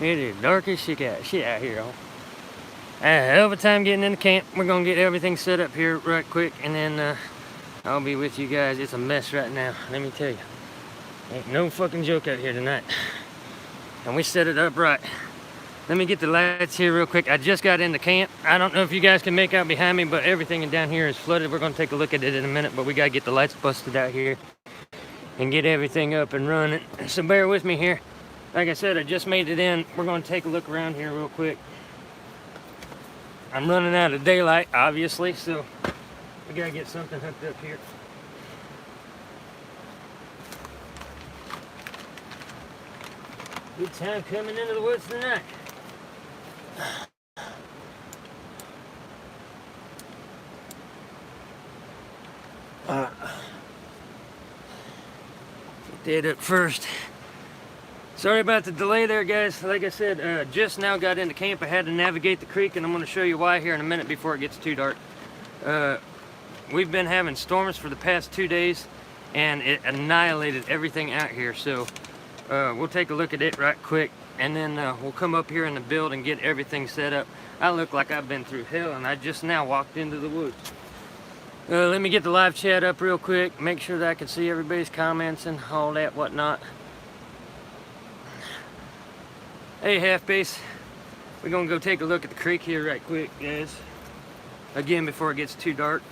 It is dark as shit out here, y'all. I had a hell of a time getting into camp. We're gonna get everything set up here right quick, and then I'll be with you guys. It's a mess right now, let me tell you. Ain't no fucking joke out here tonight. And we set it up right. Let me get the lights here real quick. I just got into camp. I don't know if you guys can make out behind me, but everything down here is flooded. We're gonna take a look at it in a minute, but we gotta get the lights busted out here and get everything up and running. So bear with me here. Like I said, I just made it in. We're gonna take a look around here real quick. I'm running out of daylight, obviously, so we gotta get something hooked up here. Good time coming into the woods tonight. Get that up first. Sorry about the delay there, guys. Like I said, just now got into camp. I had to navigate the creek, and I'm going to show you why here in a minute before it gets too dark. We've been having storms for the past 2 days, and it annihilated everything out here. So we'll take a look at it right quick, and then we'll come up here in the build and get everything set up. I look like I've been through hell, and I just now walked into the woods. Let me get the live chat up real quick, make sure that I can see everybody's comments and all that whatnot. Hey, half base, we're gonna go take a look at the creek here right quick, guys. Again, before it gets too dark.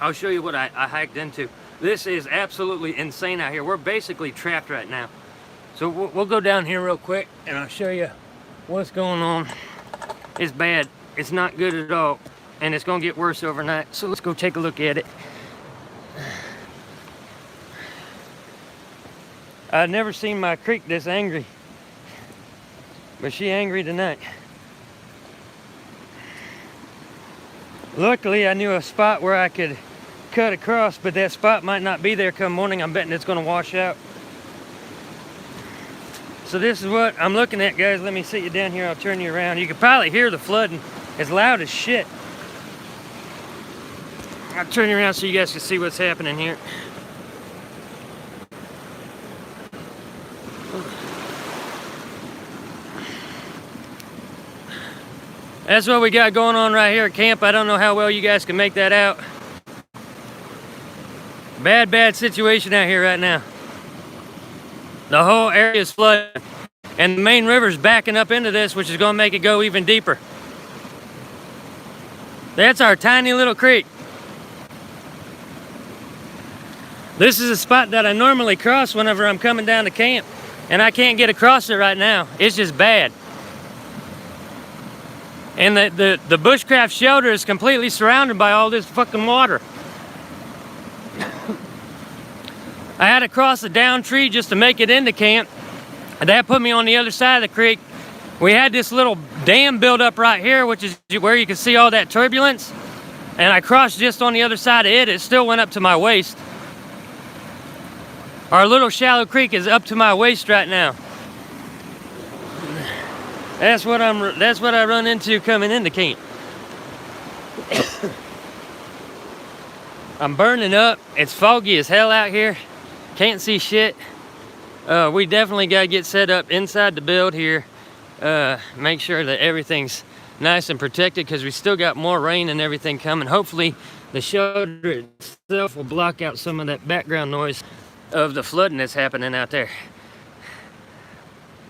I'll show you what I hiked into. This is absolutely insane out here. We're basically trapped right now. So we'll go down here real quick and I'll show you what's going on. It's bad. It's not good at all. And it's gonna get worse overnight. So let's go take a look at it. I've never seen my creek this angry. But she angry tonight. Luckily, I knew a spot where I could cut across, but that spot might not be there come morning. I'm betting it's gonna wash out. So this is what I'm looking at, guys. Let me sit you down here. I'll turn you around. You can probably hear the flooding. It's loud as shit. I'll turn you around so you guys can see what's happening here. That's what we got going on right here at camp. I don't know how well you guys can make that out. Bad situation out here right now. The whole area is flooded. And the main river's backing up into this, which is gonna make it go even deeper. That's our tiny little creek. This is a spot that I normally cross whenever I'm coming down to camp, and I can't get across it right now. It's just bad. And the Bushcraft shelter is completely surrounded by all this fucking water. I had to cross a down tree just to make it into camp, and that put me on the other side of the creek. We had this little dam built up right here, which is where you can see all that turbulence, and I crossed just on the other side of it. It still went up to my waist. Our little shallow creek is up to my waist right now. That's what I run into coming into camp. I'm burning up. It's foggy as hell out here. Can't see shit. We definitely gotta get set up inside the build here. Make sure that everything's nice and protected, because we still got more rain and everything coming. Hopefully the shelter itself will block out some of that background noise of the flooding that's happening out there.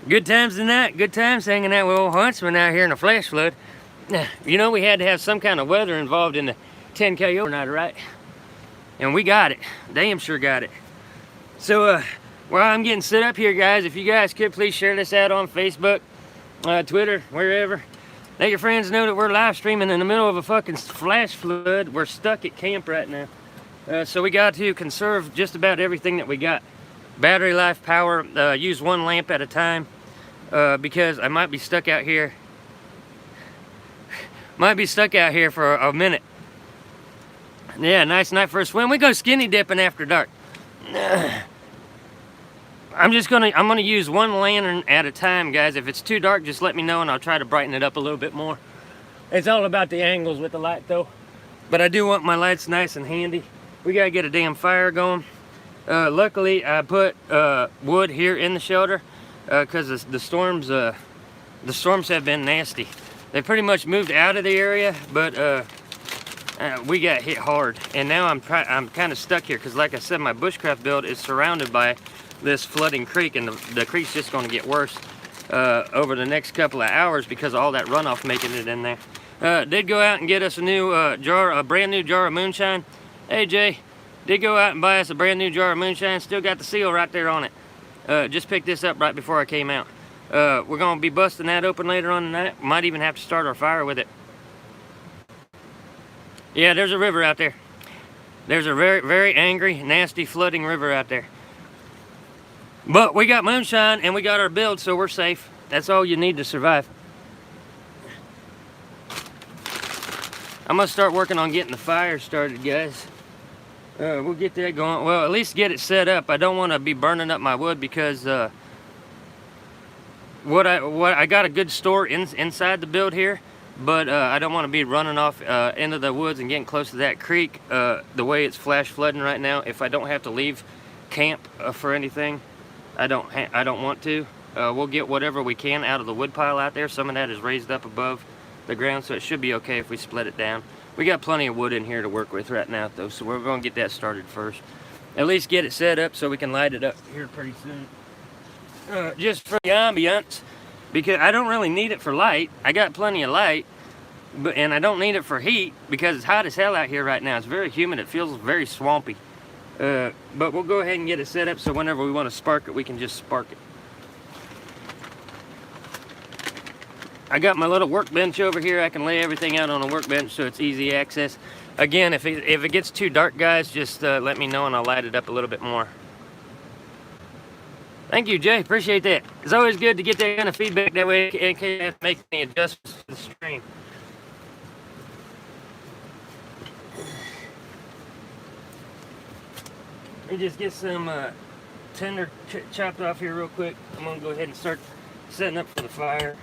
Good times tonight, good times hanging out with old Huntsman out here in a flash flood. You know, we had to have some kind of weather involved in the 10K overnight, right? And we got it, damn sure got it. So while I'm getting set up here, guys, if you guys could please share this out on Facebook, Twitter, wherever. Let your friends know that we're live streaming in the middle of a fucking flash flood. We're stuck at camp right now. So we got to conserve just about everything that we got. Battery life, power, use one lamp at a time, because I might be stuck out here. Might be stuck out here for a minute. Yeah, nice night for a swim. We go skinny dipping after dark. I'm gonna use one lantern at a time, guys. If it's too dark, just let me know and I'll try to brighten it up a little bit more. It's all about the angles with the light though. But I do want my lights nice and handy. We gotta get a damn fire going. Luckily, I put wood here in the shelter. because the storms have been nasty. They pretty much moved out of the area, but we got hit hard, and now I'm kind of stuck here because, like I said, my bushcraft build is surrounded by this flooding creek, and the creek's just going to get worse over the next couple of hours because of all that runoff making it in there. Did go out and get us a new a brand new jar of moonshine. Hey Jay, did go out and buy us a brand new jar of moonshine. Still got the seal right there on it. Just picked this up right before I came out. We're going to be busting that open later on tonight. Might even have to start our fire with it. Yeah, there's a river out there. There's a very, very angry, nasty, flooding river out there. But we got moonshine and we got our build, so we're safe. That's all you need to survive. I'm going to start working on getting the fire started, guys. We'll get that going. Well, at least get it set up. I don't want to be burning up my wood because what I got a good store inside the build here, but I don't want to be running off into the woods and getting close to that creek the way it's flash flooding right now. If I don't have to leave camp for anything, I don't want to. We'll get whatever we can out of the wood pile out there. Some of that is raised up above the ground, so it should be okay if we split it down. We got plenty of wood in here to work with right now, though, so we're going to get that started first. At least get it set up so we can light it up here pretty soon. Just for the ambiance, because I don't really need it for light. I got plenty of light, and I don't need it for heat because it's hot as hell out here right now. It's very humid. It feels very swampy. But we'll go ahead and get it set up so whenever we want to spark it, we can just spark it. I got my little workbench over here. I can lay everything out on a workbench so it's easy access. Again, if it gets too dark, guys, just let me know and I'll light it up a little bit more. Thank you, Jay. Appreciate that. It's always good to get that kind of feedback. That way in case I have to make any adjustments to the stream. Let me just get some tinder chopped off here real quick. I'm going to go ahead and start setting up for the fire.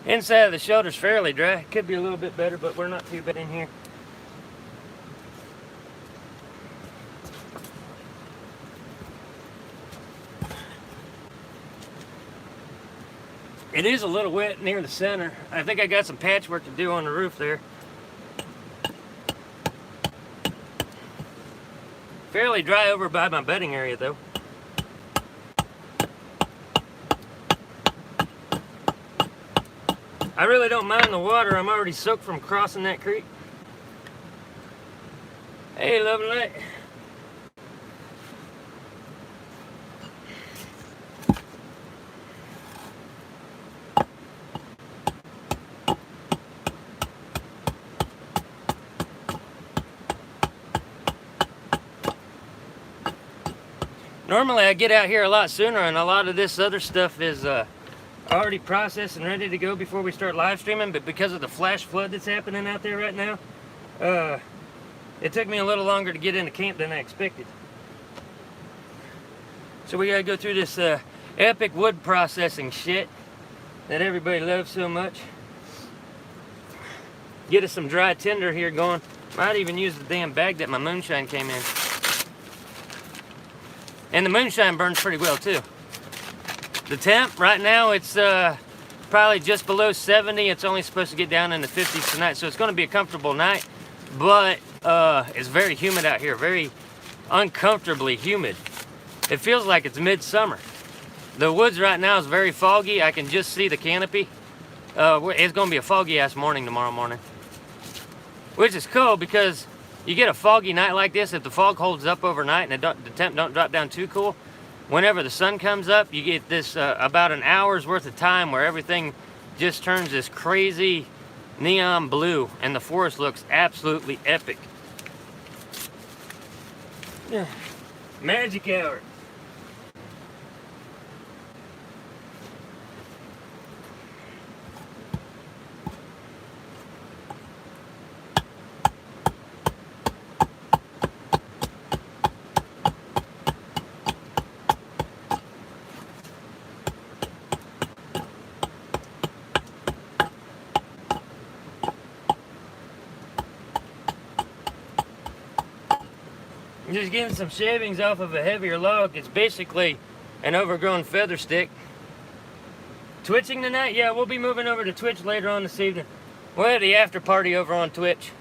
Inside of the shelter's fairly dry. Could be a little bit better, but we're not too bad in here. It is a little wet near the center. I think I got some patchwork to do on the roof there. Fairly dry over by my bedding area though. I really don't mind the water. I'm already soaked from crossing that creek. Hey, lovely light. Normally I get out here a lot sooner and a lot of this other stuff is already processed and ready to go before we start live streaming, but because of the flash flood that's happening out there right now, it took me a little longer to get into camp than I expected. So we gotta go through this epic wood processing shit that everybody loves so much. Get us some dry tinder here going. Might even use the damn bag that my moonshine came in. And the moonshine burns pretty well too. The temp right now, it's probably just below 70. It's only supposed to get down in the 50s tonight, so it's going to be a comfortable night. But it's very humid out here, very uncomfortably humid. It feels like it's midsummer. The woods right now is very foggy. I can just see the canopy. It's going to be a foggy ass morning tomorrow morning, which is cool because you get a foggy night like this. If the fog holds up overnight and the temp don't drop down too cool, whenever the sun comes up, you get this about an hour's worth of time where everything just turns this crazy neon blue and the forest looks absolutely epic. Yeah. Magic hour. Just getting some shavings off of a heavier log. It's basically an overgrown feather stick. Twitching tonight? Yeah, we'll be moving over to Twitch later on this evening. We'll have the after party over on Twitch.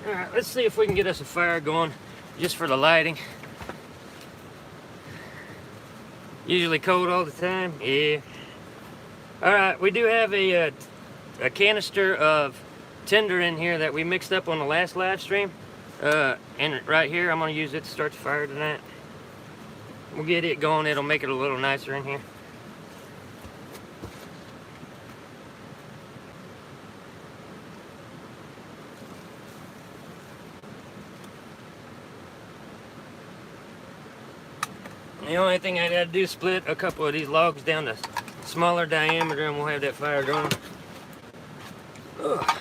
Alright, let's see if we can get us a fire going just for the lighting. Usually cold all the time. Yeah. Alright, we do have a canister of tinder in here that we mixed up on the last live stream. And right here, I'm going to use it to start the fire tonight. We'll get it going. It'll make it a little nicer in here. The only thing I gotta do is split a couple of these logs down to smaller diameter and we'll have that fire going. Ugh.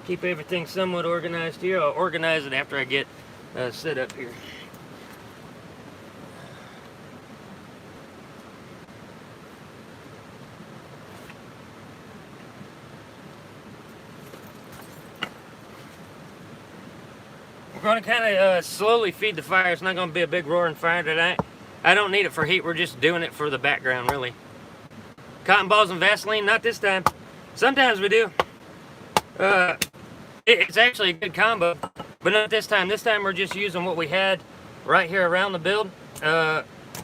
Keep everything somewhat organized here. I'll organize it after I get set up here. We're going to kind of slowly feed the fire. It's not going to be a big roaring fire tonight. I don't need it for heat. We're just doing it for the background, really. Cotton balls and Vaseline, not this time. Sometimes we do. It's actually a good combo, but not this time. This time we're just using what we had right here around the build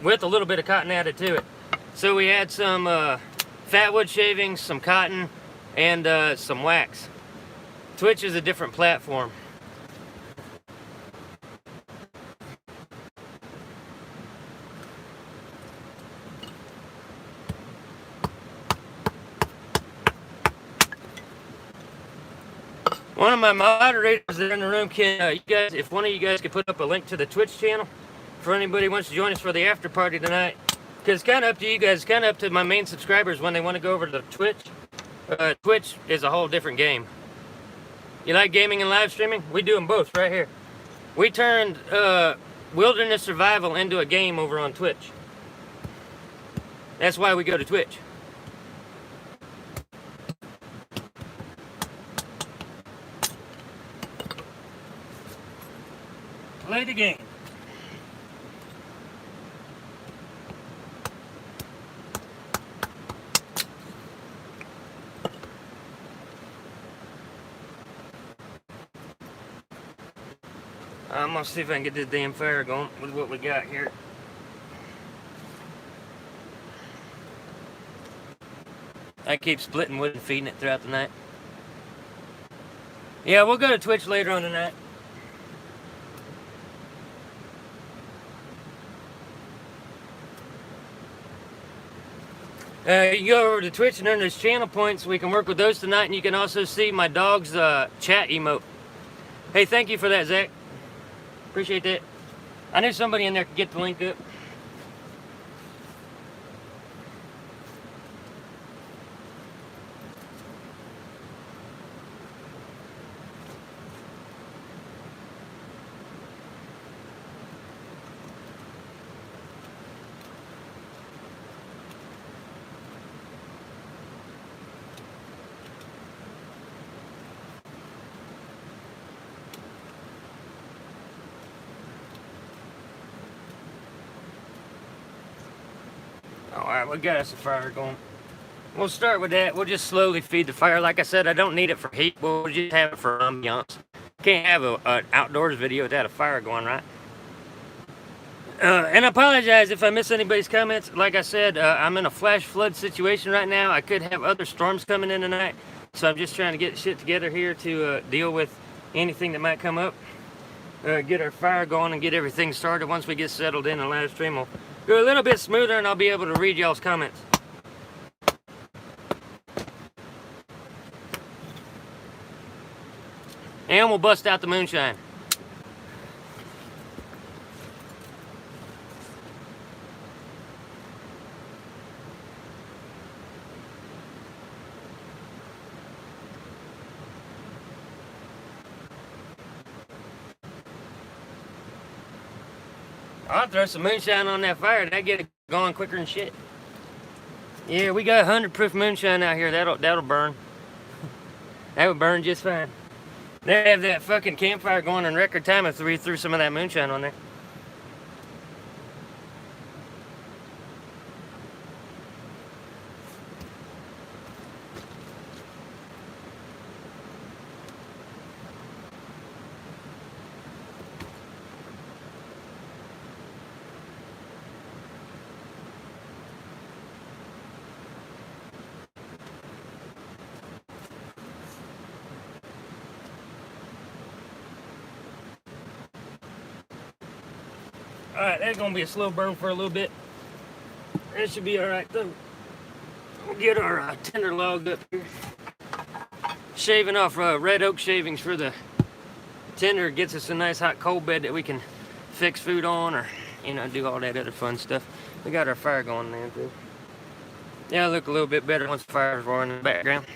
with a little bit of cotton added to it. So we had some fatwood shavings, some cotton, and some wax. Twitch is a different platform. One of my moderators that are in the room can, you guys, if one of you guys could put up a link to the Twitch channel for anybody who wants to join us for the after party tonight. Because it's kind of up to you guys, it's kind of up to my main subscribers when they want to go over to Twitch. Twitch is a whole different game. You like gaming and live streaming? We do them both right here. We turned wilderness survival into a game over on Twitch. That's why we go to Twitch. Play the game. I'm gonna see if I can get this damn fire going with what we got here. I keep splitting wood and feeding it throughout the night. Yeah, we'll go to Twitch later on tonight. You can go over to Twitch and earn those channel points. We can work with those tonight, and you can also see my dog's chat emote. Hey, thank you for that, Zach. Appreciate that. I knew somebody in there could get the link up. Alright, we got us a fire going. We'll start with that. We'll just slowly feed the fire. Like I said, I don't need it for heat. We'll just have it for ambiance. Can't have an outdoors video without a fire going, right? And I apologize if I miss anybody's comments. Like I said, I'm in a flash flood situation right now. I could have other storms coming in tonight. So I'm just trying to get shit together here to deal with anything that might come up. Get our fire going and get everything started. Once we get settled in the live stream, we'll go a little bit smoother and I'll be able to read y'all's comments. And we'll bust out the moonshine. I'll throw some moonshine on that fire. That'll get it going quicker than shit. Yeah, we got 100 proof moonshine out here. That'll burn. That would burn just fine. They have that fucking campfire going in record time if we threw some of that moonshine on there. Alright, that's gonna be a slow burn for a little bit. That should be alright though. We'll get our tinder log up here. Shaving off red oak shavings for the tinder gets us a nice hot coal bed that we can fix food on, or you know, do all that other fun stuff. We got our fire going now too. Yeah, it'll look a little bit better once the fire's roaring in the background.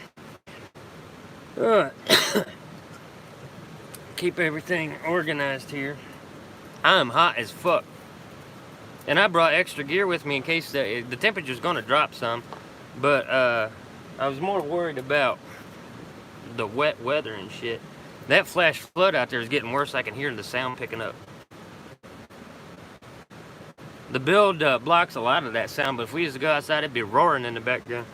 Alright. Keep everything organized here. I'm hot as fuck. And I brought extra gear with me in case the temperature's gonna drop some. But I was more worried about the wet weather and shit. That flash flood out there is getting worse. I can hear the sound picking up. The build blocks a lot of that sound, but if we used to go outside, it'd be roaring in the background.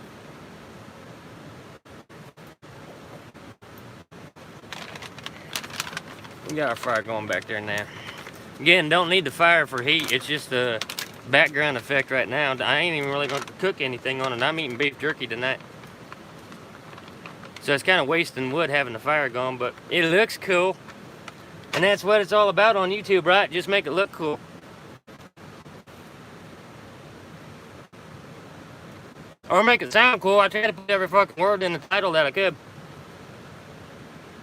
We got our fire going back there now. Again, don't need the fire for heat. It's just a background effect right now. I ain't even really going to cook anything on it. I'm eating beef jerky tonight. So it's kind of wasting wood having the fire going, but it looks cool. And that's what it's all about on YouTube, right? Just make it look cool. Or make it sound cool. I try to put every fucking word in the title that I could.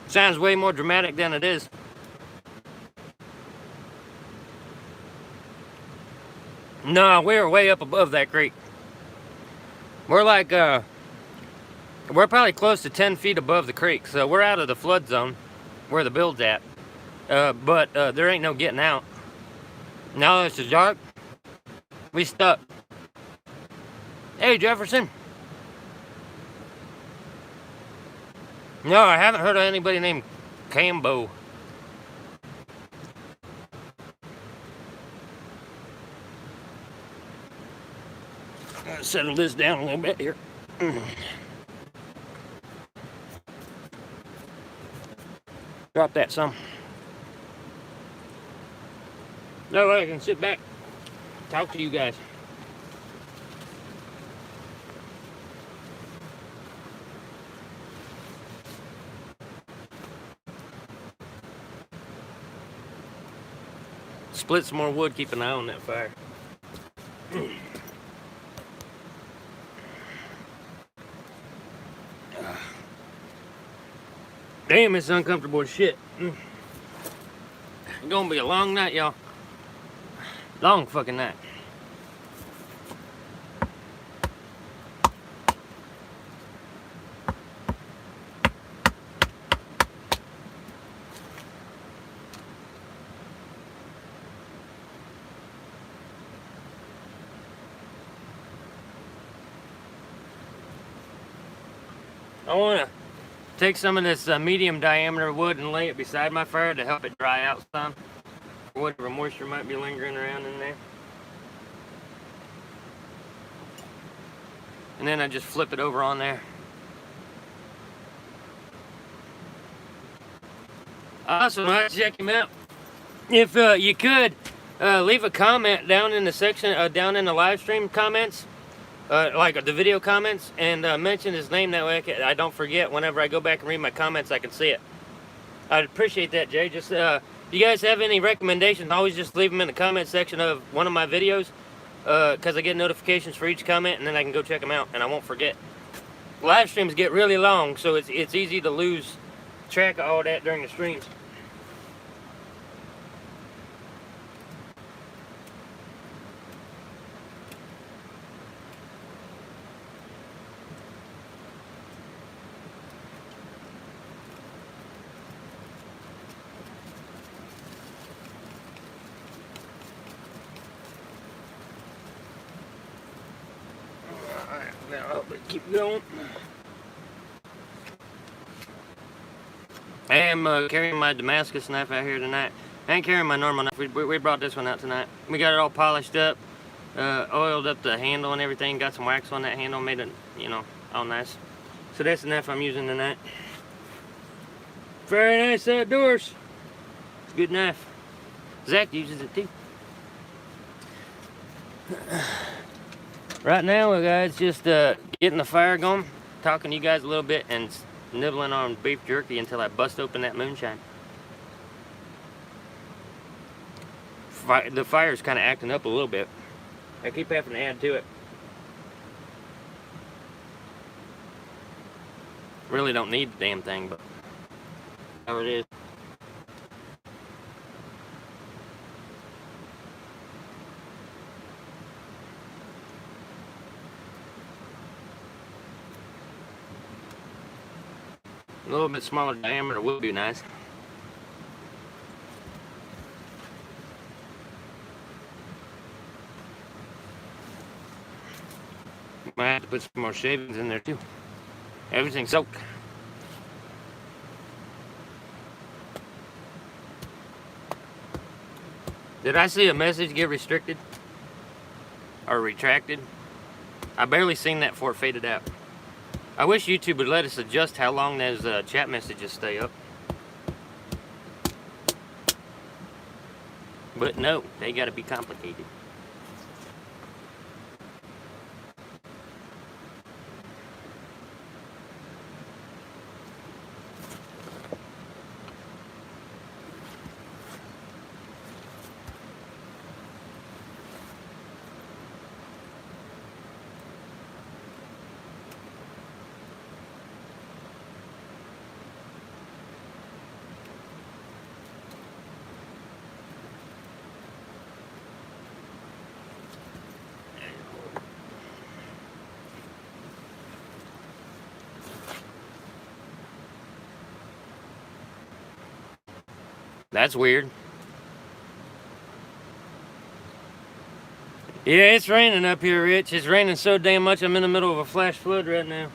Sounds way more dramatic than it is. No, we're way up above that creek. We're like, we're probably close to 10 feet above the creek. So we're out of the flood zone where the build's at. But there ain't no getting out. Now that it's dark, we stuck. Hey, Jefferson. No, I haven't heard of anybody named Cambo. Settle this down a little bit here. Drop that some. That way I can sit back, talk to you guys. Split some more wood, keep an eye on that fire. Damn, it's uncomfortable as shit. It's gonna be a long night, y'all. Long fucking night. I wanna take some of this medium diameter wood and lay it beside my fire to help it dry out some. Whatever moisture might be lingering around in there. And then I just flip it over on there. Awesome, I'll check him out. If you could, leave a comment down in the section, down in the live stream comments. Like the video comments, and mention his name, that way I don't forget. Whenever I go back and read my comments, I can see it. I'd appreciate that, Jay. Just if you guys have any recommendations, always just leave them in the comment section of one of my videos, because I get notifications for each comment, and then I can go check them out, and I won't forget. Live streams get really long, so it's easy to lose track of all that during the streams. Now, keep going. I am carrying my Damascus knife out here tonight. I ain't carrying my normal knife. We brought this one out tonight. We got it all polished up, oiled up the handle and everything. Got some wax on that handle, made it, you know, all nice. So that's the knife I'm using tonight. Very nice outdoors. It's a good knife. Zach uses it too. Right now, guys, just getting the fire going, talking to you guys a little bit, and nibbling on beef jerky until I bust open that moonshine. The fire's kind of acting up a little bit. I keep having to add to it. Really don't need the damn thing, but how it is. A little bit smaller diameter would be nice. Might have to put some more shavings in there too. Everything's soaked. Did I see a message get restricted? Or retracted? I barely seen that before it faded out. I wish YouTube would let us adjust how long those chat messages stay up. But no, they gotta be complicated. That's weird. Yeah, it's raining up here, Rich. It's raining so damn much, I'm in the middle of a flash flood right now.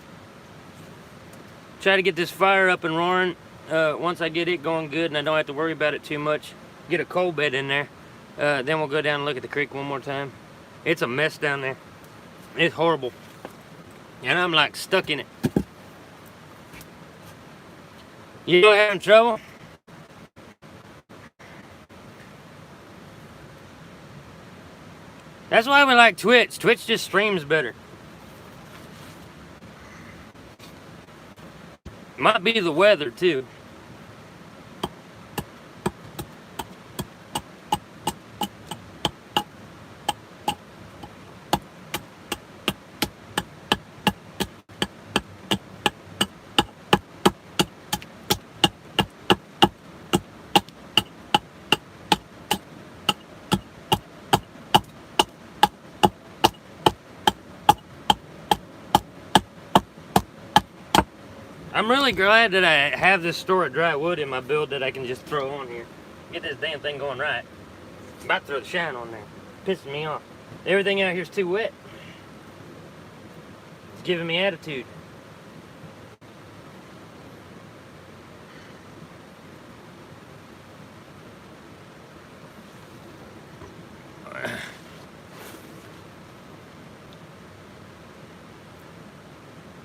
Try to get this fire up and roaring. Once I get it going good and I don't have to worry about it too much, get a coal bed in there, then we'll go down and look at the creek one more time. It's a mess down there. It's horrible. And I'm like stuck in it. You having trouble? That's why we like Twitch. Twitch just streams better. Might be the weather too. I'm really glad that I have this store of dry wood in my build that I can just throw on here. Get this damn thing going right. I'm about to throw the shine on there. Pissing me off. Everything out here's too wet. It's giving me attitude.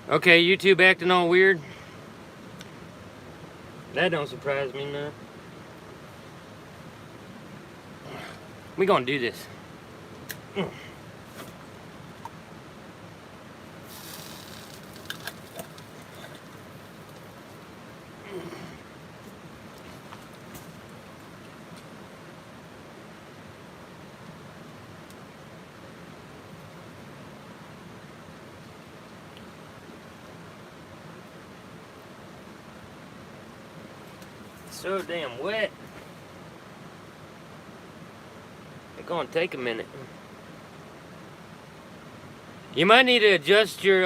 Okay, YouTube acting all weird. That don't surprise me none. We gonna do this. So damn wet. It's gonna take a minute. You might need to adjust your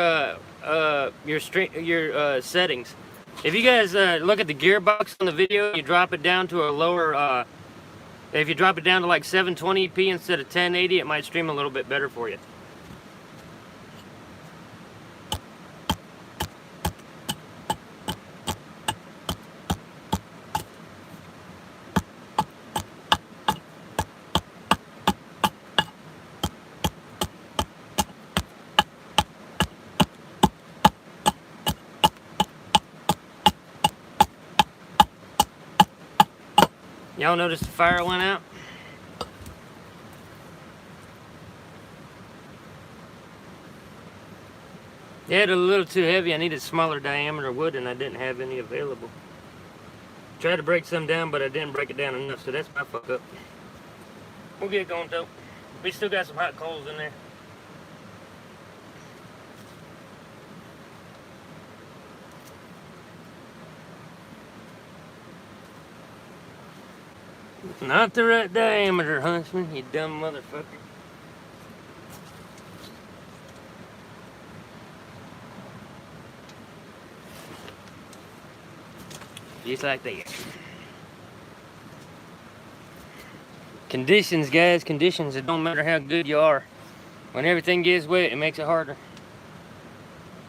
settings. If you guys look at the gearbox on the video, you drop it down to a lower. If you drop it down to like 720p instead of 1080, it might stream a little bit better for you. Y'all notice the fire went out? Yeah, it's a little too heavy. I needed smaller diameter wood and I didn't have any available. Tried to break some down, but I didn't break it down enough, so that's my fuck up. We'll get going though. We still got some hot coals in there. Not the right diameter, Huntsman, you dumb motherfucker. Just like that. Conditions, guys, conditions. It don't matter how good you are. When everything gets wet, it makes it harder.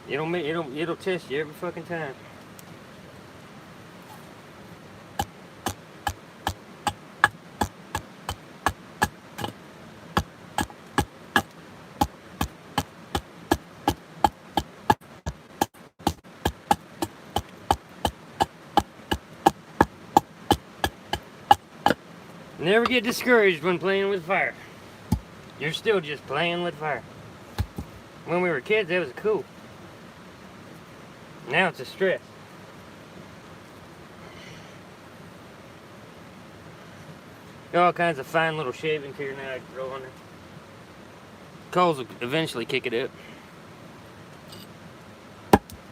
It'll test you every fucking time. Never get discouraged when playing with fire. You're still just playing with fire. When we were kids, that was cool. Now it's a stress. Got all kinds of fine little shavings here now I can throw on there. Coals will eventually kick it up.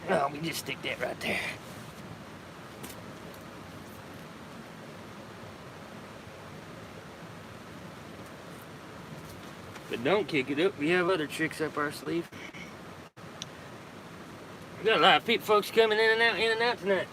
Oh, we just stick that right there. But don't kick it up. We have other tricks up our sleeve. We got a lot of folks coming in and out tonight.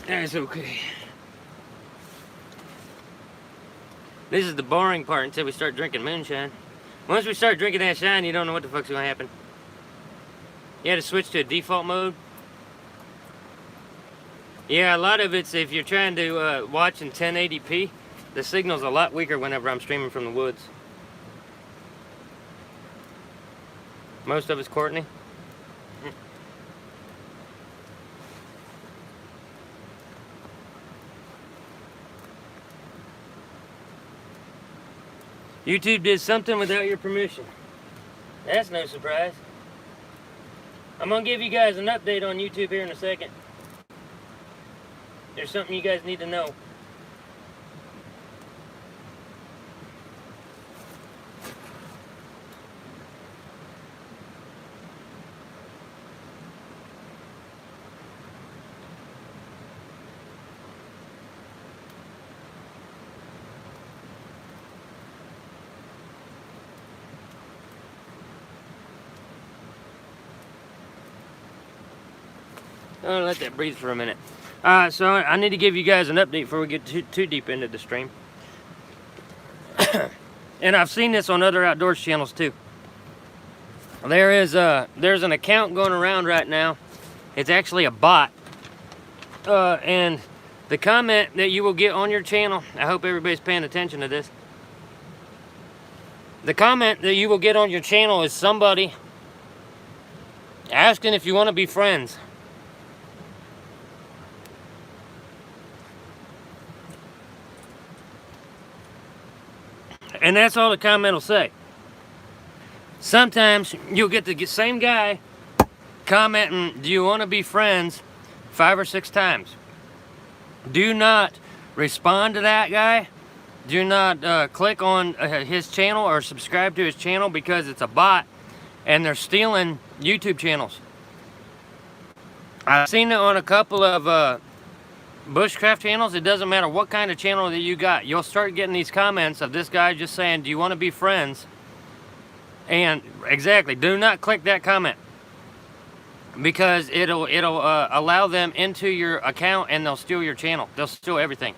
That's okay. This is the boring part until we start drinking moonshine. Once we start drinking that shine, you don't know what the fuck's gonna happen. You had to switch to a default mode. Yeah, a lot of it's if you're trying to watch in 1080p, the signal's a lot weaker whenever I'm streaming from the woods. Most of it's Courtney. YouTube did something without your permission. That's no surprise. I'm gonna give you guys an update on YouTube here in a second. There's something you guys need to know. I'll let that breathe for a minute. So I need to give you guys an update before we get too deep into the stream. And I've seen this on other outdoors channels too. There's an account going around right now. It's actually a bot. And the comment that you will get on your channel, I hope everybody's paying attention to this. The comment that you will get on your channel is somebody asking if you want to be friends. And that's all the comment will say. Sometimes you'll get the same guy commenting, do you want to be friends, 5 or 6 times. Do not respond to that guy. Do not click on his channel or subscribe to his channel because it's a bot and they're stealing YouTube channels. I've seen it on a couple of Bushcraft channels. It doesn't matter what kind of channel that you got. You'll start getting these comments of this guy just saying, do you want to be friends? And exactly, do not click that comment because it'll allow them into your account and they'll steal your channel. They'll steal everything.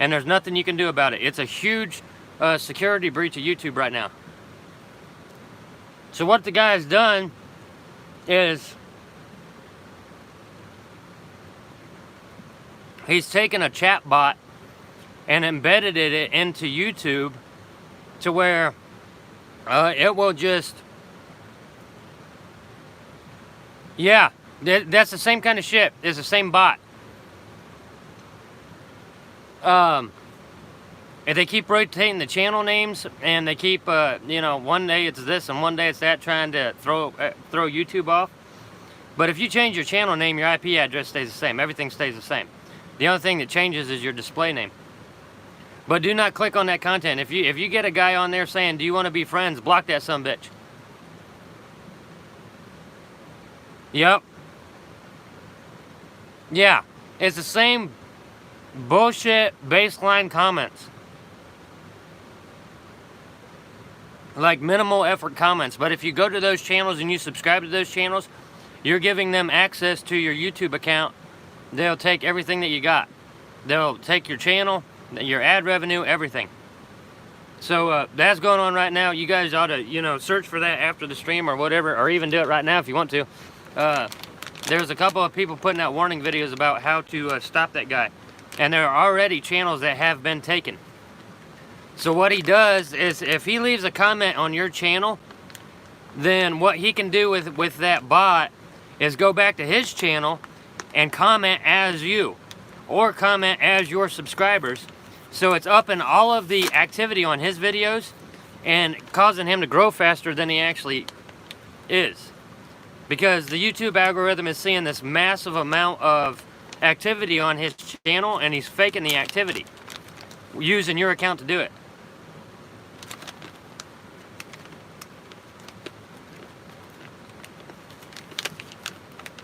And there's nothing you can do about it. It's a huge security breach of YouTube right now. So what the guy's done is he's taken a chat bot and embedded it into YouTube to where it will just, yeah, that's the same kind of shit. It's the same bot. If they keep rotating the channel names, and they keep, you know, one day it's this and one day it's that, trying to throw YouTube off. But if you change your channel name, your IP address stays the same. Everything stays the same. The only thing that changes is your display name. But do not click on that content. If you get a guy on there saying, "Do you want to be friends?" block that sumbitch. Yep. Yeah, it's the same bullshit baseline comments. Like minimal effort comments. But if you go to those channels and you subscribe to those channels, you're giving them access to your YouTube account. They'll take everything that you got. They'll take your channel, your ad revenue, everything. So that's going on right now. You guys ought to, you know, search for that after the stream or whatever, or even do it right now if you want to. There's a couple of people putting out warning videos about how to stop that guy. And there are already channels that have been taken. So what he does is, if he leaves a comment on your channel, then what he can do with that bot is go back to his channel and comment as you, or comment as your subscribers. So it's upping all of the activity on his videos and causing him to grow faster than he actually is. Because the YouTube algorithm is seeing this massive amount of activity on his channel, and he's faking the activity, using your account to do it.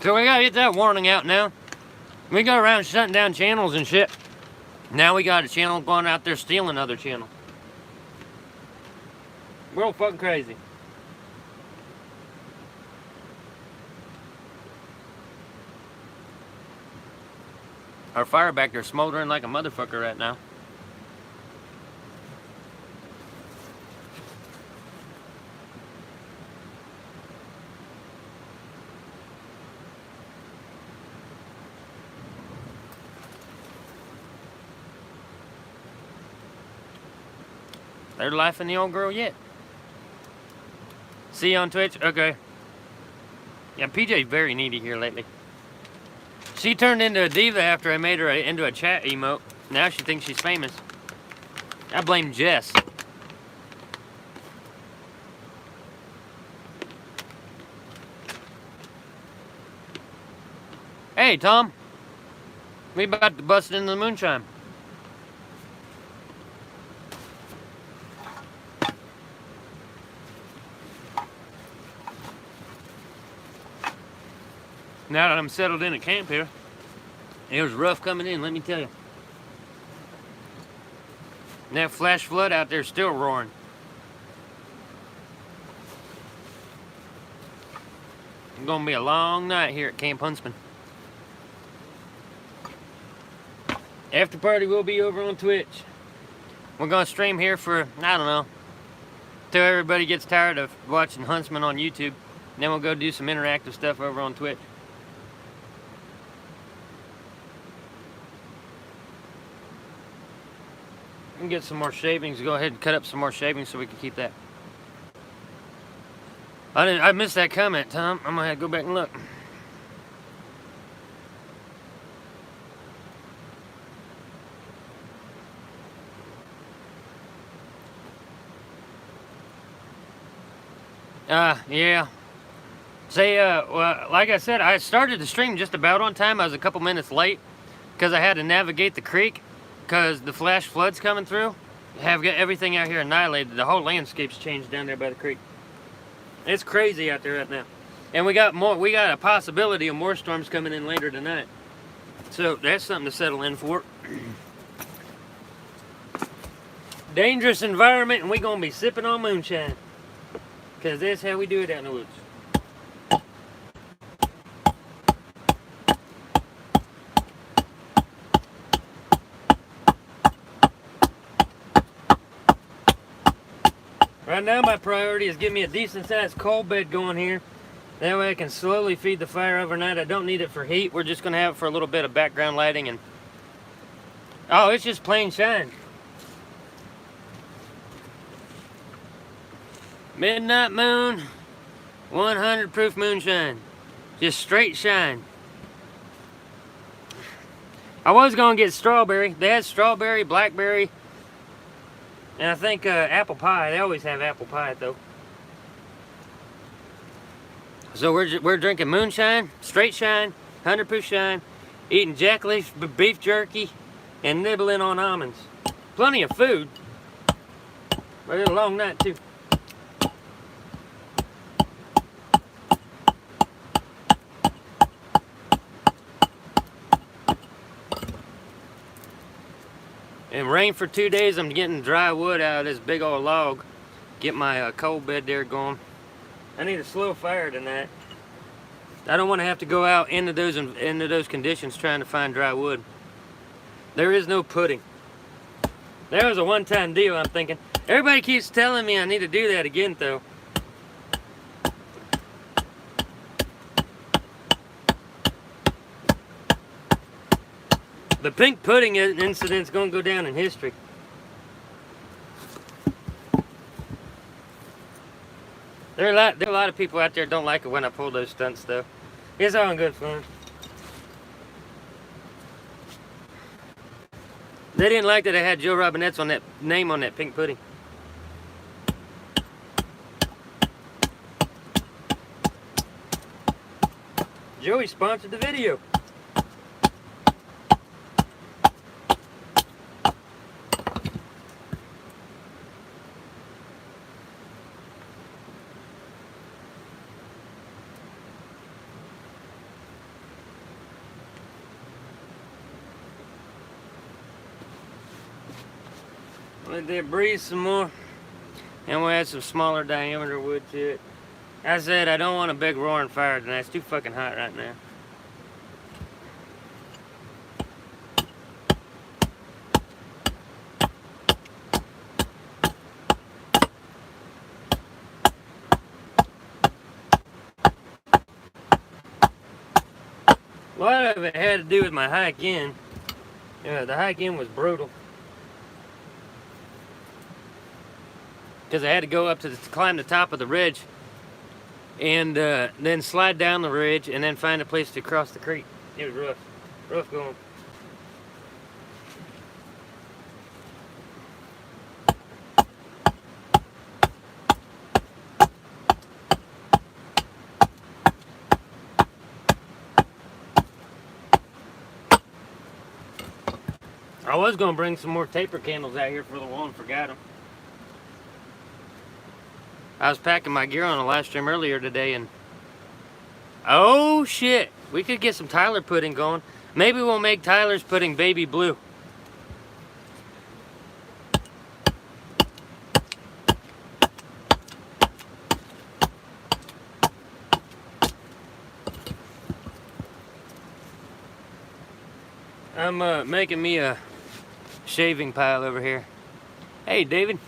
So we gotta get that warning out now. We go around shutting down channels and shit. Now we got a channel going out there stealing other channel. We're all fucking crazy. Our fire back there smoldering like a motherfucker right now. They're laughing the old girl yet. See you on Twitch? Okay. Yeah, PJ's very needy here lately. She turned into a diva after I made her into a chat emote. Now she thinks she's famous. I blame Jess. Hey, Tom. We about to bust into the Moonshine. Now that I'm settled in at camp here, it was rough coming in, let me tell you. And that flash flood out there is still roaring. It's gonna be a long night here at Camp Huntsman. After party will be over on Twitch. We're gonna stream here for, I don't know, till everybody gets tired of watching Huntsman on YouTube. Then we'll go do some interactive stuff over on Twitch. And get some more shavings. Go ahead and cut up some more shavings so we can keep that. I missed that comment, Tom. I'm gonna have to go back and look. Yeah. Say, well, like I said, I started the stream just about on time. I was a couple minutes late because I had to navigate the creek because the flash flood's coming through. Have got everything out here annihilated. The whole landscape's changed down there by the creek. It's crazy out there right now. And we got a possibility of more storms coming in later tonight. So that's something to settle in for. Dangerous environment, and we're gonna be sipping on moonshine. Because that's how we do it out in the woods. Right now my priority is get me a decent sized coal bed going here. That way I can slowly feed the fire overnight. I don't need it for heat. We're just going to have it for a little bit of background lighting and Oh, it's just plain shine. Midnight moon, 100 proof moonshine. Just straight shine. I was gonna get strawberry. They had strawberry, blackberry, and I think apple pie. They always have apple pie though. So we're drinking moonshine, straight shine, 100 proof shine, eating Jack Leaf beef jerky, and nibbling on almonds. Plenty of food, but it's a long night too. And rain for 2 days. I'm getting dry wood out of this big old log. Get my coal bed there going. I need a slow fire tonight. I don't want to have to go out into those conditions trying to find dry wood. There is no pudding. That was a one-time deal, I'm thinking. Everybody keeps telling me I need to do that again, though. The pink pudding incident's gonna go down in history. There are a lot of people out there don't like it when I pull those stunts, though. It's all in good fun. They didn't like that I had Joe Robinette's on that name on that pink pudding. Joey sponsored the video. Let that breathe some more, and we'll add some smaller diameter wood to it. I said I don't want a big roaring fire tonight. It's too fucking hot right now. A lot of it had to do with my hike in. The hike in was brutal. Because I had to go up to climb the top of the ridge and then slide down the ridge and then find a place to cross the creek. It was rough going. I was going to bring some more taper candles out here for the wall and forgot them. I was packing my gear on a live stream earlier today and oh shit, we could get some Tyler pudding going. Maybe we'll make Tyler's pudding baby blue. I'm making me a shaving pile over here. Hey David.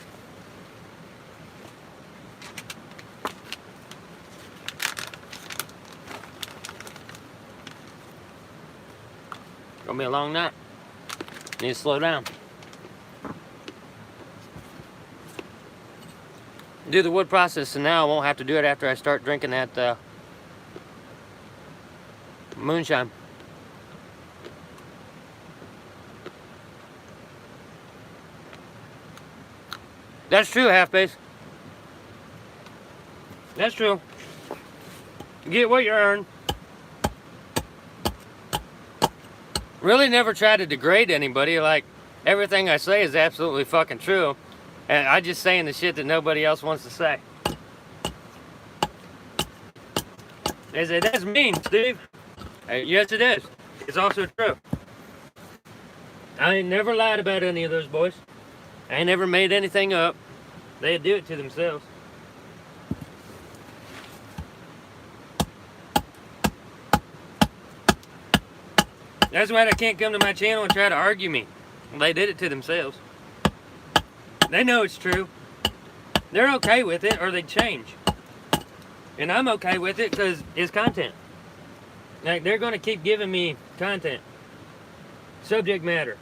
Gonna be a long night. Need to slow down. Do the wood process, and now I won't have to do it after I start drinking that moonshine. That's true, half base. That's true. Get what you earn. Really never try to degrade anybody. Like, everything I say is absolutely fucking true. And I just saying the shit that nobody else wants to say. They say, that's mean, Steve. Yes, it is. It's also true. I ain't never lied about any of those boys. I ain't never made anything up. They'd do it to themselves. That's why they can't come to my channel and try to argue me. They did it to themselves. They know it's true. They're okay with it or they change. And I'm okay with it because it's content. Like, they're going to keep giving me content. Subject matter.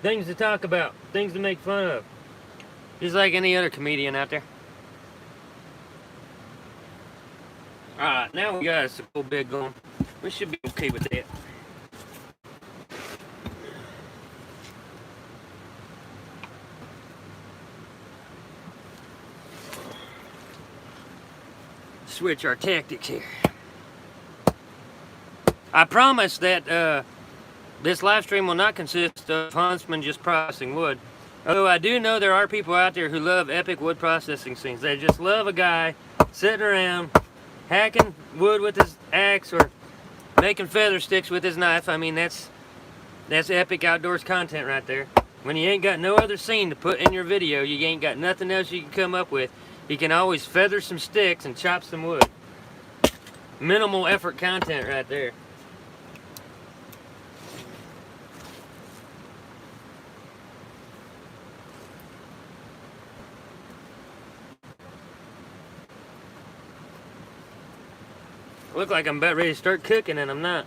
things to talk about, things to make fun of. Just like any other comedian out there. Alright, now we got a full bed going. We should be okay with that. Switch our tactics here. I promise that this live stream will not consist of huntsmen just processing wood. Although I do know there are people out there who love epic wood processing scenes. They just love a guy sitting around hacking wood with his axe or making feather sticks with his knife. I mean, that's epic outdoors content right there. When you ain't got no other scene to put in your video, you ain't got nothing else you can come up with, you can always feather some sticks and chop some wood. Minimal effort content right there. Look like I'm about ready to start cooking and I'm not.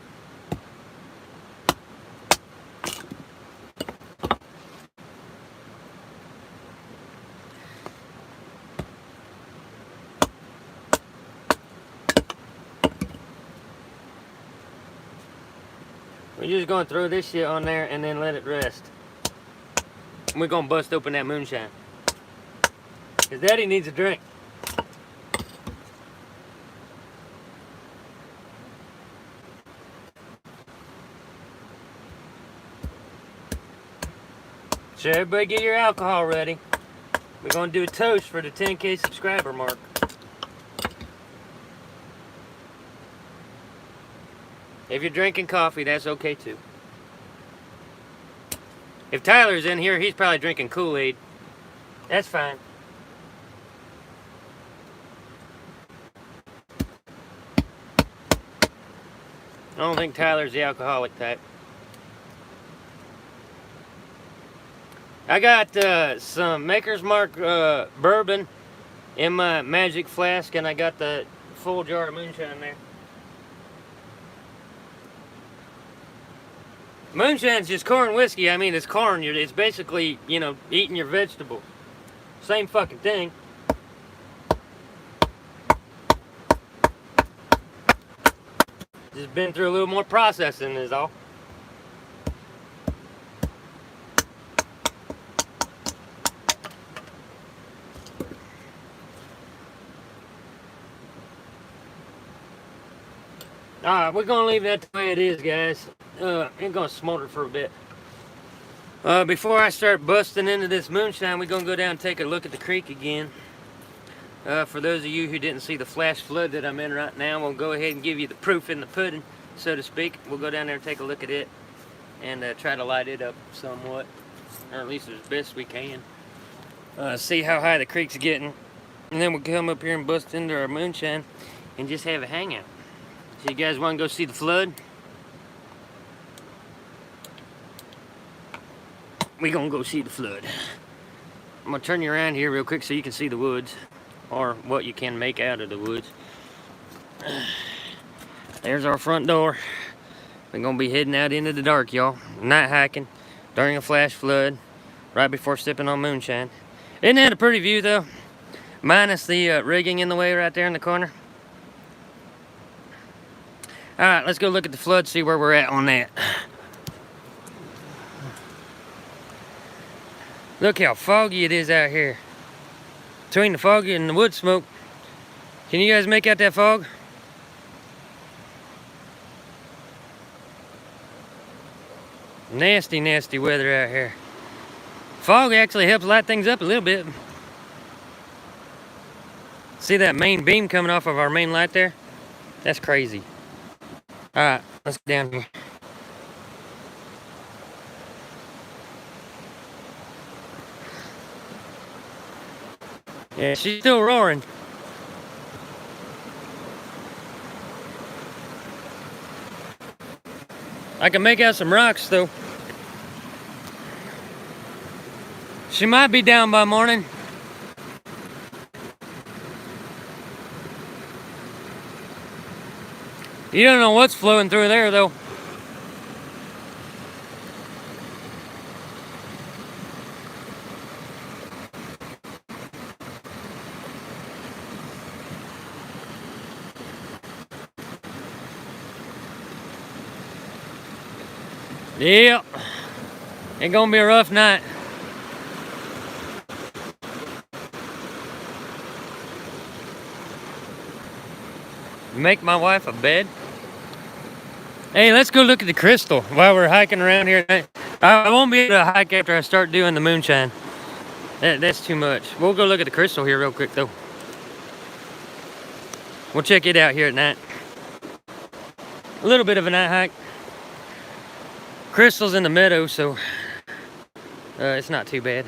We're just gonna throw this shit on there and then let it rest. We're gonna bust open that moonshine. Cause Daddy needs a drink. So everybody get your alcohol ready. We're gonna do a toast for the 10K subscriber mark. If you're drinking coffee, that's okay too. If Tyler's in here, he's probably drinking Kool-Aid. That's fine. I don't think Tyler's the alcoholic type. I got some Maker's Mark bourbon in my magic flask, and I got the full jar of moonshine there. Moonshine's just corn whiskey. I mean, it's corn. It's basically, you know, eating your vegetables. Same fucking thing. Just been through a little more processing is all. Alright, we're going to leave that the way it is, guys. It's going to smolder for a bit. Before I start busting into this moonshine, we're going to go down and take a look at the creek again. For those of you who didn't see the flash flood that I'm in right now, we'll go ahead and give you the proof in the pudding, so to speak. We'll go down there and take a look at it and try to light it up somewhat, or at least as best we can. See how high the creek's getting. And then we'll come up here and bust into our moonshine and just have a hangout. So you guys want to go see the flood? We're going to go see the flood. I'm going to turn you around here real quick so you can see the woods, or what you can make out of the woods. There's our front door. We're going to be heading out into the dark, y'all. Night hiking during a flash flood, right before sipping on moonshine. Isn't that a pretty view, though? Minus the rigging in the way right there in the corner. Alright, let's go look at the flood, see where we're at on that. Look how foggy it is out here. Between the foggy and the wood smoke. Can you guys make out that fog? Nasty, nasty weather out here. Fog actually helps light things up a little bit. See that main beam coming off of our main light there? That's crazy. Alright, let's go down here. Yeah, she's still roaring. I can make out some rocks though. She might be down by morning. You don't know what's flowing through there though. Yep. It's gonna be a rough night. Make my wife a bed. Hey, let's go look at the crystal while we're hiking around here tonight. I won't be able to hike after I start doing the moonshine. That's too much. We'll go look at the crystal here real quick though. We'll check it out here at night. A little bit of a night hike. Crystal's in the meadow, so it's not too bad.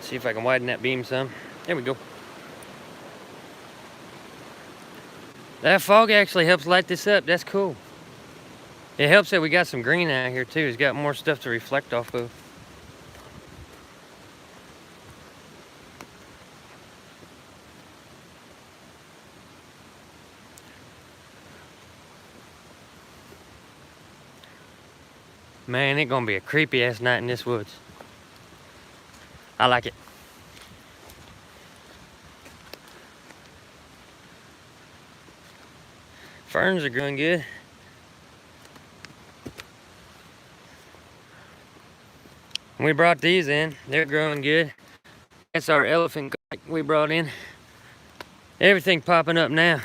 See if I can widen that beam some. There we go. That fog actually helps light this up. That's cool. It helps that we got some green out here too. It's got more stuff to reflect off of. Man, it's gonna be a creepy ass night in this woods. I like it. Ferns are growing good. We brought these in. They're growing good. That's our elephant we brought in. Everything popping up now.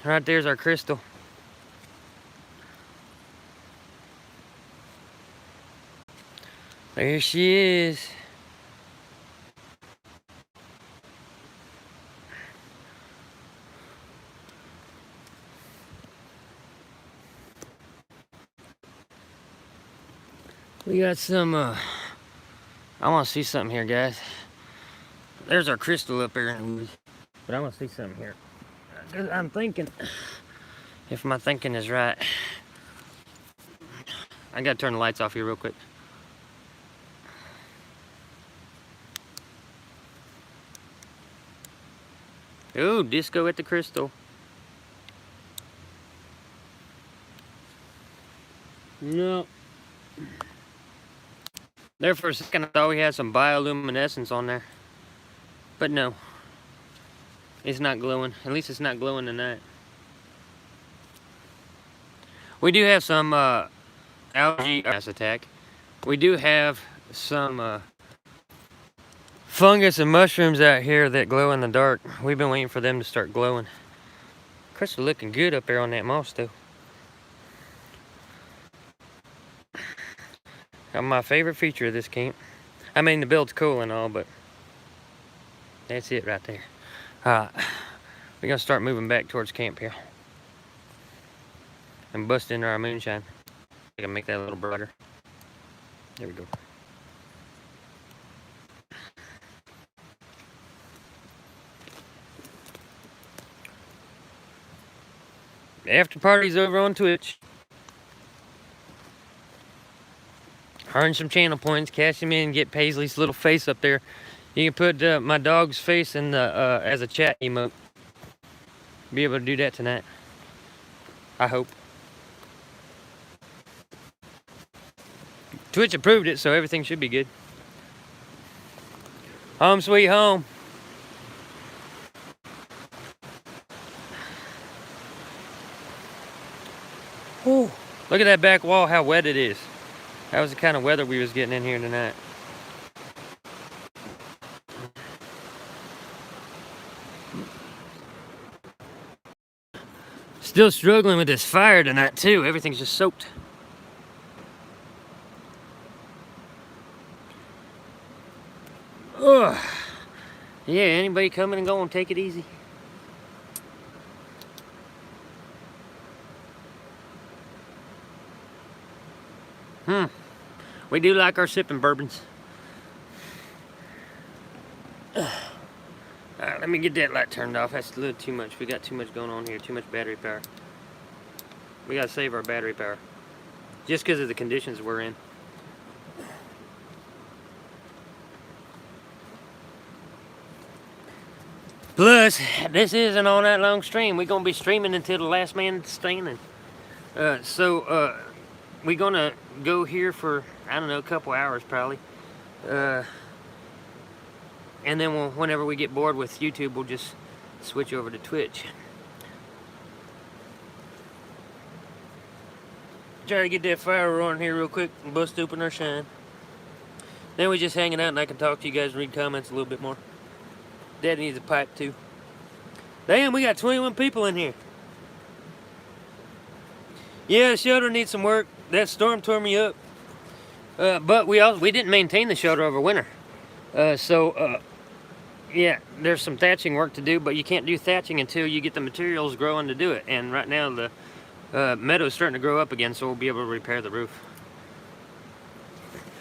Right there's our crystal. There she is. We got some, I want to see something here, guys. There's our crystal up there, but I want to see something here. I'm thinking, if my thinking is right, I got to turn the lights off here real quick. Ooh, disco at the crystal. No. There for a second I thought we had some bioluminescence on there. But no. It's not glowing. At least it's not glowing tonight. We do have some algae attack. We do have some fungus and mushrooms out here that glow in the dark. We've been waiting for them to start glowing. Crystal looking good up there on that moss though. Got my favorite feature of this camp. I mean, the build's cool and all, but that's it right there. Alright, we're gonna start moving back towards camp here and bust into our moonshine. I can make that a little brighter. There we go. After party's over on Twitch. Earn some channel points, cash them in, get Paisley's little face up there. You can put my dog's face in the as a chat emote. Be able to do that tonight. I hope. Twitch approved it, so everything should be good. Home sweet home. Whew. Look at that back wall, how wet it is. That was the kind of weather we was getting in here tonight. Still struggling with this fire tonight too. Everything's just soaked. Ugh. Yeah, anybody coming and going, take it easy. We do like our sipping bourbons. Alright, let me get that light turned off. That's a little too much. We got too much going on here. Too much battery power. We gotta save our battery power. Just because of the conditions we're in. Plus, this is an all night long stream. We're gonna be streaming until the last man standing. We're gonna go here for, I don't know, a couple hours probably. And then whenever we get bored with YouTube, we'll just switch over to Twitch. Try to get that fire rolling here real quick and bust open our shine. Then we just hanging out and I can talk to you guys and read comments a little bit more. Daddy needs a pipe too. Damn, we got 21 people in here. Yeah, the shelter needs some work. That storm tore me up. But we didn't maintain the shelter over winter. Yeah, there's some thatching work to do, but you can't do thatching until you get the materials growing to do it. And right now the meadow's starting to grow up again, so we'll be able to repair the roof.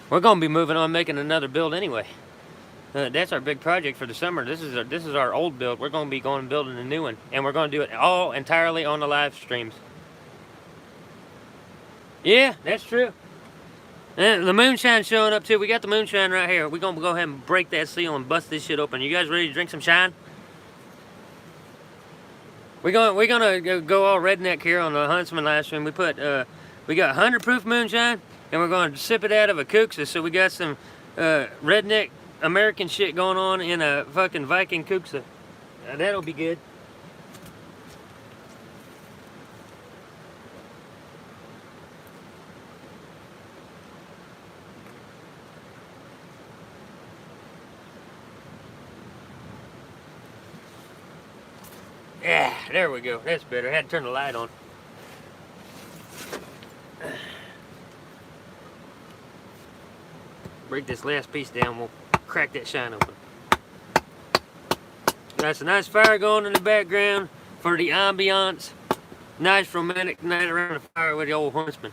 We're going to be moving on, making another build anyway. That's our big project for the summer. This is our old build. We're going to be going and building a new one, and we're going to do it all entirely on the live streams. Yeah, that's true. And the moonshine's showing up too. We got the moonshine right here. We're going to go ahead and break that seal and bust this shit open. You guys ready to drink some shine? We're gonna go all redneck here on the Huntsman live stream. We got 100 proof moonshine, and we're going to sip it out of a kuxa. So we got some redneck American shit going on in a fucking Viking kuxa. That'll be good. Yeah, there we go. That's better. I had to turn the light on. Break this last piece down. We'll crack that shine open. Got some nice fire going in the background for the ambiance. Nice romantic night around the fire with the old huntsman.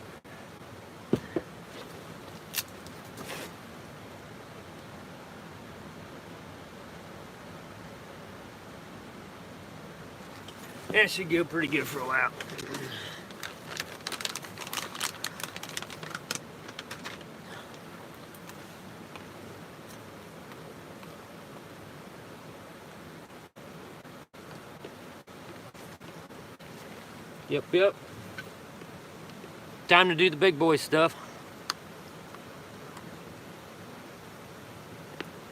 That should go pretty good for a while. Yep. Time to do the big boy stuff.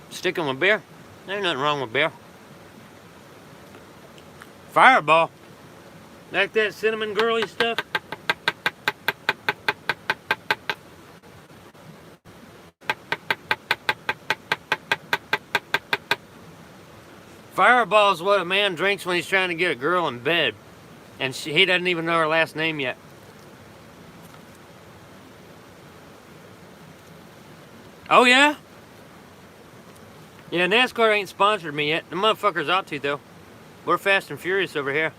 Stick on my beer. There's nothing wrong with beer. Fireball. Like that cinnamon girly stuff. Fireball is what a man drinks when he's trying to get a girl in bed. And he doesn't even know her last name yet. Oh yeah? Yeah, NASCAR ain't sponsored me yet. The motherfuckers ought to though. We're fast and furious over here.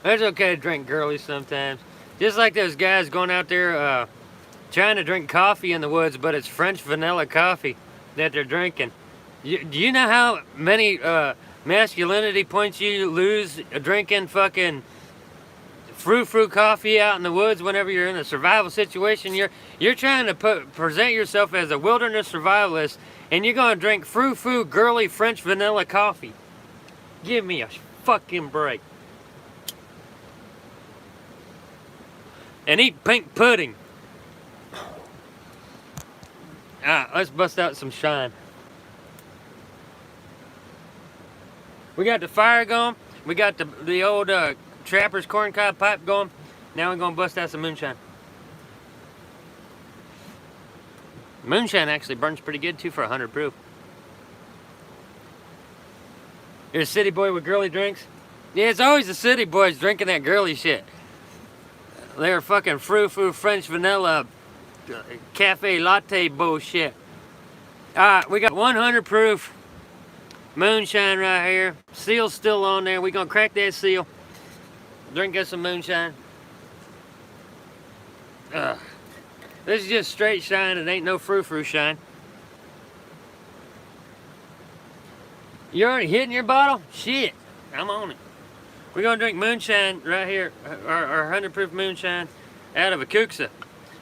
It's okay to drink girly sometimes. Just like those guys going out there trying to drink coffee in the woods, but it's French vanilla coffee that they're drinking. Do you know how many masculinity points you lose drinking fucking frou-frou coffee out in the woods whenever you're in a survival situation? You're trying to present yourself as a wilderness survivalist, and you're going to drink frou-frou girly French vanilla coffee. Give me a fucking break. And eat pink pudding. Let's bust out some shine. We got the fire going. We got the old trapper's corncob pipe going. Now we're going to bust out some moonshine. Moonshine actually burns pretty good too for 100 proof. You're a city boy with girly drinks? Yeah, it's always the city boys drinking that girly shit. They're fucking frou-frou French vanilla cafe latte bullshit. Alright, we got 100 proof moonshine right here. Seal's still on there. We're going to crack that seal. Drink us some moonshine. This is just straight shine. It ain't no frou-frou shine. You already hitting your bottle? Shit, I'm on it. We're going to drink moonshine right here. Our 100 proof moonshine out of a kuxa.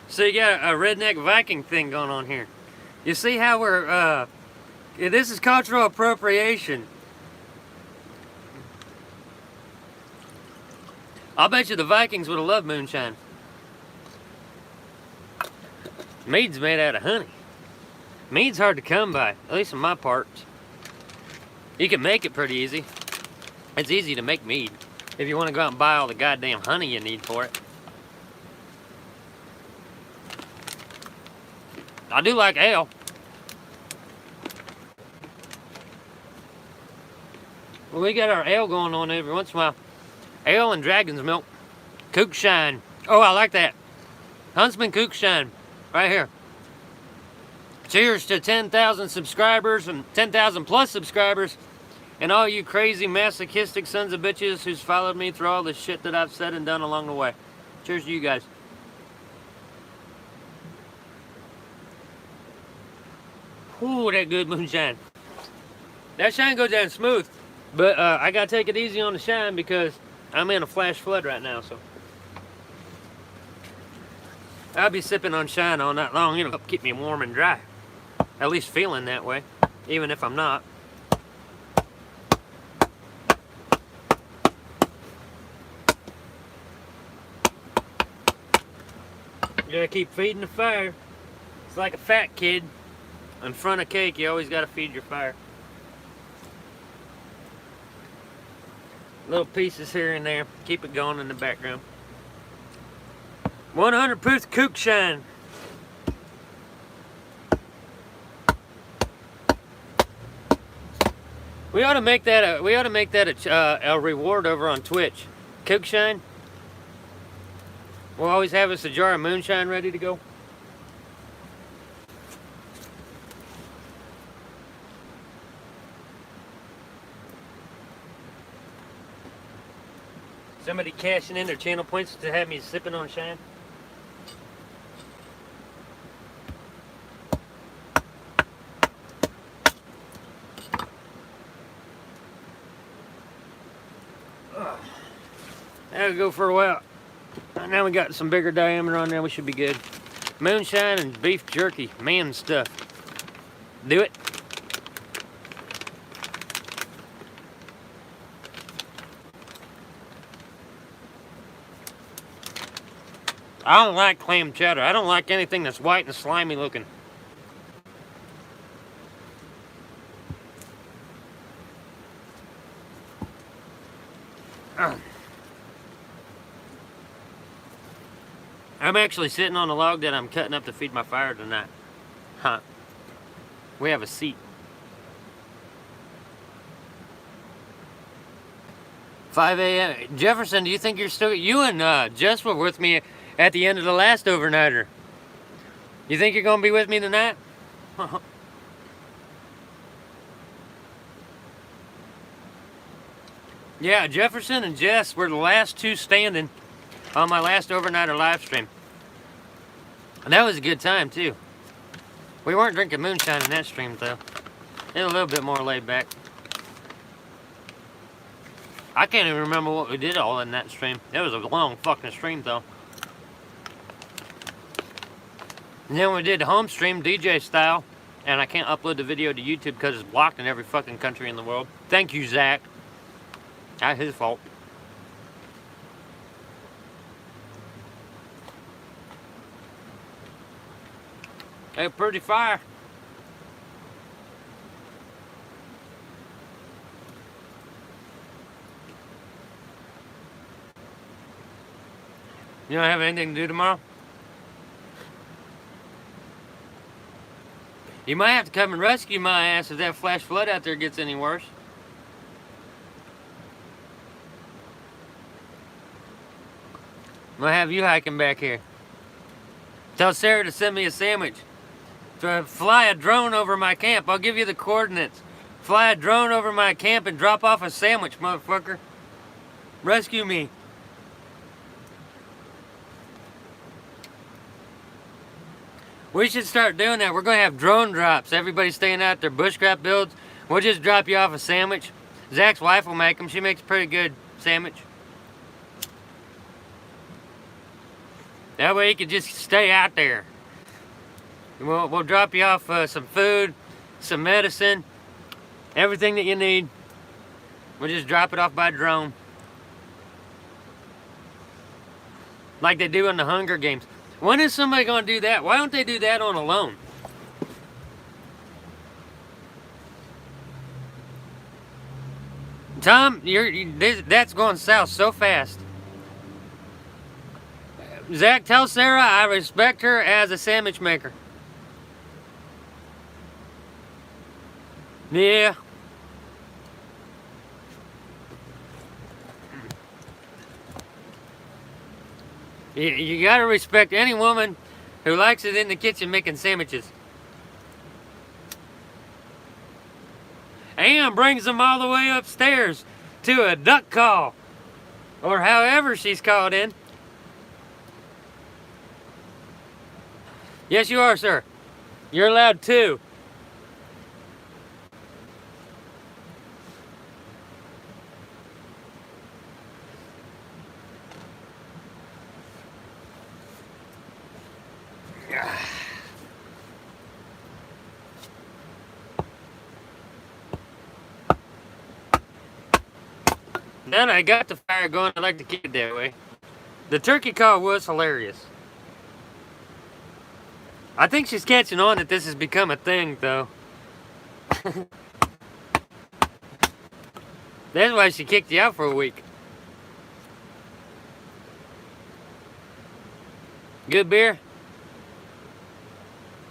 So you got a redneck Viking thing going on here. You see how we're, this is cultural appropriation. I'll bet you the Vikings would have loved moonshine. Mead's made out of honey. Mead's hard to come by, at least in my parts. You can make it pretty easy. It's easy to make mead if you want to go out and buy all the goddamn honey you need for it. I do like ale. Well, we got our ale going on every once in a while. Ale and dragon's milk. Moonshine. Oh, I like that. Huntsman Moonshine. Right here. Cheers to 10,000 subscribers and 10,000 plus subscribers. And all you crazy masochistic sons of bitches who's followed me through all the shit that I've said and done along the way. Cheers to you guys. Ooh, that good moonshine. That shine goes down smooth. But I gotta take it easy on the shine because I'm in a flash flood right now, so. I'll be sipping on shine all night long. It'll keep me warm and dry. At least feeling that way, even if I'm not. You gotta keep feeding the fire. It's like a fat kid. In front of cake, you always gotta feed your fire. Little pieces here and there. Keep it going in the background. 100 proof Moonshine. We ought to make that a reward over on Twitch. Moonshine. We'll always have us a jar of moonshine ready to go. Somebody cashing in their channel points to have me sipping on shine. That'll go for a while. Now we got some bigger diameter on there, we should be good. Moonshine and beef jerky, man stuff. Do it. I don't like clam chowder. I don't like anything that's white and slimy looking. I'm actually sitting on a log that I'm cutting up to feed my fire tonight. Huh. We have a seat. 5 a.m. Jefferson, do you think you're still... You and Jess were with me at the end of the last overnighter. You think you're going to be with me tonight? Yeah, Jefferson and Jess were the last two standing on my last overnighter live stream. And that was a good time, too. We weren't drinking moonshine in that stream, though. It was a little bit more laid back. I can't even remember what we did all in that stream. It was a long fucking stream, though. And then we did the home stream, DJ style. And I can't upload the video to YouTube because it's blocked in every fucking country in the world. Thank you, Zach. That's his fault. Hey, pretty fire. You don't have anything to do tomorrow? You might have to come and rescue my ass if that flash flood out there gets any worse. I'm gonna have you hiking back here. Tell Sarah to send me a sandwich. Fly a drone over my camp. I'll give you the coordinates. Fly a drone over my camp and drop off a sandwich, motherfucker. Rescue me. We should start doing that. We're going to have drone drops. Everybody staying out their bushcraft builds. We'll just drop you off a sandwich. Zach's wife will make them. She makes a pretty good sandwich. That way you can just stay out there. We'll drop you off some food, some medicine, everything that you need. We'll just drop it off by drone. Like they do in the Hunger Games. When is somebody going to do that? Why don't they do that on a loan? Tom, that's going south so fast. Zach, tell Sarah I respect her as a sandwich maker. Yeah. You gotta respect any woman who likes it in the kitchen making sandwiches. And brings them all the way upstairs to a duck call. Or however she's called in. Yes, you are, sir. You're allowed 2. Now that I got the fire going, I like to keep it that way. The turkey call was hilarious. I think she's catching on that this has become a thing, though. That's why she kicked you out for a week. Good beer?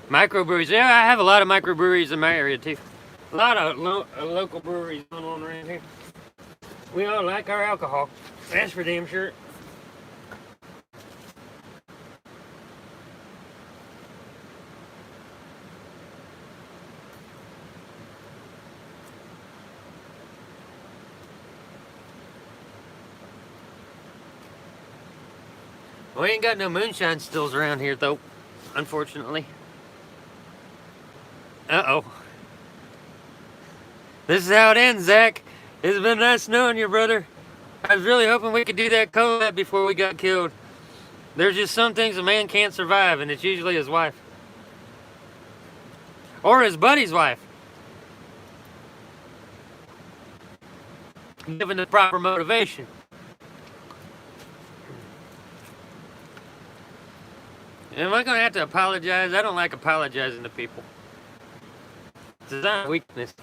Microbreweries. Yeah, I have a lot of microbreweries in my area, too. A lot of local breweries going on around here. We all like our alcohol. That's for damn sure. We ain't got no moonshine stills around here, though, unfortunately. Uh-oh. This is how it ends, Zach. It's been nice knowing you, brother. I was really hoping we could do that collab before we got killed. There's just some things a man can't survive, and it's usually his wife. Or his buddy's wife. Given the proper motivation. Am I going to have to apologize? I don't like apologizing to people. It's not a weakness.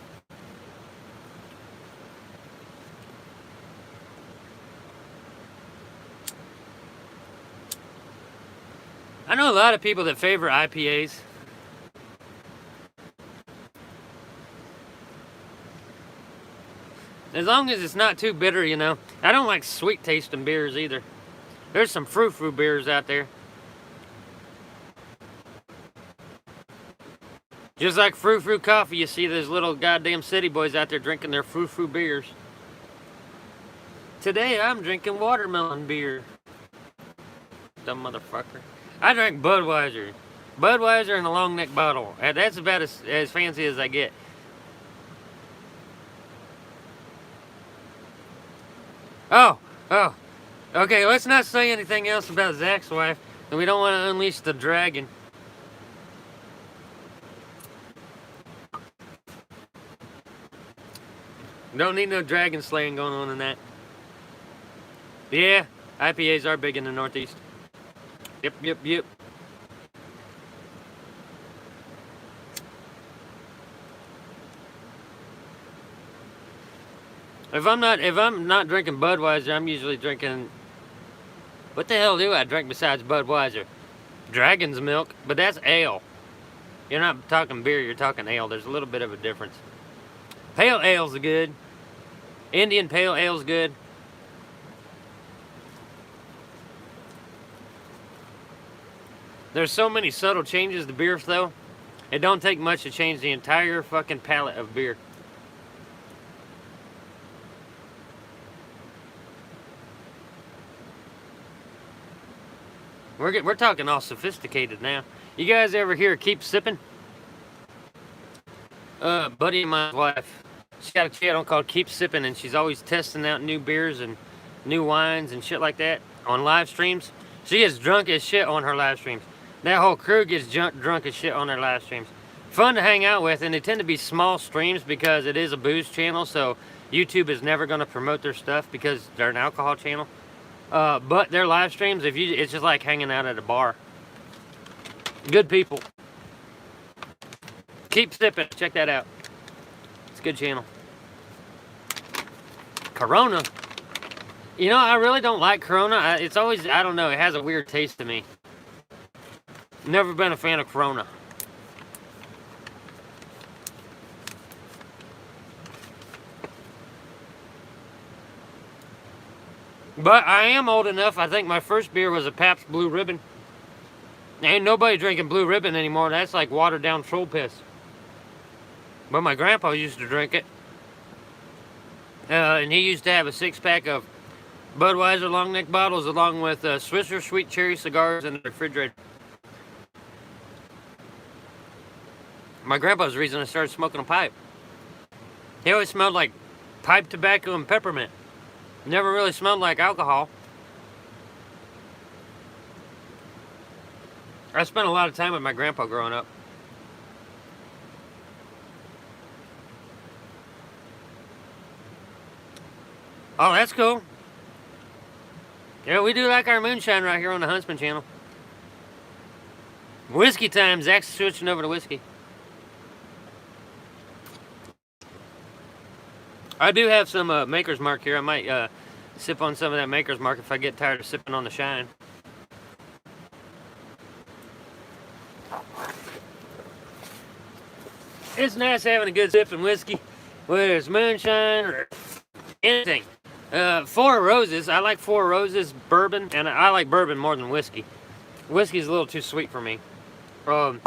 I know a lot of people that favor IPAs. As long as it's not too bitter, you know. I don't like sweet tasting beers either. There's some frou-frou beers out there. Just like frou-frou coffee, you see those little goddamn city boys out there drinking their frou-frou beers. Today I'm drinking watermelon beer. Dumb motherfucker. I drank Budweiser. Budweiser in a long neck bottle. That's about as fancy as I get. Oh. Okay, let's not say anything else about Zach's wife. We don't want to unleash the dragon. Don't need no dragon slaying going on in that. Yeah, IPAs are big in the Northeast. Yep. If I'm not drinking Budweiser, I'm usually drinking. What the hell do I drink besides Budweiser? Dragon's milk, but that's ale. You're not talking beer, you're talking ale. There's a little bit of a difference. Pale ale's good. Indian pale ale's good. There's so many subtle changes to beers, though. It don't take much to change the entire fucking palette of beer. We're talking all sophisticated now. You guys ever hear Keep Sipping? Buddy of mine's wife, she's got a channel called Keep Sipping, and she's always testing out new beers and new wines and shit like that on live streams. She gets drunk as shit on her live streams. That whole crew gets drunk as shit on their live streams. Fun to hang out with, and they tend to be small streams because it is a booze channel, so YouTube is never going to promote their stuff because they're an alcohol channel. But their live streams, it's just like hanging out at a bar. Good people. Keep Sipping. Check that out. It's a good channel. Corona. You know, I really don't like Corona. It's always, I don't know, it has a weird taste to me. Never been a fan of Corona. But I am old enough, I think my first beer was a Pabst Blue Ribbon. Ain't nobody drinking Blue Ribbon anymore. That's like watered down troll piss. But my grandpa used to drink it. And he used to have a 6-pack of Budweiser long neck bottles along with Swisher Sweet Cherry cigars in the refrigerator. My grandpa's the reason I started smoking a pipe. He always smelled like pipe tobacco and peppermint. Never really smelled like alcohol. I spent a lot of time with my grandpa growing up. Oh, that's cool. Yeah, we do like our moonshine right here on the Huntsman channel. Whiskey time. Zach's switching over to whiskey. I do have some Maker's Mark here. I might sip on some of that Maker's Mark if I get tired of sipping on the Shine. It's nice having a good sipping whiskey, whether it's moonshine or anything. Four Roses. I like Four Roses bourbon, and I like bourbon more than whiskey. Whiskey's a little too sweet for me. I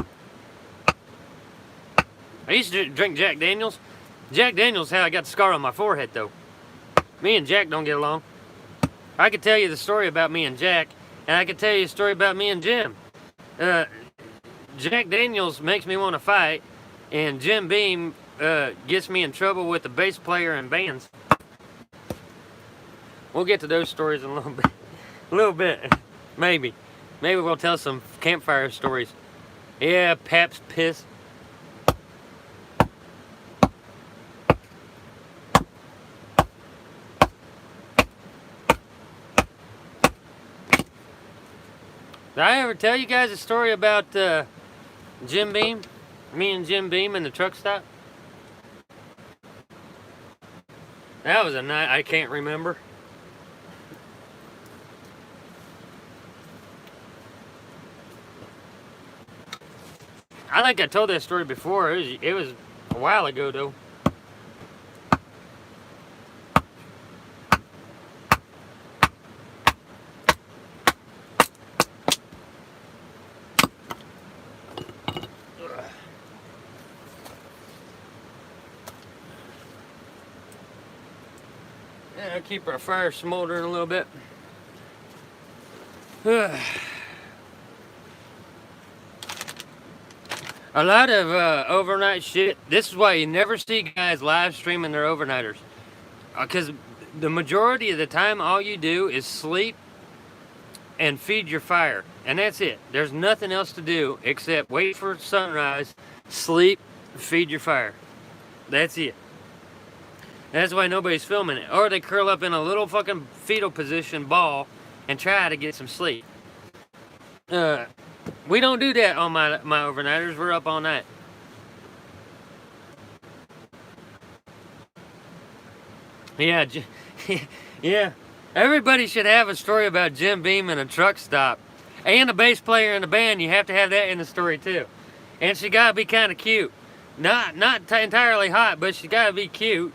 used to drink Jack Daniels. Jack Daniels how I got the scar on my forehead, though. Me and Jack don't get along. I could tell you the story about me and Jack, and I could tell you a story about me and Jim. Jack Daniels makes me want to fight, and Jim Beam gets me in trouble with the bass player in bands. We'll get to those stories in a little bit. A little bit. Maybe. Maybe we'll tell some campfire stories. Yeah, Pabst piss. Did I ever tell you guys a story about Jim Beam? Me and Jim Beam in the truck stop? That was a night I can't remember. I think I told that story before. It was a while ago, though. Yeah, I'll keep our fire smoldering a little bit. A lot of overnight shit. This is why you never see guys live streaming their overnighters. Because the majority of the time, all you do is sleep and feed your fire. And that's it. There's nothing else to do except wait for sunrise, sleep, feed your fire. That's it. That's why nobody's filming it. Or they curl up in a little fucking fetal position ball and try to get some sleep. We don't do that on my overnighters. We're up all night. Yeah, yeah. Everybody should have a story about Jim Beam and a truck stop. And a bass player in the band. You have to have that in the story too. And she gotta be kind of cute. Not entirely hot, but she gotta be cute.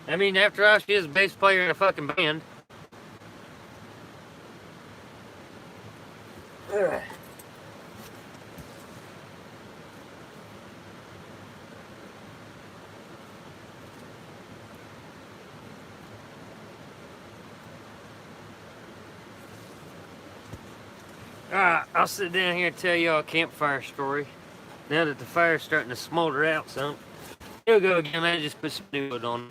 I mean, after all, she is a bass player in a fucking band. Ugh. I'll sit down here and tell y'all a campfire story. Now that the fire's starting to smolder out some. Here we go again, I just put some new wood on.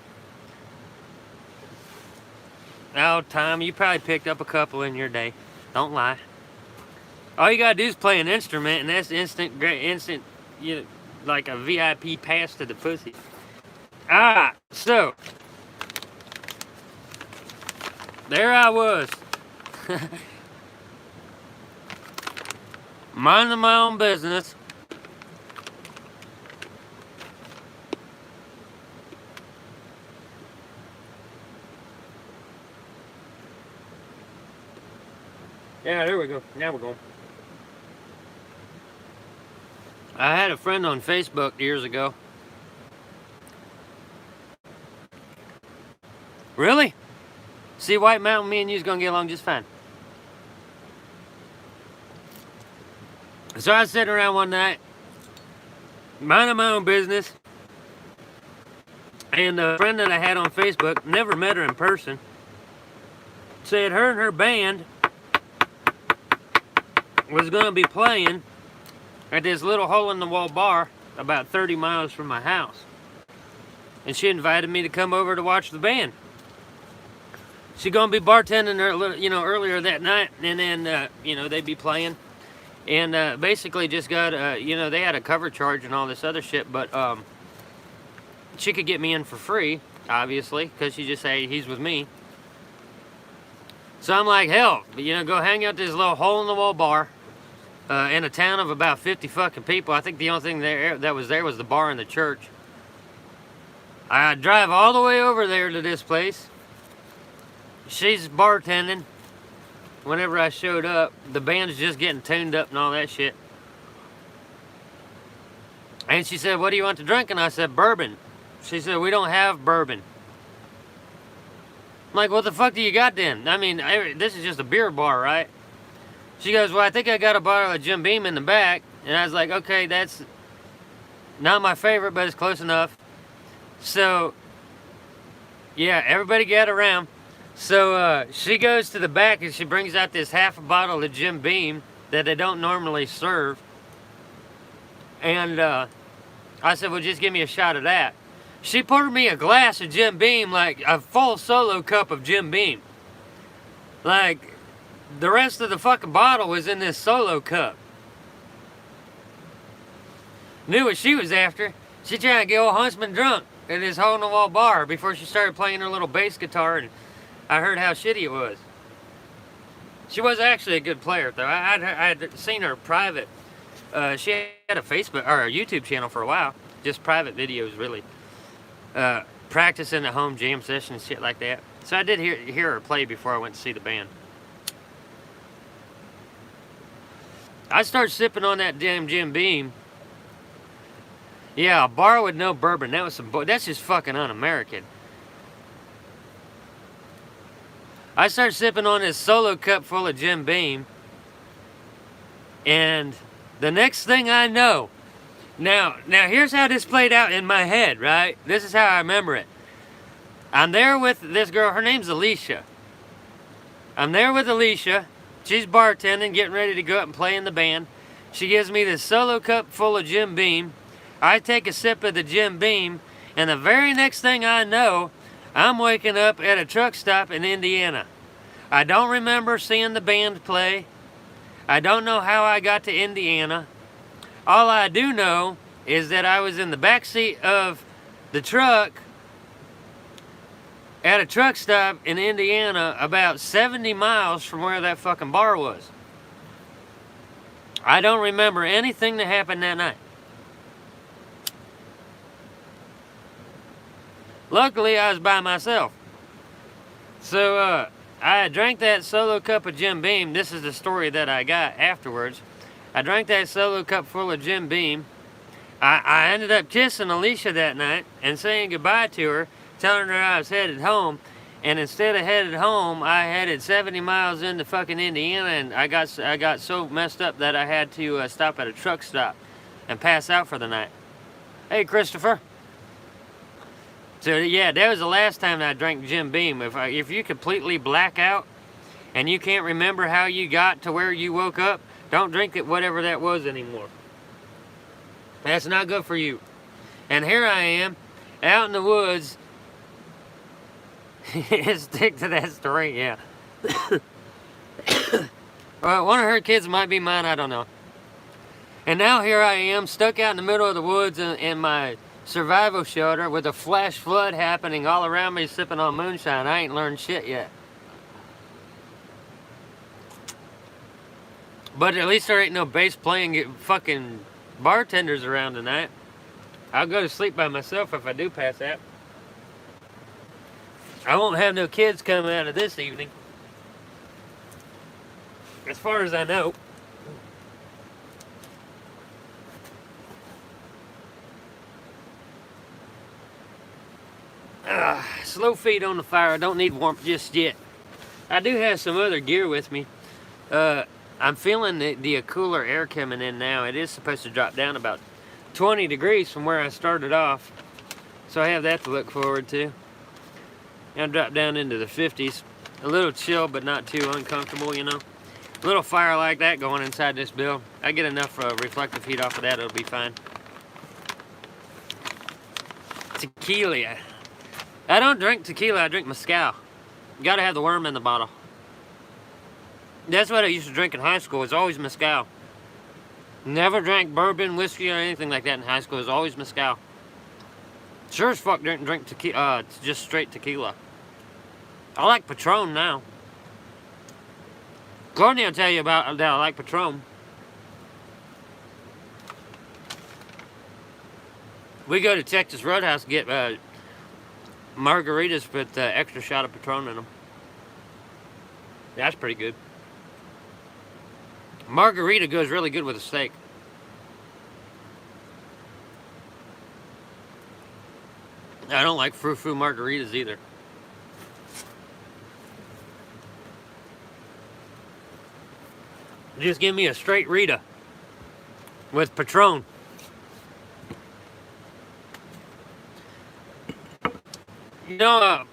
Oh, Tom, you probably picked up a couple in your day. Don't lie. All you gotta do is play an instrument, and that's instant, you know, like a VIP pass to the pussy. So there I was. Minding my own business. Yeah, there we go. Now we're going. I had a friend on Facebook years ago. Really? See, White Mountain, me and you's gonna get along just fine. So I was sitting around one night, minding my own business, and a friend that I had on Facebook, never met her in person, said her and her band was gonna be playing at this little hole-in-the-wall bar about 30 miles from my house. And she invited me to come over to watch the band. She gonna be bartending earlier that night, and then they'd be playing. And basically just got, they had a cover charge and all this other shit, but she could get me in for free, obviously, because she just said, hey, he's with me. So I'm like, hell, go hang out at this little hole-in-the-wall bar in a town of about 50 fucking people. I think the only thing that was there was the bar and the church. I drive all the way over there to this place. She's bartending. Whenever I showed up, the band's just getting tuned up and all that shit. And she said, what do you want to drink? And I said, bourbon. She said, we don't have bourbon. I'm like, what the fuck do you got then? I mean, this is just a beer bar, right? She goes, well, I think I got a bottle of Jim Beam in the back. And I was like, okay, that's not my favorite, but it's close enough. So, yeah, everybody gather around. So she goes to the back and she brings out this half a bottle of Jim Beam that they don't normally serve. And I said, well, just give me a shot of that. She poured me a glass of Jim Beam, like a full solo cup of Jim Beam. Like, the rest of the fucking bottle was in this solo cup. Knew what she was after. She trying to get old Huntsman drunk at this hole-in-the-wall bar before she started playing her little bass guitar, and I heard how shitty it was. She was actually a good player, though. I had seen her private. She had a Facebook or a YouTube channel for a while, just private videos, really. Practicing at home jam sessions, shit like that. So I did hear her play before I went to see the band. I started sipping on that damn Jim Beam. Yeah, a bar with no bourbon. That's just fucking un-American. I started sipping on this solo cup full of Jim Beam. And the next thing I know, now here's how this played out in my head, right? This is how I remember it. I'm there with this girl, her name's Alicia. I'm there with Alicia. She's bartending, getting ready to go up and play in the band. She gives me this solo cup full of Jim Beam. I take a sip of the Jim Beam, and the very next thing I know, I'm waking up at a truck stop in Indiana. I don't remember seeing the band play. I don't know how I got to Indiana. All I do know is that I was in the back seat of the truck at a truck stop in Indiana about 70 miles from where that fucking bar was. I don't remember anything that happened that night. Luckily, I was by myself. So, I drank that solo cup of Jim Beam. This is the story that I got afterwards. I drank that solo cup full of Jim Beam. I ended up kissing Alicia that night and saying goodbye to her, telling her I was headed home. And instead of headed home, I headed 70 miles into fucking Indiana, and I got so messed up that I had to stop at a truck stop and pass out for the night. Hey, Christopher. So yeah, that was the last time I drank Jim Beam. If you completely black out and you can't remember how you got to where you woke up, don't drink it, whatever that was, anymore. That's not good for you. And here I am, out in the woods. Stick to that story, yeah. Well, one of her kids might be mine, I don't know. And now here I am, stuck out in the middle of the woods in my survival shelter with a flash flood happening all around me, sipping on moonshine. I ain't learned shit yet. But at least there ain't no bass playing fucking bartenders around tonight. I'll go to sleep by myself if I do pass out. I won't have no kids coming out of this evening. as far as I know. Slow feed on the fire. I don't need warmth just yet. I do have some other gear with me. I'm feeling the cooler air coming in now. It is supposed to drop down about 20 degrees from where I started off. So I have that to look forward to. I'll drop down into the 50s. A little chill, but not too uncomfortable, you know. A little fire like that going inside this build. I get enough reflective heat off of that, it'll be fine. Tequila. I don't drink tequila, I drink mezcal. You gotta have the worm in the bottle. That's what I used to drink in high school. It's always mezcal. Never drank bourbon, whiskey, or anything like that in high school. It was always mezcal. Sure as fuck didn't drink tequila, just straight tequila. I like Patron now. Courtney will tell you about that I like Patron. We go to Texas Roadhouse to get margaritas with extra shot of Patron in them. That's pretty good. Margarita goes really good with a steak. I don't like frou-frou margaritas either. Just give me a straight Rita with Patron. You know,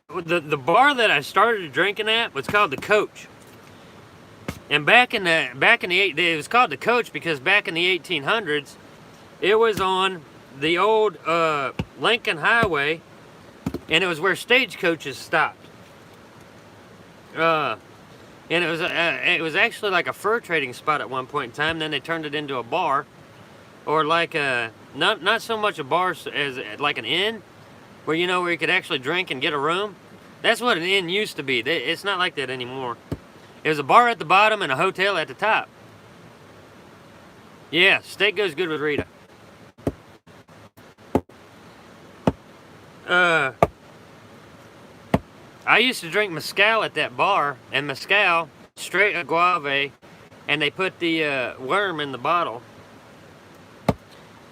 the bar that I started drinking at was called the Coach. And back in the it was called the Coach because back in the 1800s, it was on the old Lincoln Highway, and it was where stagecoaches stopped. And it was actually like a fur trading spot at one point in time. Then they turned it into a bar, or like not so much a bar as like an inn, where you know where you could actually drink and get a room. That's what an inn used to be. It's not like that anymore. It was a bar at the bottom and a hotel at the top. Yeah, steak goes good with Rita. I used to drink mezcal at that bar, and mezcal, straight agave, and they put the worm in the bottle.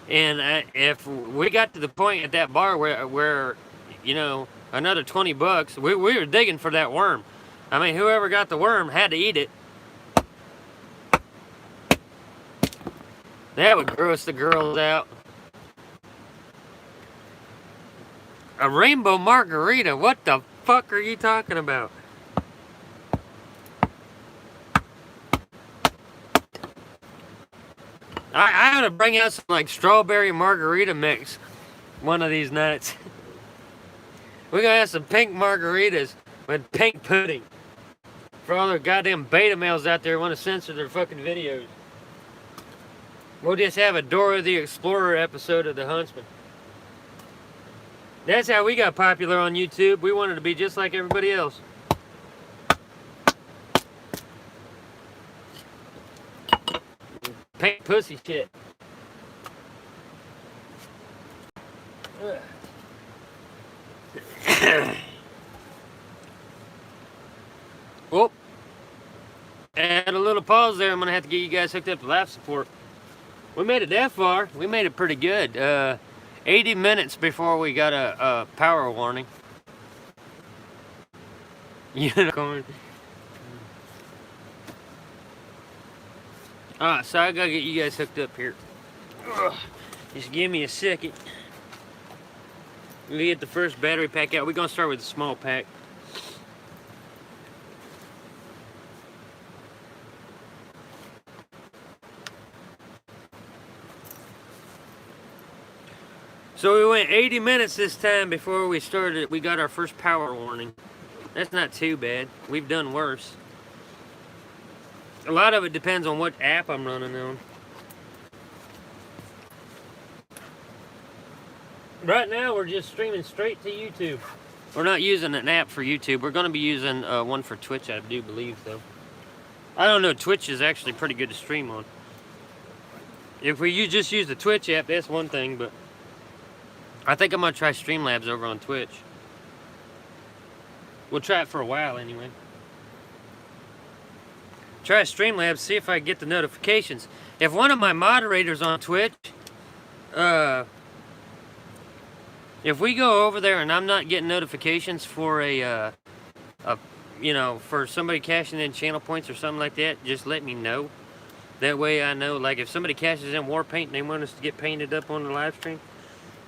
And if we got to the point at that bar where you know, another 20 bucks, we were digging for that worm. I mean, whoever got the worm had to eat it. That would gross the girls out. A rainbow margarita? What the fuck are you talking about? I ought to bring out some like strawberry margarita mix one of these nights. We're gonna have some pink margaritas with pink pudding. For all the goddamn beta males out there who want to censor their fucking videos. We'll just have a Dora the Explorer episode of The Huntsman. That's how we got popular on YouTube. We wanted to be just like everybody else. Pink pussy shit. Well, add a little pause there. I'm gonna have to get you guys hooked up to life support. We made it that far. We made it pretty good. 80 minutes before we got a power warning. Unicorn. Alright, so I gotta get you guys hooked up here. Just give me a second. We get the first battery pack out. We're gonna start with the small pack. So we went 80 minutes this time before we started. We got our first power warning. That's not too bad. We've done worse. A lot of it depends on what app I'm running on. Right now we're just streaming straight to YouTube. We're not using an app for YouTube. We're going to be using one for Twitch, I do believe, though. I don't know. Twitch is actually pretty good to stream on. If we just use the Twitch app, that's one thing, but I think I'm going to try Streamlabs over on Twitch. We'll try it for a while anyway. try Streamlabs, see if I get the notifications. If one of my moderators on Twitch, if we go over there and I'm not getting notifications for you know, for somebody cashing in channel points or something like that, just let me know. That way I know, like if somebody cashes in war paint and they want us to get painted up on the live stream,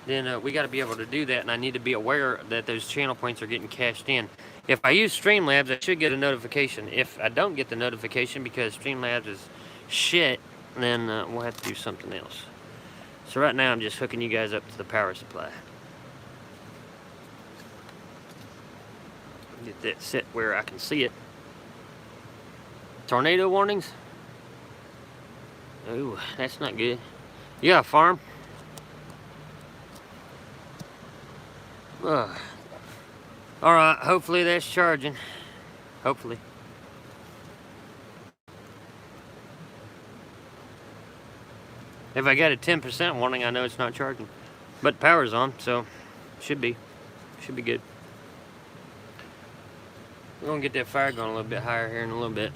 then we got to be able to do that, and I need to be aware that those channel points are getting cashed in. If I use Streamlabs, I should get a notification. If I don't get the notification because Streamlabs is shit, then we'll have to do something else. So right now I'm just hooking you guys up to the power supply. Get that set where I can see it. Tornado warnings? Ooh, that's not good. You got a farm? Alright, hopefully that's charging. Hopefully. If I got a 10% warning, I know it's not charging. But power's on, so should be good. We're gonna get that fire going a little bit higher here in a little bit.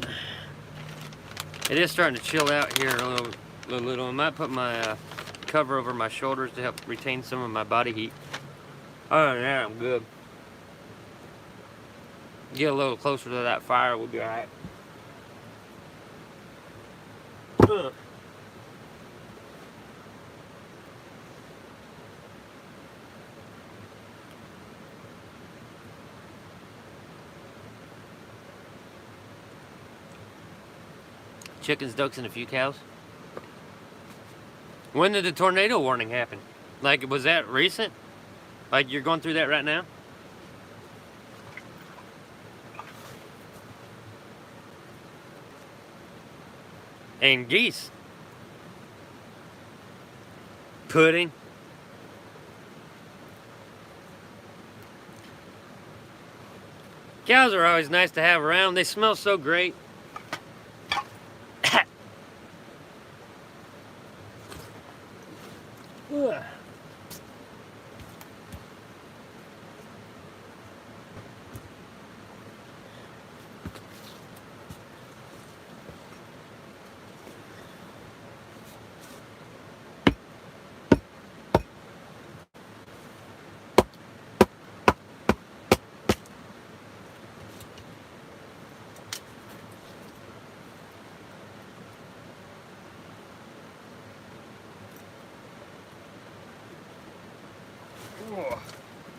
It is starting to chill out here a little. I might put my cover over my shoulders to help retain some of my body heat. Other than that, I'm good. Get a little closer to that fire, we'll be alright. Chickens, ducks, and a few cows. When did the tornado warning happen? Like, was that recent? Like, you're going through that right now? And geese. Pudding. Cows are always nice to have around. They smell so great.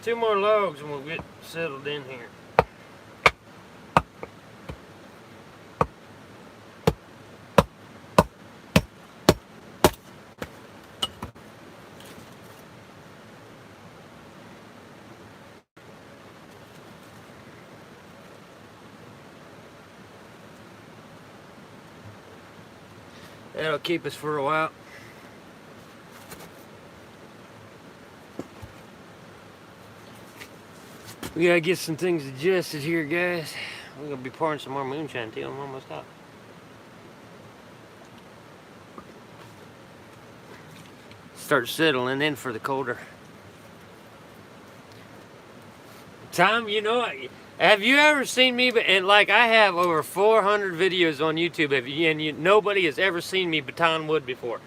Two more logs and we'll get settled in here. That'll keep us for a while. We gotta get some things adjusted here, guys. We're gonna be pouring some more moonshine too. I'm almost out. Start settling in for the colder time. You know, have you ever seen me? And like, I have over 400 videos on YouTube, and nobody has ever seen me baton wood before.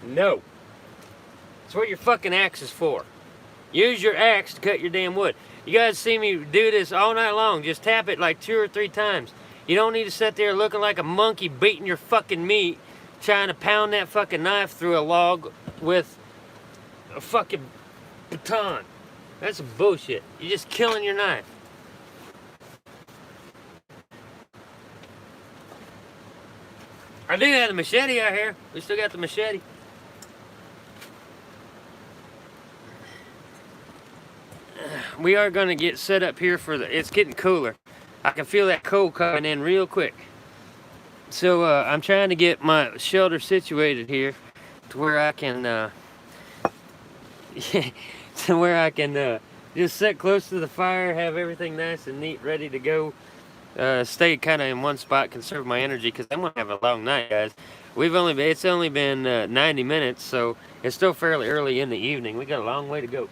No. That's what your fucking axe is for. Use your axe to cut your damn wood. You guys see me do this all night long. Just tap it like 2 or 3 times. You don't need to sit there looking like a monkey beating your fucking meat, trying to pound that fucking knife through a log with a fucking baton. That's some bullshit. You're just killing your knife. I do have the machete out here. We still got the machete. We are going to get set up here for it's getting cooler. I can feel that cold coming in real quick. So I'm trying to get my shelter situated here to where I can just sit close to the fire, have everything nice and neat, ready to go. Stay kind of in one spot, conserve my energy, because I'm going to have a long night, guys. It's only been 90 minutes, so it's still fairly early in the evening. We got a long way to go.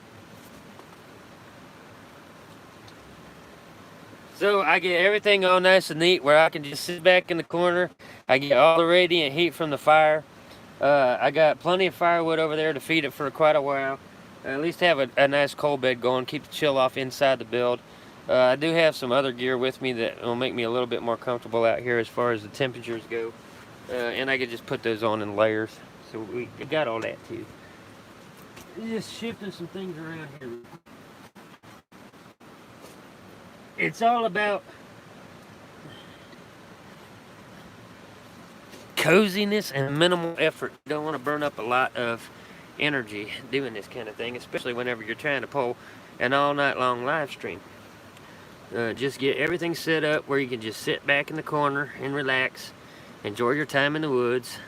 So I get everything all nice and neat where I can just sit back in the corner. I get all the radiant heat from the fire. I got plenty of firewood over there to feed it for quite a while. At least have a nice coal bed going, keep the chill off inside the build. I do have some other gear with me that will make me a little bit more comfortable out here as far as the temperatures go. And I could just put those on in layers. So we got all that too. Just shifting some things around here. It's all about coziness and minimal effort. You don't want to burn up a lot of energy doing this kind of thing, especially whenever you're trying to pull an all night long live stream. Just get everything set up where you can just sit back in the corner and relax, enjoy your time in the woods,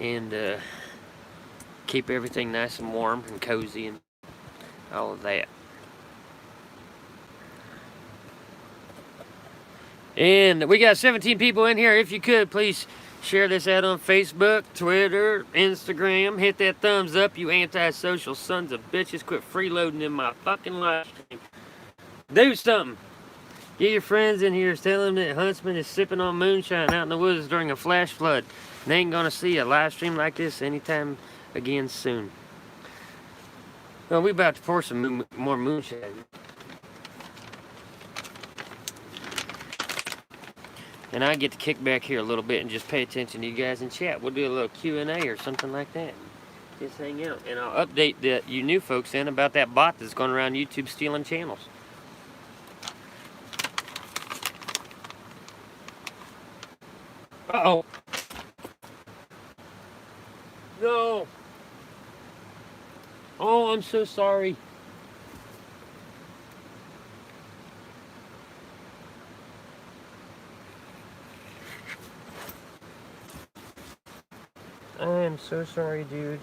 and keep everything nice and warm and cozy and all of that. And we got 17 people in here. If you could, please share this out on Facebook, Twitter, Instagram. Hit that thumbs up, you antisocial sons of bitches. Quit freeloading in my fucking live stream. Do something. Get your friends in here. Tell them that Huntsman is sipping on moonshine out in the woods during a flash flood. They ain't gonna see a live stream like this anytime again soon. Well, we about to pour some more moonshine. And I get to kick back here a little bit and just pay attention to you guys and chat. We'll do a little Q&A or something like that. Just hang out. And I'll update you new folks in about that bot that's going around YouTube stealing channels. Uh-oh. No. Oh, I'm so sorry. I am so sorry, dude.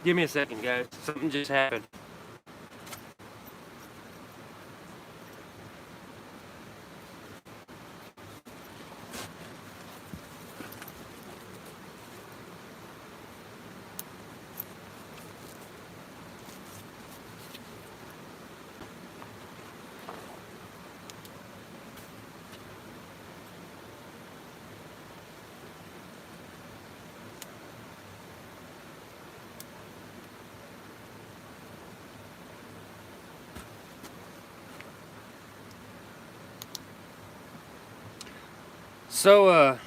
Give me a second, guys. Something just happened. So,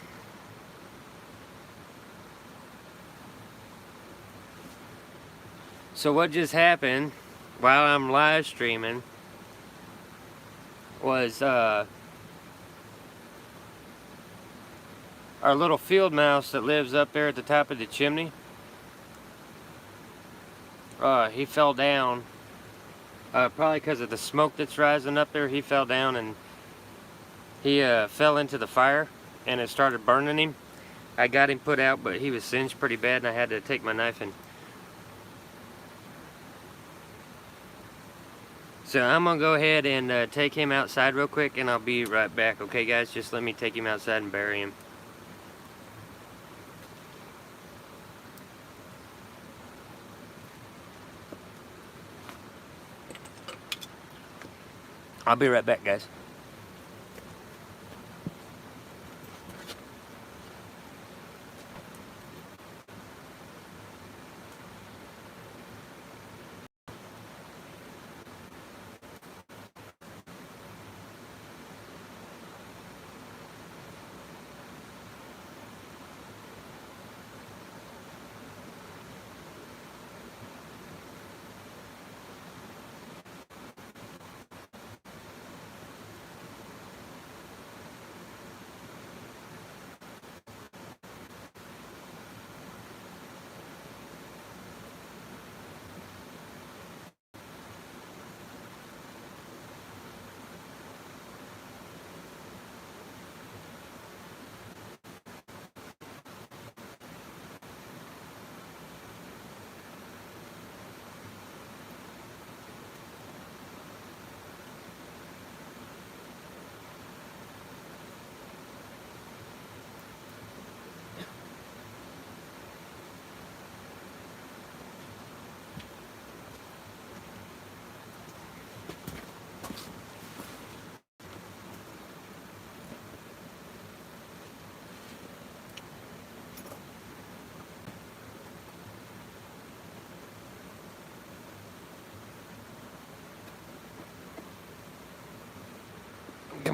so what just happened while I'm live streaming was, our little field mouse that lives up there at the top of the chimney, he fell down, probably because of the smoke that's rising up there. He fell down and he, fell into the fire and it started burning him. I got him put out, but he was singed pretty bad and I had to take my knife and... So I'm gonna go ahead and take him outside real quick and I'll be right back. Okay guys, just let me take him outside and bury him. I'll be right back, guys.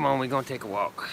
Come on, we're gonna take a walk.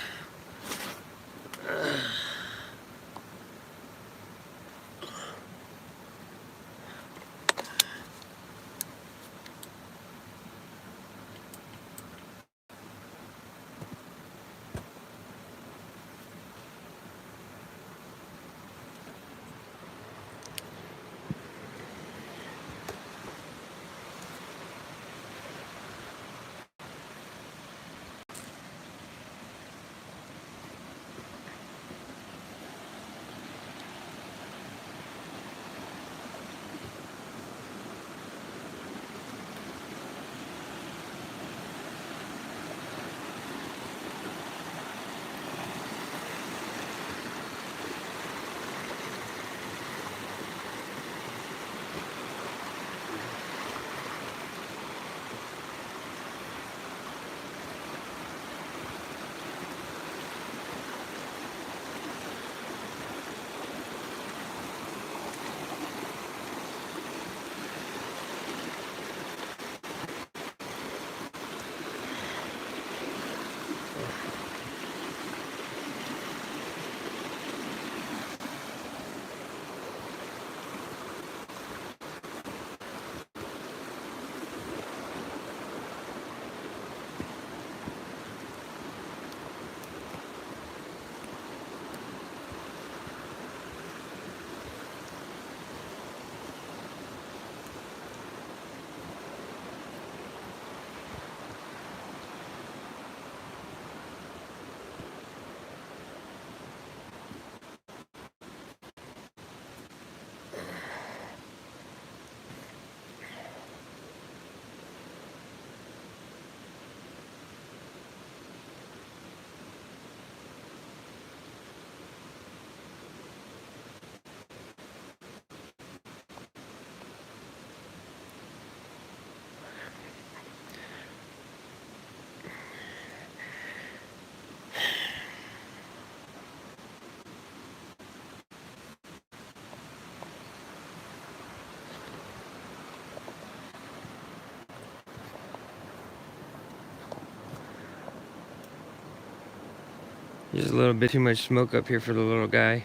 There's a little bit too much smoke up here for the little guy.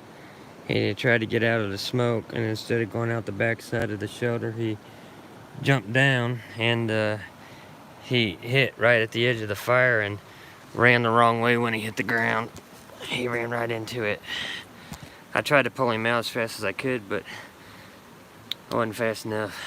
He tried to get out of the smoke, and instead of going out the back side of the shelter, he jumped down, and he hit right at the edge of the fire and ran the wrong way when he hit the ground. He ran right into it. I tried to pull him out as fast as I could, but I wasn't fast enough.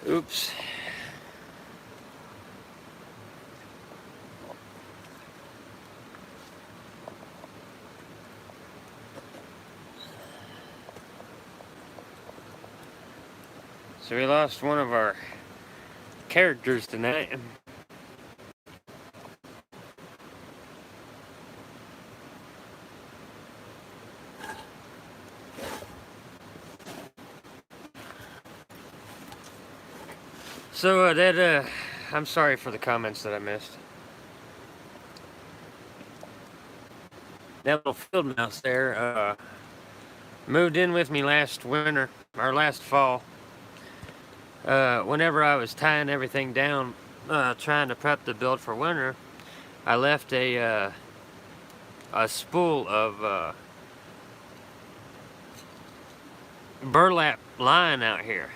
Oops. So we lost one of our characters tonight. So I'm sorry for the comments that I missed. That little field mouse there moved in with me last winter, or last fall. Whenever I was tying everything down, trying to prep the build for winter, I left a spool of burlap line out here.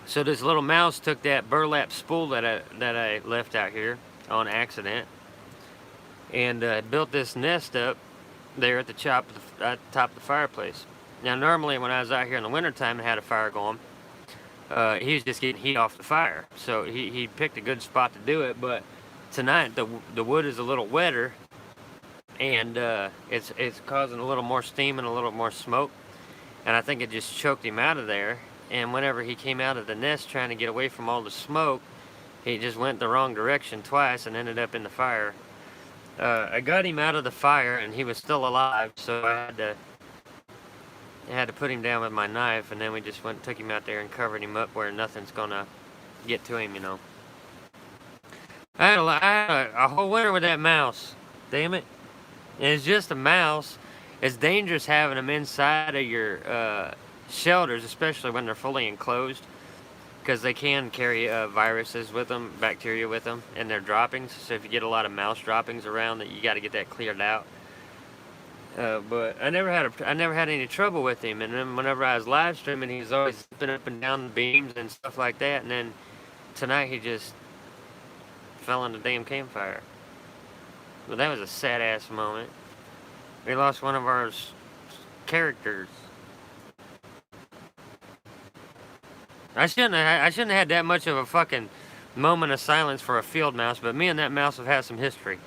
So this little mouse took that burlap spool that I left out here on accident, and built this nest up there at the top of the fireplace. Now normally when I was out here in the wintertime and had a fire going, he was just getting heat off the fire, so he picked a good spot to do it. But tonight the wood is a little wetter, and it's causing a little more steam and a little more smoke, and I think it just choked him out of there. And whenever he came out of the nest trying to get away from all the smoke, he just went the wrong direction twice and ended up in the fire. I got him out of the fire and he was still alive, so I had to put him down with my knife, and then we just took him out there and covered him up where nothing's gonna get to him, you know. I had a whole winter with that mouse. Damn it. And it's just a mouse. It's dangerous having them inside of your shelters, especially when they're fully enclosed, because they can carry viruses with them, bacteria with them, and their droppings. So if you get a lot of mouse droppings around, that you got to get that cleared out. But I never had any trouble with him. And then whenever I was live streaming, he was always zipping up and down the beams and stuff like that. And then tonight he just fell in the damn campfire. But that was a sad ass moment. We lost one of our characters. I shouldn't have had that much of a fucking moment of silence for a field mouse, but me and that mouse have had some history.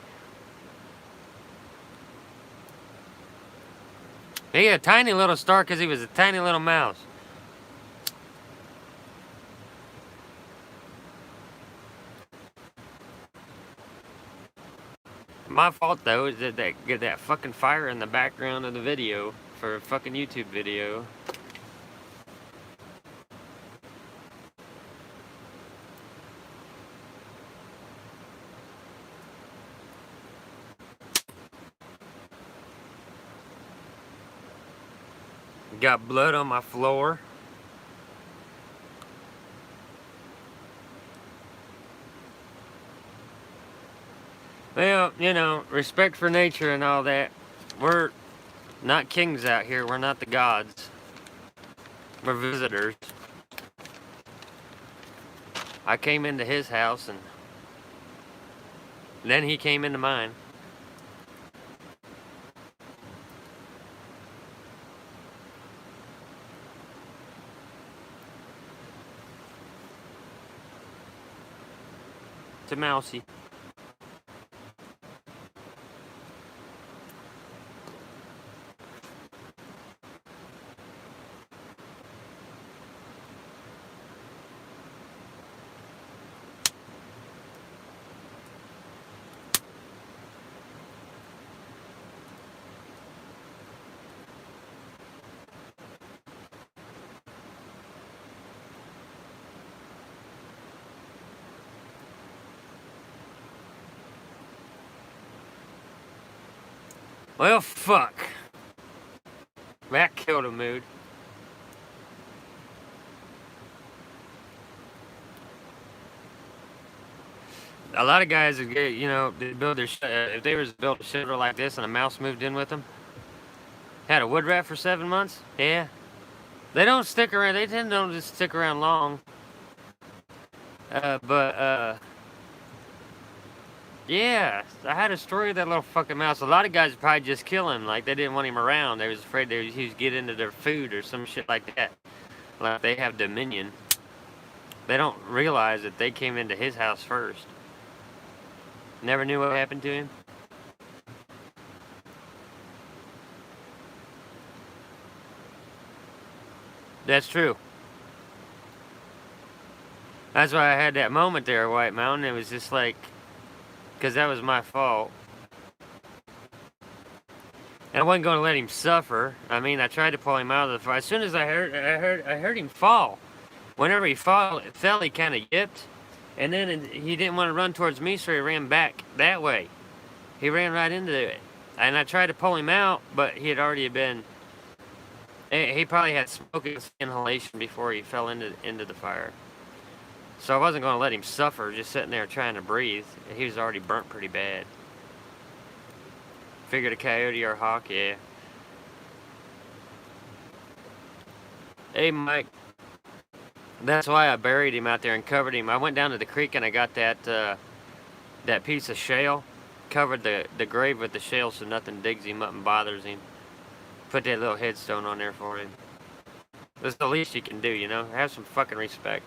He had a tiny little star because he was a tiny little mouse. My fault though is that get that fucking fire in the background of the video for a fucking YouTube video. Got blood on my floor. Well, you know, respect for nature and all that. We're not kings out here. We're not the gods. We're visitors. I came into his house and then he came into mine. To Mousy. Well, fuck. That killed a mood. A lot of guys, you know, they build their if they was built a shelter like this and a mouse moved in with them, had a wood rat for 7 months. Yeah, they don't stick around. They tend to don't just stick around long. Yeah, I had a story of that little fucking mouse. A lot of guys would probably just kill him. Like, they didn't want him around. They was afraid he was get into their food or some shit like that. Like, they have dominion. They don't realize that they came into his house first. Never knew what happened to him. That's true. That's why I had that moment there, White Mountain. It was just like... because that was my fault. And I wasn't going to let him suffer. I mean, I tried to pull him out of the fire. As soon as I heard him fall. Whenever he fell, he kind of yipped, and then he didn't want to run towards me, so he ran back that way. He ran right into it, and I tried to pull him out, but he had already been. He probably had smoke inhalation before he fell into the fire. So I wasn't going to let him suffer just sitting there trying to breathe. He was already burnt pretty bad. Figured a coyote or a hawk, yeah. Hey, Mike. That's why I buried him out there and covered him. I went down to the creek and I got that piece of shale. Covered the grave with the shale so nothing digs him up and bothers him. Put that little headstone on there for him. That's the least you can do, you know? Have some fucking respect.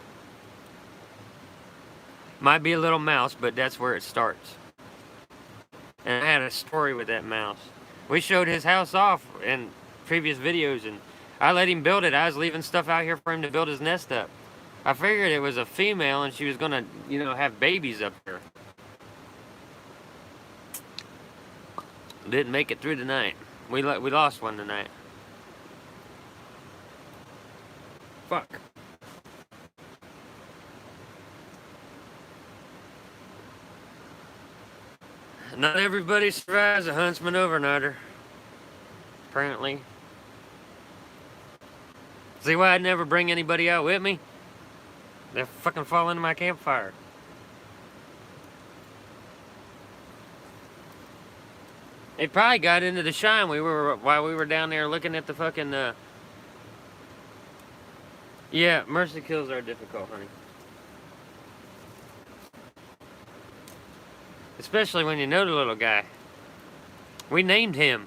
Might be a little mouse, but that's where it starts. And I had a story with that mouse. We showed his house off in previous videos, and I let him build it. I was leaving stuff out here for him to build his nest up. I figured it was a female, and she was gonna, you know, have babies up here. Didn't make it through the night. We lost one tonight. Fuck. Not everybody survives a huntsman overnighter. Apparently. See why I'd never bring anybody out with me? They'll fucking fall into my campfire. They probably got into the shine while we were down there looking at the fucking Yeah, mercy kills are difficult, honey. Especially when you know the little guy. We named him.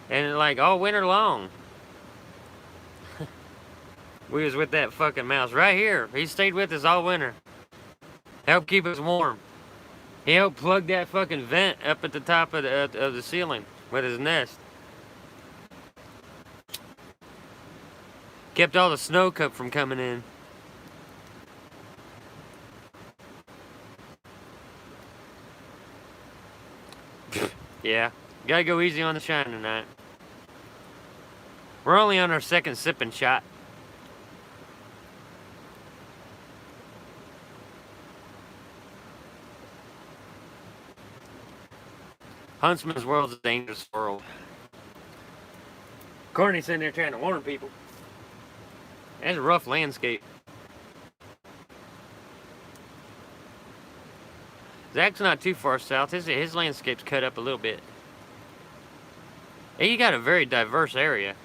And like all winter long. We was with that fucking mouse right here. He stayed with us all winter. Helped keep us warm. He helped plug that fucking vent up at the top of the ceiling with his nest. Kept all the snow cup from coming in. Yeah, gotta go easy on the shine tonight. We're only on our second sipping shot. Huntsman's World's a dangerous world. Courtney's sitting there trying to warn people. That's a rough landscape. Zach's not too far south. His landscape's cut up a little bit. Hey, you got a very diverse area.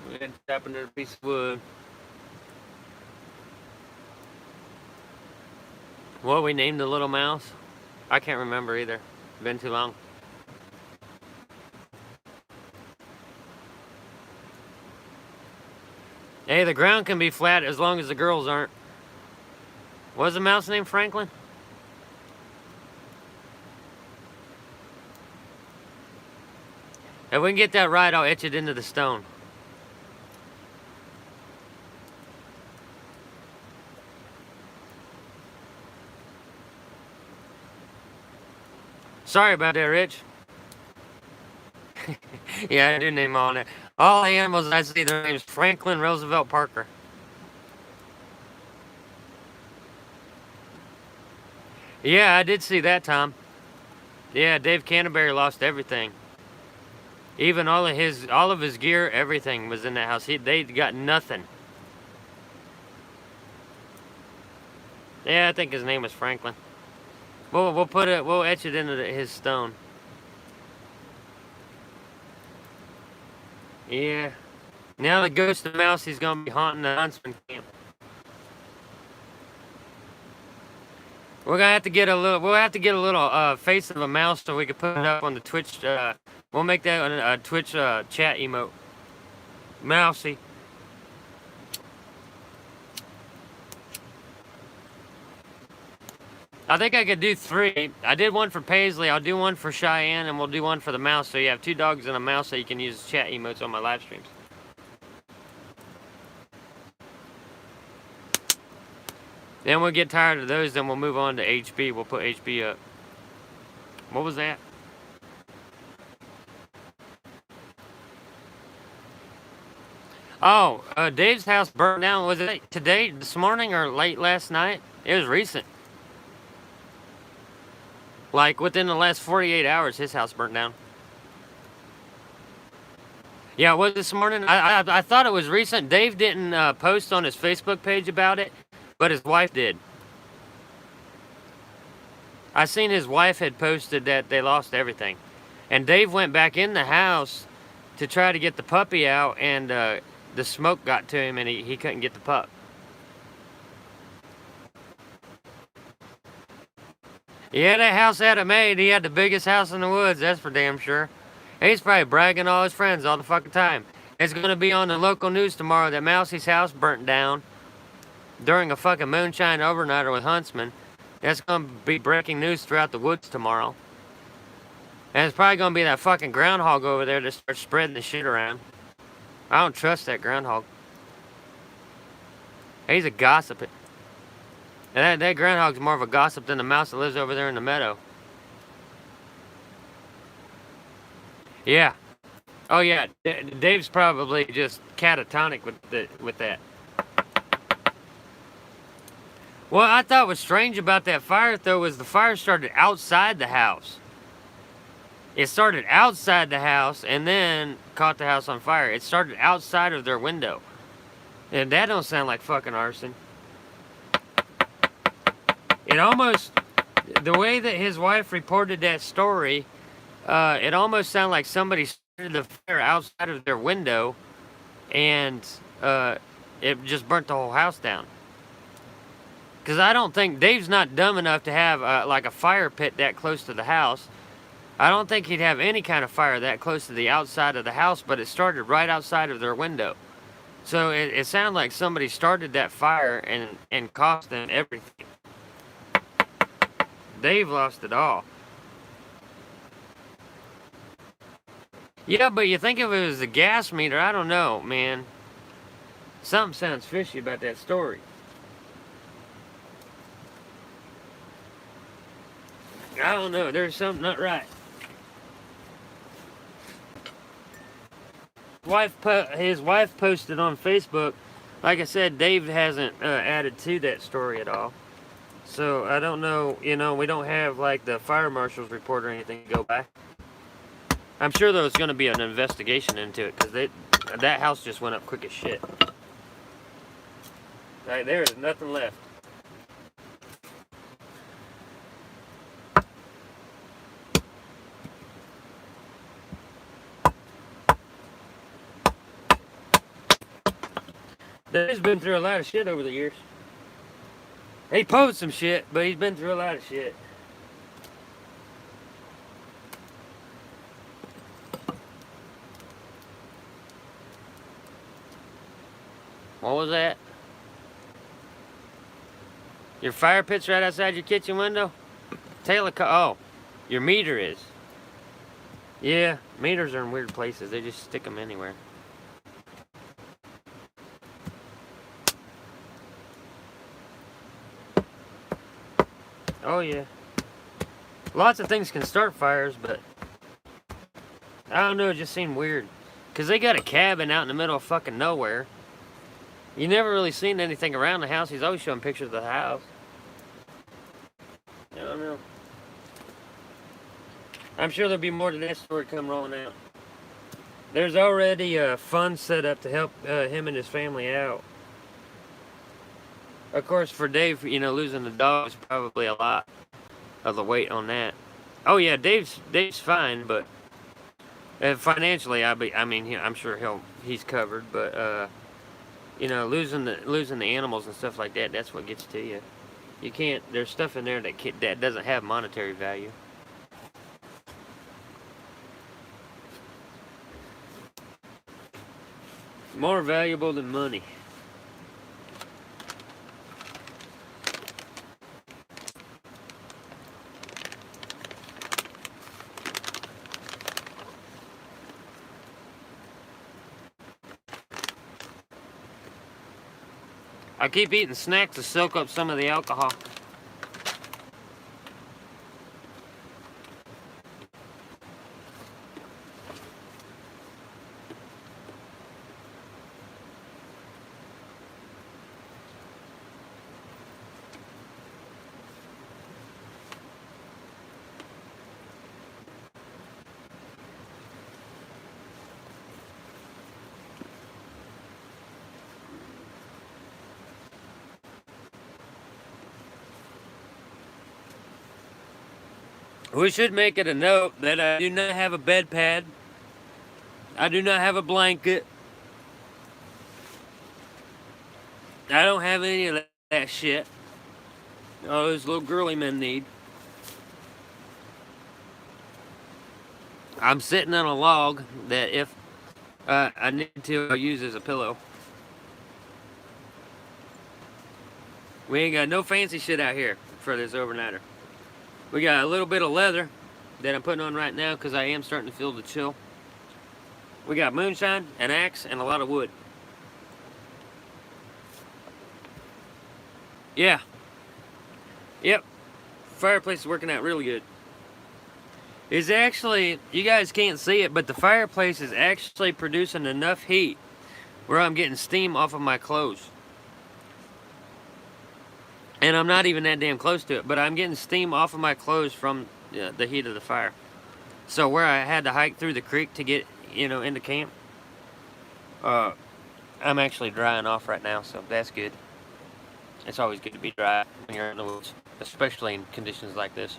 We're going to tap into a piece of wood. What we named the little mouse? I can't remember either. Been too long. Hey, the ground can be flat as long as the girls aren't. Was the mouse named Franklin? If we can get that right, I'll etch it into the stone. Sorry about that, Rich. Yeah, I do name all that. All the animals I see, their name's Franklin Roosevelt Parker. Yeah, I did see that, Tom. Yeah, Dave Canterbury lost everything. Even all of his gear, everything was in that house. They got nothing. Yeah, I think his name was Franklin. We'll etch it into his stone. Yeah. Now the ghost of mouse, he's gonna be haunting the huntsman camp. We're gonna have to get a little. We'll have to get a little face of a mouse so we can put it up on the Twitch. We'll make that a Twitch chat emote. Mousy. I think I could do 3. I did one for Paisley, I'll do one for Cheyenne, and we'll do one for the mouse. So you have 2 dogs and a mouse so you can use chat emotes on my live streams. Then we'll get tired of those, then we'll move on to HB. We'll put HB up. What was that? Oh, Dave's house burned down. Was it today, this morning, or late last night? It was recent. Like within the last 48 hours, his house burnt down. Yeah, it was this morning. I thought it was recent. Dave didn't post on his Facebook page about it, but his wife did. I seen his wife had posted that they lost everything. And Dave went back in the house to try to get the puppy out, and the smoke got to him, and he couldn't get the pup. Yeah, that house had it made. He had the biggest house in the woods, that's for damn sure. He's probably bragging all his friends all the fucking time. It's going to be on the local news tomorrow that Mousie's house burnt down during a fucking moonshine overnighter with Huntsman. That's going to be breaking news throughout the woods tomorrow. And it's probably going to be that fucking groundhog over there that starts spreading the shit around. I don't trust that groundhog. He's a gossip. And that groundhog's more of a gossip than the mouse that lives over there in the meadow. Yeah. Oh yeah, Dave's probably just catatonic with that. What I thought was strange about that fire, though, was the fire started outside the house. It started outside the house and then caught the house on fire. It started outside of their window. And that don't sound like fucking arson. It almost, the way that his wife reported that story, it almost sounded like somebody started the fire outside of their window and it just burnt the whole house down. Because I don't think, Dave's not dumb enough to have like a fire pit that close to the house. I don't think he'd have any kind of fire that close to the outside of the house, but it started right outside of their window. So it sounded like somebody started that fire and cost them everything. Dave lost it all. Yeah, but you think if it was the gas meter, I don't know, man. Something sounds fishy about that story. I don't know, there's something not right. His wife posted on Facebook. Like I said, Dave hasn't added to that story at all. So I don't know, we don't have like the fire marshal's report or anything to go by. I'm sure there was going to be an investigation into it because that house just went up quick as shit. Right, there is nothing left. Dave's been through a lot of shit over the years. He posed some shit, but he's been through a lot of shit. What was that? Your fire pit's right outside your kitchen window? Oh, your meter is. Yeah, meters are in weird places. They just stick them anywhere. Oh yeah. Lots of things can start fires, but I don't know, it just seemed weird. Because they got a cabin out in the middle of fucking nowhere. You never really seen anything around the house. He's always showing pictures of the house. I don't know. I'm sure there'll be more to that story come rolling out. There's already a fund set up to help him and his family out. Of course, for Dave, losing the dog is probably a lot of the weight on that. Oh yeah, Dave's fine, but financially, I'm sure he's covered. But losing the animals and stuff like that, that's what gets to you. You can't. There's stuff in there that doesn't have monetary value. More valuable than money. I keep eating snacks to soak up some of the alcohol. We should make it a note that I do not have a bed pad. I do not have a blanket. I don't have any of that shit. All those little girly men need. I'm sitting on a log that if I need to, I'll use as a pillow. We ain't got no fancy shit out here for this overnighter. We got a little bit of leather that I'm putting on right now because I am starting to feel the chill. We got moonshine, an axe, and a lot of wood. Yeah. Yep. Fireplace is working out really good. It's actually, you guys can't see it, but the fireplace is actually producing enough heat where I'm getting steam off of my clothes. And I'm not even that damn close to it, but I'm getting steam off of my clothes from the heat of the fire. So where I had to hike through the creek to get, into camp, I'm actually drying off right now, so that's good. It's always good to be dry when you're in the woods, especially in conditions like this.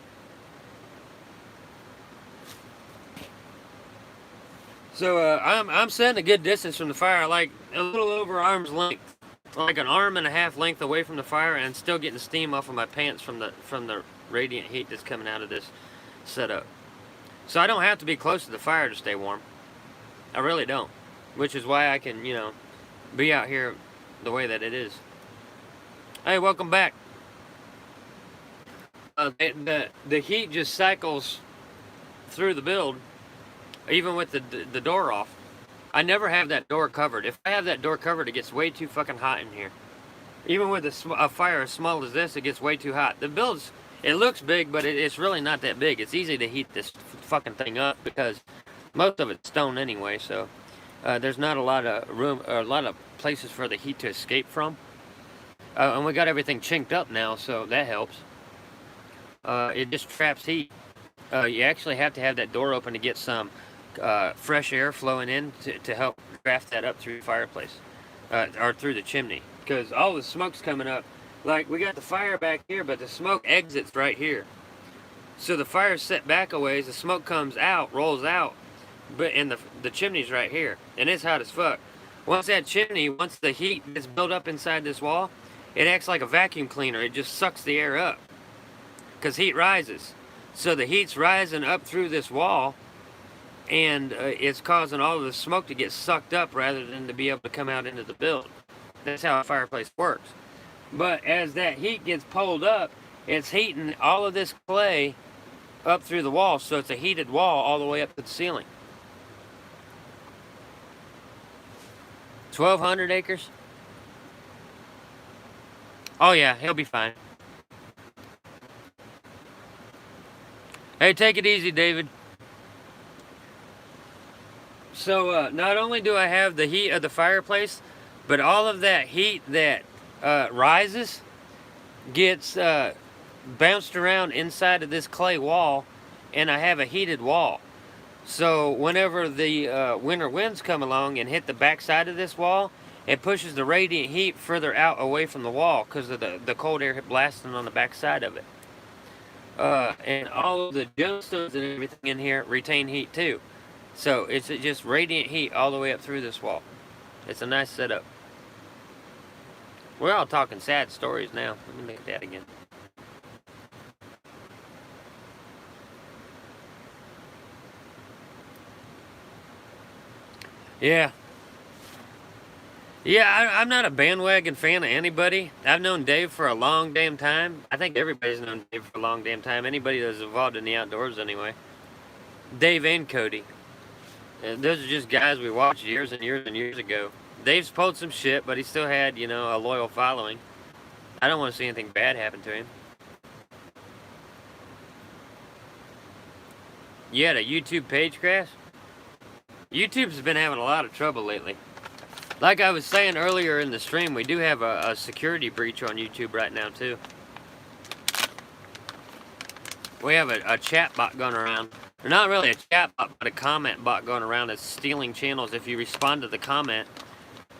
So I'm setting a good distance from the fire, like a little over arm's length, like an arm and a half length away from the fire, and still getting steam off of my pants from the radiant heat that's coming out of this setup. So I don't have to be close to the fire to stay warm. I really don't, which is why I can, be out here the way that it is. Hey, welcome back. The heat just cycles through the build, even with the door off. I never have that door covered. If I have that door covered, it gets way too fucking hot in here. Even with a fire as small as this, it gets way too hot. The build's, it looks big, but it's really not that big. It's easy to heat this fucking thing up because most of it's stone anyway, so there's not a lot of room, or a lot of places for the heat to escape from. And we got everything chinked up now, so that helps. It just traps heat. You actually have to have that door open to get some fresh air flowing in to help draft that up through the fireplace, or through the chimney, because all the smoke's coming up. Like, we got the fire back here, but the smoke exits right here. So the fire's set back a ways, the smoke comes out, rolls out, and the chimney's right here, and it's hot as fuck. Once the heat gets built up inside this wall, it acts like a vacuum cleaner. It just sucks the air up, because heat rises. So the heat's rising up through this wall, and it's causing all of the smoke to get sucked up rather than to be able to come out into the build. That's how a fireplace works. But as that heat gets pulled up, it's heating all of this clay up through the wall, so it's a heated wall all the way up to the ceiling. 1,200 acres? Oh yeah, he'll be fine. Hey, take it easy, David. So not only do I have the heat of the fireplace, but all of that heat that rises gets bounced around inside of this clay wall, and I have a heated wall. So whenever the winter winds come along and hit the back side of this wall, it pushes the radiant heat further out away from the wall because of the cold air blasting on the back side of it. And all of the gemstones and everything in here retain heat too. So it's just radiant heat all the way up through this wall. It's a nice setup. We're all talking sad stories now. Let me look at that again. Yeah. Yeah, I'm not a bandwagon fan of anybody. I've known Dave for a long damn time. I think everybody's known Dave for a long damn time. Anybody that's involved in the outdoors anyway. Dave and Cody. Those are just guys we watched years and years and years ago. Dave's pulled some shit, but he still had, you know, a loyal following. I don't want to see anything bad happen to him. You had a YouTube page crash? YouTube's been having a lot of trouble lately. Like I was saying earlier in the stream, we do have a security breach on YouTube right now, too. We have a chat bot going around. Or not really a chat bot, but a comment bot going around that's stealing channels. If you respond to the comment,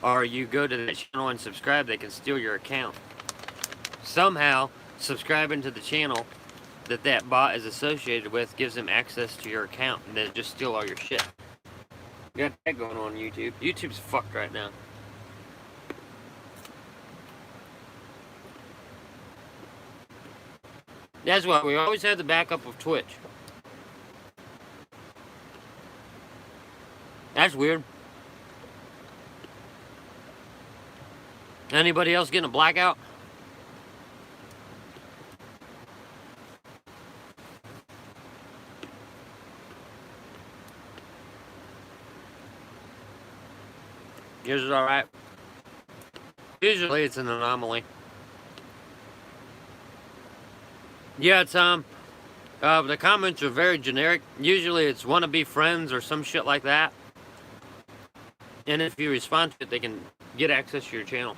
or you go to the channel and subscribe, they can steal your account. Somehow, subscribing to the channel that bot is associated with gives them access to your account, and they just steal all your shit. You got that going on YouTube. YouTube's fucked right now. That's why we always have the backup of Twitch. That's weird. Anybody else getting a blackout? Yours is alright. Usually it's an anomaly. Yeah, Tom. The comments are very generic. Usually it's wannabe friends or some shit like that. And if you respond to it, they can get access to your channel.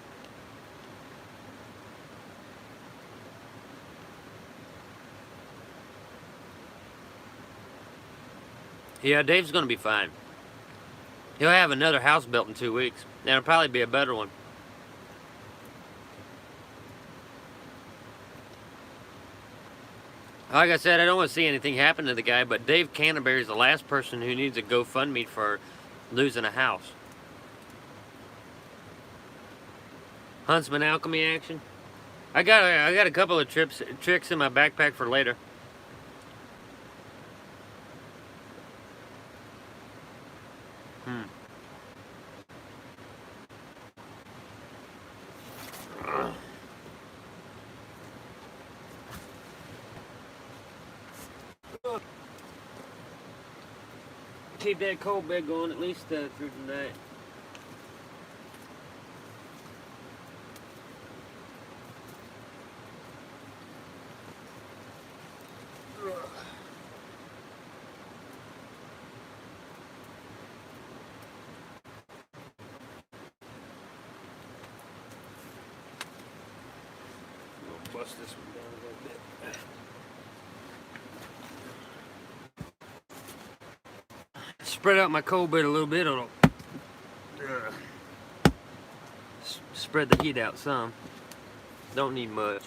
Yeah, Dave's gonna be fine. He'll have another house built in 2 weeks. And it'll probably be a better one. Like I said, I don't want to see anything happen to the guy, but Dave Canterbury is the last person who needs a GoFundMe for losing a house. Huntsman alchemy action. I got a couple of tricks in my backpack for later. Keep that cold bed going at least through the night. Bust this one down a little bit. Spread out my cold bed a little bit. It'll spread the heat out some. Don't need much.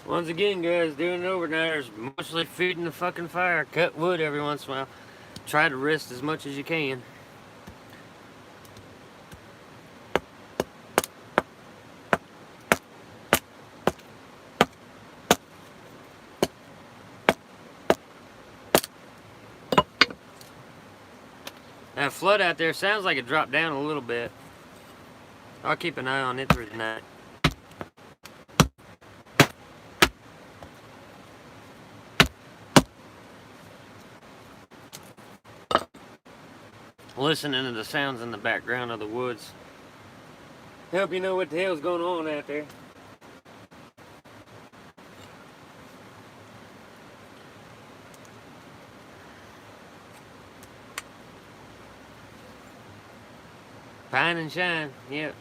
Once again, guys, doing overnighters, mostly feeding the fucking fire. Cut wood every once in a while. Try to rest as much as you can. That flood out there sounds like it dropped down a little bit. I'll keep an eye on it through the night. Listening to the sounds in the background of the woods. Help you know what the hell's going on out there. Pine and shine, yep.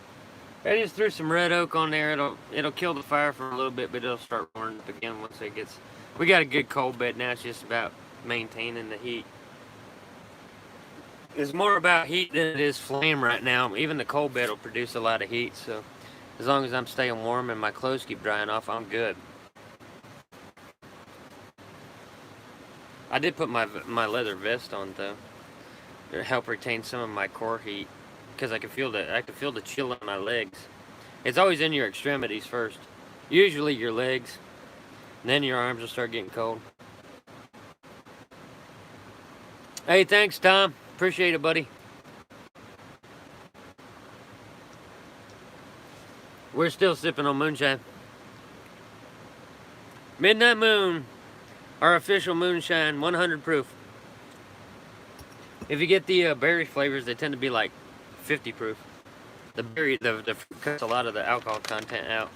I just threw some red oak on there. It'll kill the fire for a little bit, but it'll start roaring up again once it gets. We got a good cold bed now. It's just about maintaining the heat. It's more about heat than it is flame right now. Even the cold bed will produce a lot of heat, so as long as I'm staying warm and my clothes keep drying off, I'm good. I did put my leather vest on though to help retain some of my core heat, because I could feel the chill in my legs. It's always in your extremities first. Usually your legs. And then your arms will start getting cold. Hey, thanks, Tom. Appreciate it, buddy. We're still sipping on moonshine. Midnight Moon, our official moonshine, 100 proof. If you get the berry flavors, they tend to be like 50 proof. The berry, the fruit cuts a lot of the alcohol content out.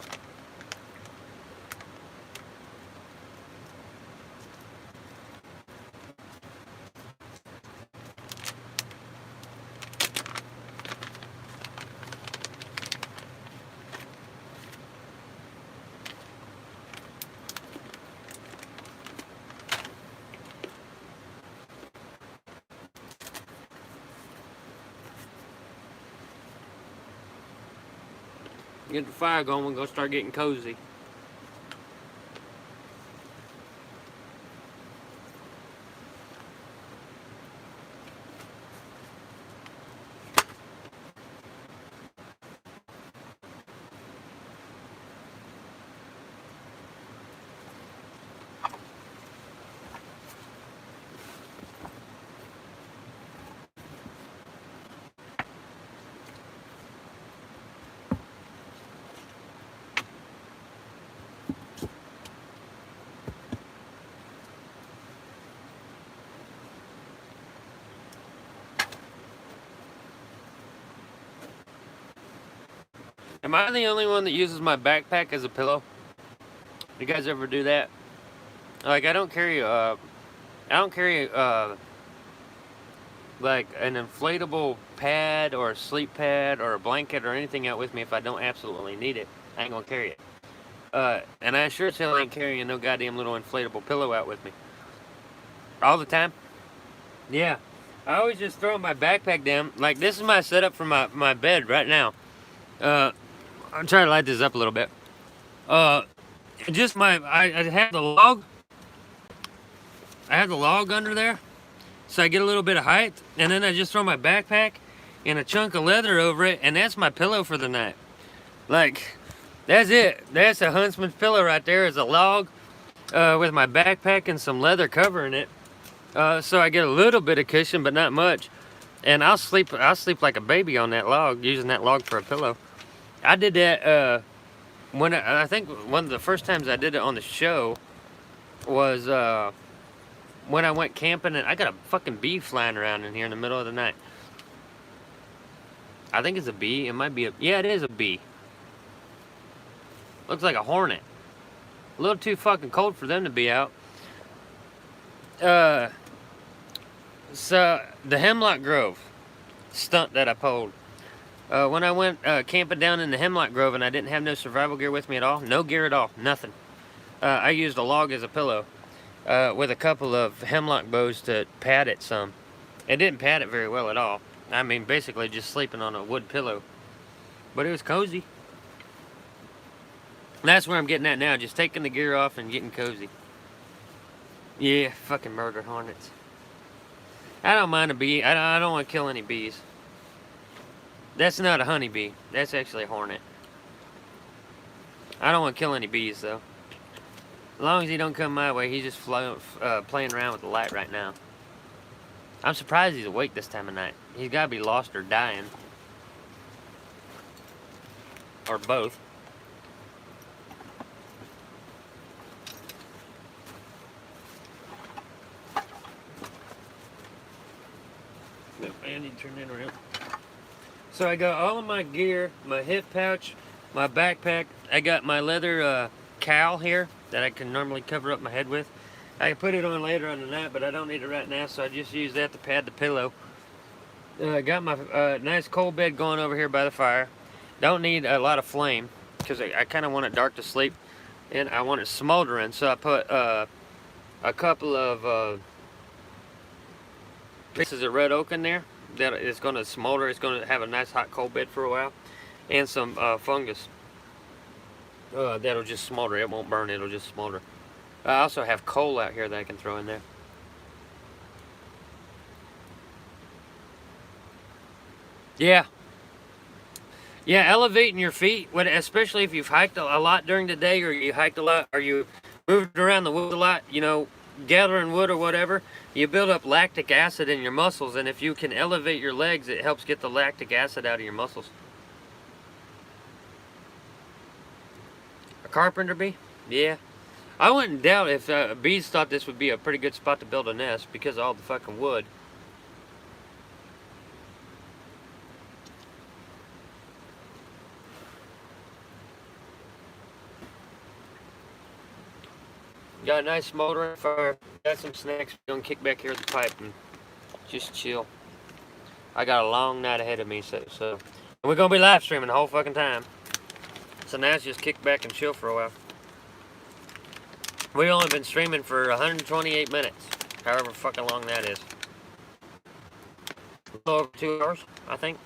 Get the fire going, we're gonna start getting cozy. Am I the only one that uses my backpack as a pillow? You guys ever do that? Like, I don't carry like an inflatable pad or a sleep pad or a blanket or anything out with me if I don't absolutely need it. I ain't gonna carry it. And I sure as hell ain't carrying no goddamn little inflatable pillow out with me. All the time? Yeah. I always just throw my backpack down. Like, this is my setup for my bed right now. I'm trying to light this up a little bit. Just I have the log. I have the log under there, so I get a little bit of height, and then I just throw my backpack and a chunk of leather over it, and that's my pillow for the night. Like, that's it. That's a huntsman's pillow right there. Is a log with my backpack and some leather covering it, so I get a little bit of cushion, but not much. And I'll sleep like a baby on that log, using that log for a pillow. I did that when I think one of the first times I did it on the show was when I went camping, and I got a fucking bee flying around in here in the middle of the night. I think it's a bee. It might be a... Yeah, it is a bee. Looks like a hornet. A little too fucking cold for them to be out. So, the Hemlock Grove stunt that I pulled. When I went camping down in the Hemlock Grove and I didn't have no survival gear with me at all, no gear at all, nothing. I used a log as a pillow with a couple of hemlock boughs to pad it some. It didn't pad it very well at all. I mean, basically just sleeping on a wood pillow. But it was cozy. That's where I'm getting at now, just taking the gear off and getting cozy. Yeah, fucking murder hornets. I don't mind a bee. I don't want to kill any bees. That's not a honeybee. That's actually a hornet. I don't want to kill any bees, though. As long as he don't come my way, he's just playing around with the light right now. I'm surprised he's awake this time of night. He's got to be lost or dying. Or both. I need to turn that around. So I got all of my gear, my hip pouch, my backpack. I got my leather cowl here that I can normally cover up my head with. I can put it on later on the night, but I don't need it right now, so I just use that to pad the pillow. I got my nice cold bed going over here by the fire. Don't need a lot of flame, because I kind of want it dark to sleep, and I want it smoldering, so I put a couple of pieces of red oak in there. That it's going to smolder. It's going to have a nice hot cold bed for a while, and some fungus that'll just smolder. It won't burn. It'll just smolder. I also have coal out here that I can throw in there. Yeah, Yeah, elevating your feet, especially if you've hiked a lot during the day, or you hiked a lot, or you moved around the woods a lot, you know, gathering wood or whatever, you build up lactic acid in your muscles, and if you can elevate your legs, it helps get the lactic acid out of your muscles. A carpenter bee? Yeah. I wouldn't doubt if bees thought this would be a pretty good spot to build a nest because of all the fucking wood. Got a nice smoldering fire. Got some snacks. We're gonna kick back here at the pipe and just chill. I got a long night ahead of me, so and we're gonna be live streaming the whole fucking time. So now it's just kick back and chill for a while. We've only been streaming for 128 minutes, however fucking long that is. A little over 2 hours, I think.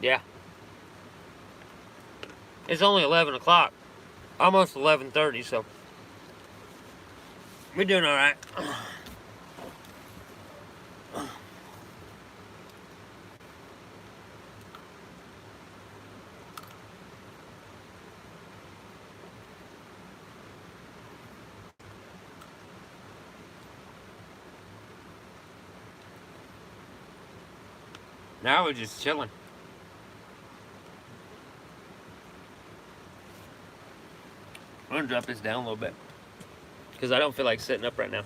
Yeah. It's only 11 o'clock. Almost 11:30, so we're doing all right. Now we're just chilling. I'm gonna drop this down a little bit because I don't feel like sitting up right now.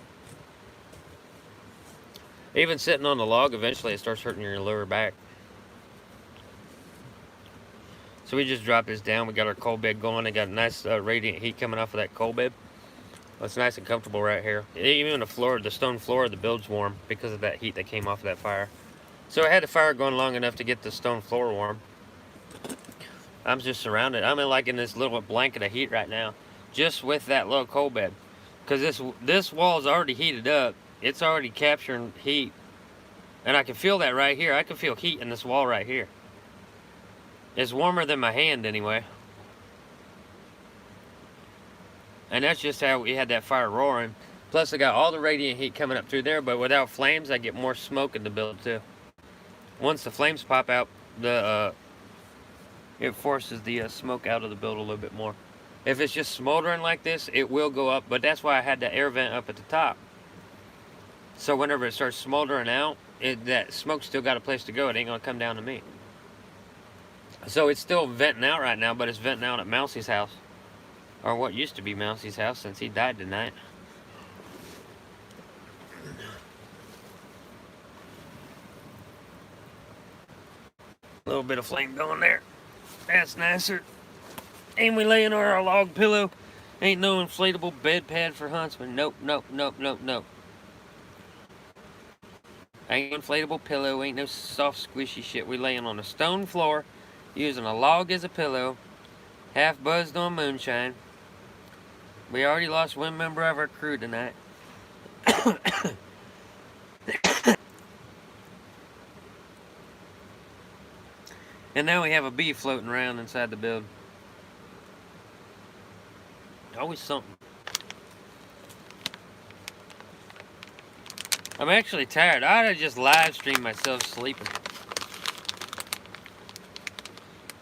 Even sitting on the log, eventually it starts hurting your lower back. So we just drop this down. We got our coal bed going. I got a nice radiant heat coming off of that coal bed. It's nice and comfortable right here. Even the floor, the stone floor of the build's warm because of that heat that came off of that fire. So I had the fire going long enough to get the stone floor warm. I'm just surrounded. I'm in this little blanket of heat right now, just with that little coal bed. Because this wall is already heated up. It's already capturing heat. And I can feel that right here. I can feel heat in this wall right here. It's warmer than my hand anyway. And that's just how we had that fire roaring. Plus I got all the radiant heat coming up through there, but without flames I get more smoke in the build too. Once the flames pop out, it forces the smoke out of the build a little bit more. If it's just smoldering like this, it will go up, but that's why I had the air vent up at the top. So whenever it starts smoldering out, that smoke still got a place to go. It ain't gonna come down to me. So it's still venting out right now, but it's venting out at Mousie's house. Or what used to be Mousie's house since he died tonight. A little bit of flame going there. That's nicer. And we laying on our log pillow. Ain't no inflatable bed pad for huntsmen. Nope, nope, nope, nope, nope. Ain't no inflatable pillow. Ain't no soft squishy shit. We laying on a stone floor, using a log as a pillow. Half buzzed on moonshine. We already lost one member of our crew tonight. And now we have a bee floating around inside the build. Always something. I'm actually tired. I ought to just live stream myself sleeping.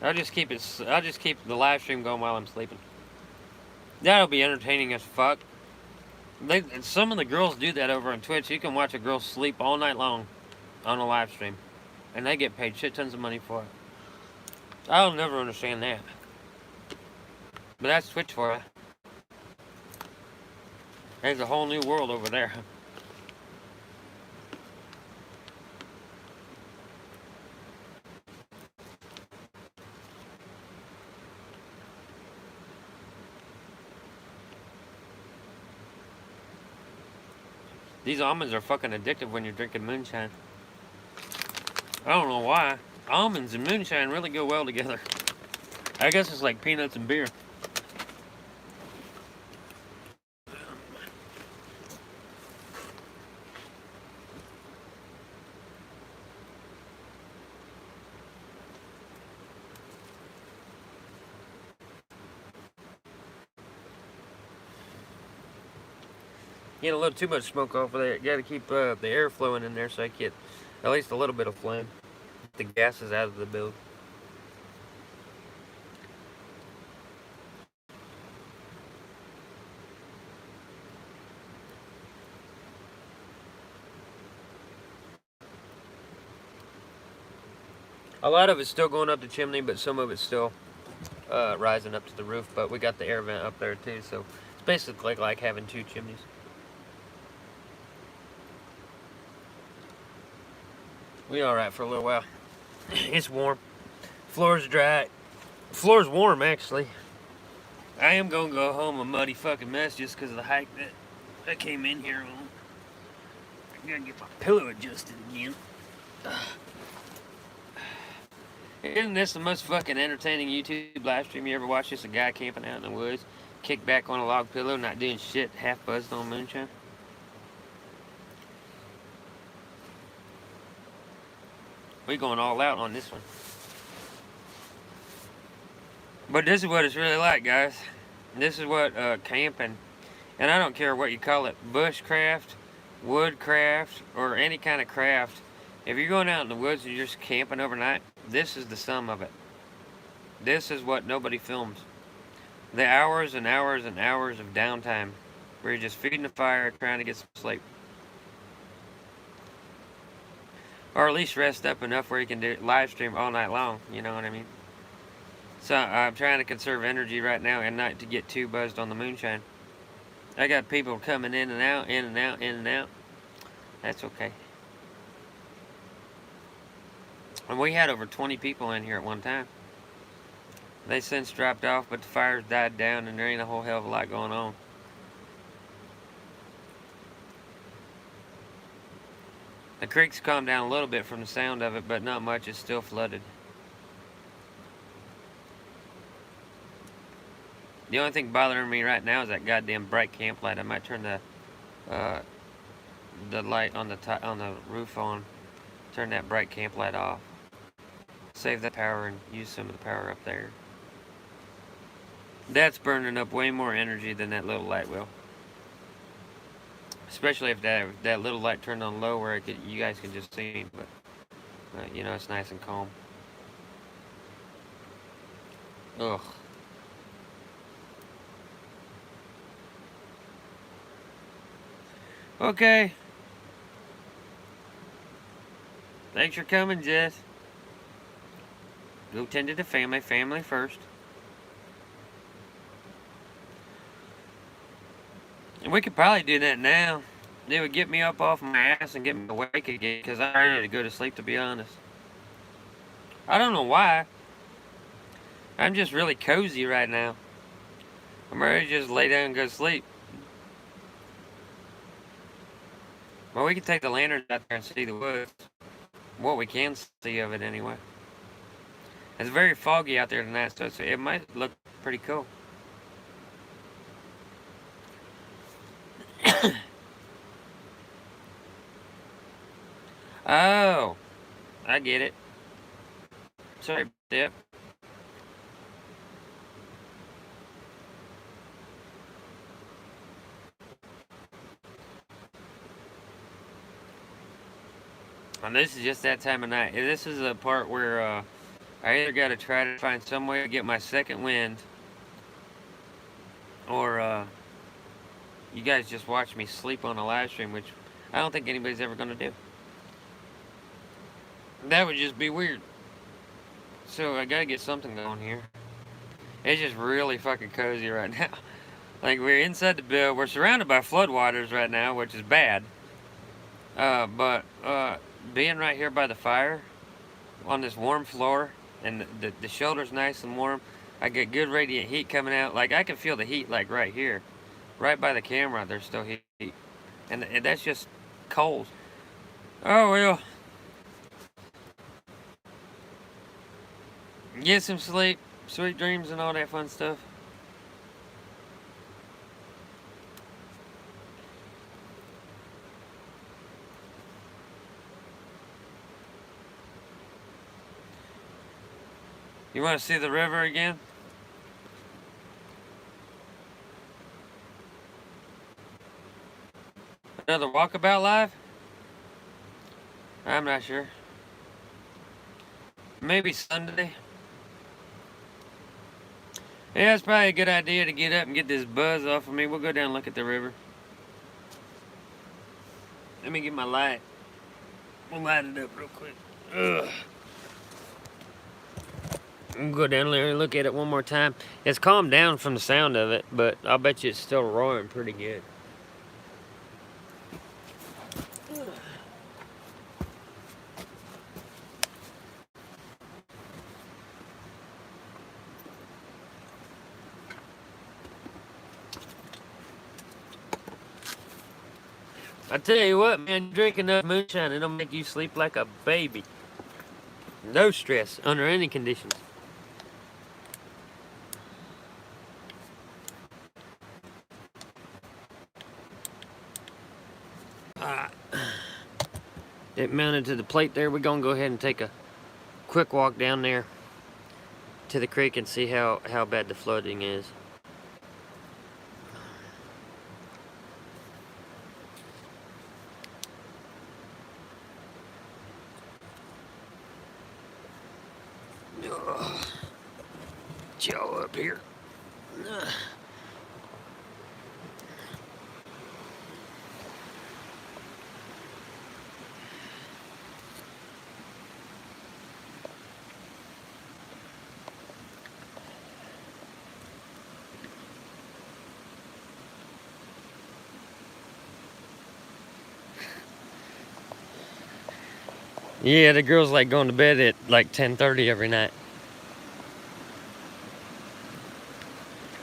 I'll just keep the live stream going while I'm sleeping. That'll be entertaining as fuck. Some of the girls do that over on Twitch. You can watch a girl sleep all night long on a live stream, and they get paid shit tons of money for it. I'll never understand that. But that's Twitch for you. There's a whole new world over there. These almonds are fucking addictive when you're drinking moonshine. I don't know why. Almonds and moonshine really go well together. I guess it's like peanuts and beer. Get a little too much smoke off of there. Got to keep the air flowing in there so I get at least a little bit of flame. Get the gases out of the build. A lot of it's still going up the chimney, but some of it's still rising up to the roof. But we got the air vent up there too, so it's basically like having two chimneys. We all right for a little while. It's warm. Floor's dry. Floor's warm actually. I am gonna go home a muddy fucking mess just because of the hike that I came in here on. I gotta get my pillow adjusted again. Isn't this the most fucking entertaining YouTube live stream you ever watched? Just a guy camping out in the woods, kicked back on a log pillow, not doing shit, half buzzed on moonshine. We going all out on this one. But this is what it's really like, guys. This is what camping, and I don't care what you call it, bushcraft, woodcraft, or any kind of craft. If you're going out in the woods and you're just camping overnight, this is the sum of it. This is what nobody films. The hours and hours and hours of downtime where you're just feeding the fire, trying to get some sleep. Or at least rest up enough where you can do live stream all night long, you know what I mean? So I'm trying to conserve energy right now and not to get too buzzed on the moonshine. I got people coming in and out, in and out, in and out. That's okay. And we had over 20 people in here at one time. They since dropped off, but the fires died down and there ain't a whole hell of a lot going on. The creek's calmed down a little bit from the sound of it, but not much. It's still flooded. The only thing bothering me right now is that goddamn bright camp light. I might turn the light on the roof on. Turn that bright camp light off. Save that power and use some of the power up there. That's burning up way more energy than that little light will. Especially if that little light turned on low where you guys can just see me, but you know, it's nice and calm. Ugh. Okay. Thanks for coming, Jess. Go tend to the family. Family first. And we could probably do that now. It would get me up off my ass and get me awake again, because I'm ready to go to sleep, to be honest. I don't know why. I'm just really cozy right now. I'm ready to just lay down and go to sleep. Well, we can take the lanterns out there and see the woods. What we can see of it, anyway. It's very foggy out there tonight, so it might look pretty cool. Oh, I get it. Sorry about that. And this is just that time of night. This is a part where I either got to try to find some way to get my second wind, or you guys just watch me sleep on a live stream, which I don't think anybody's ever going to do. That would just be weird. So I got to get something going here. It's just really fucking cozy right now. Like, we're inside the build. We're surrounded by floodwaters right now, which is bad. But being right here by the fire on this warm floor, and the shoulder's nice and warm, I get good radiant heat coming out. Like, I can feel the heat, like, right here. Right by the camera, there's still heat. And that's just cold. Oh, well. Get some sleep, sweet dreams, and all that fun stuff. You want to see the river again? Another walkabout live? I'm not sure. Maybe Sunday. Yeah, it's probably a good idea to get up and get this buzz off of me. We'll go down and look at the river. Let me get my light. We'll light it up real quick. Ugh. We'll go down there and look at it one more time. It's calmed down from the sound of it, but I'll bet you it's still roaring pretty good. I tell you what, man, drink enough moonshine, it'll make you sleep like a baby. No stress under any conditions. It mounted to the plate there. We're gonna go ahead and take a quick walk down there to the creek and see how bad the flooding is. Joe up here. Yeah, the girls like going to bed at like 10:30 every night.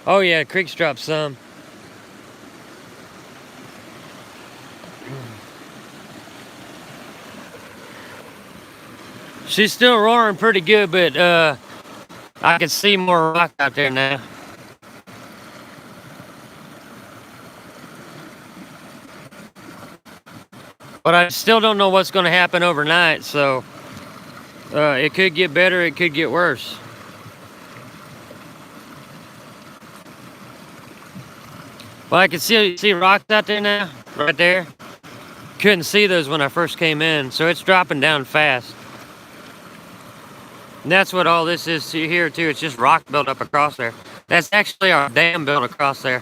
Oh yeah, creeks dropped some. She's still roaring pretty good, but I can see more rock out there now. But I still don't know what's going to happen overnight, so it could get better, it could get worse. Well, I can see rocks out there now, right there. Couldn't see those when I first came in, so it's dropping down fast. And that's what all this is here too. It's just rock built up across there. That's actually our dam built across there.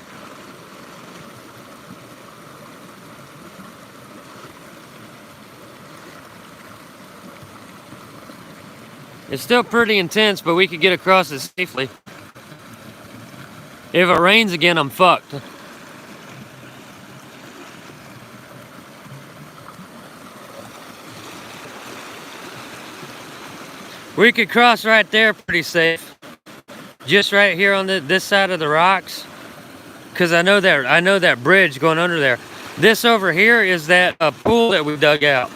It's still pretty intense, but we could get across it safely. If it rains again, I'm fucked. We could cross right there pretty safe. Just right here on this side of the rocks. Cause I know that bridge going under there. This over here is that pool that we dug out.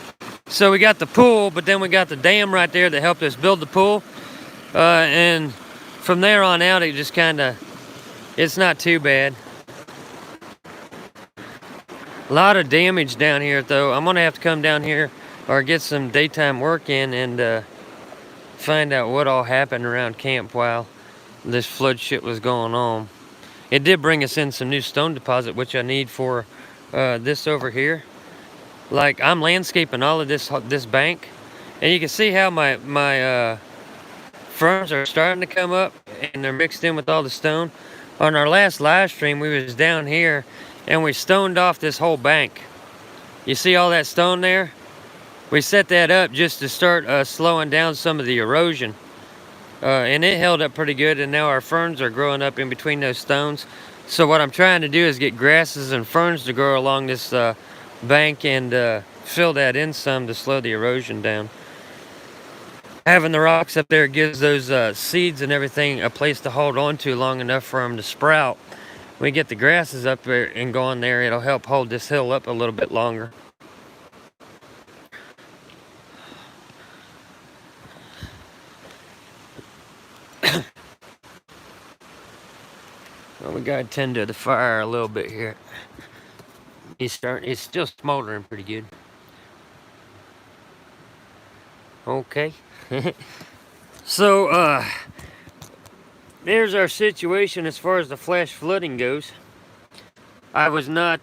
So we got the pool, but then we got the dam right there that helped us build the pool. And from there on out, it just it's not too bad. A lot of damage down here though. I'm gonna have to come down here or get some daytime work in and find out what all happened around camp while this flood shit was going on. It did bring us in some new stone deposit, which I need for this over here. Like, I'm landscaping all of this bank, and you can see how my ferns are starting to come up, and they're mixed in with all the stone. On our last live stream, we was down here, and we stoned off this whole bank. You see all that stone there? We set that up just to start slowing down some of the erosion. And it held up pretty good, and now our ferns are growing up in between those stones. So what I'm trying to do is get grasses and ferns to grow along this bank and fill that in some to slow the erosion down. Having the rocks up there gives those seeds and everything a place to hold on to long enough for them to sprout. When we get the grasses up there and going there, it'll help hold this hill up a little bit longer. Well, we gotta tend to the fire a little bit here. It's still smoldering pretty good. Okay. So, there's our situation as far as the flash flooding goes. I was not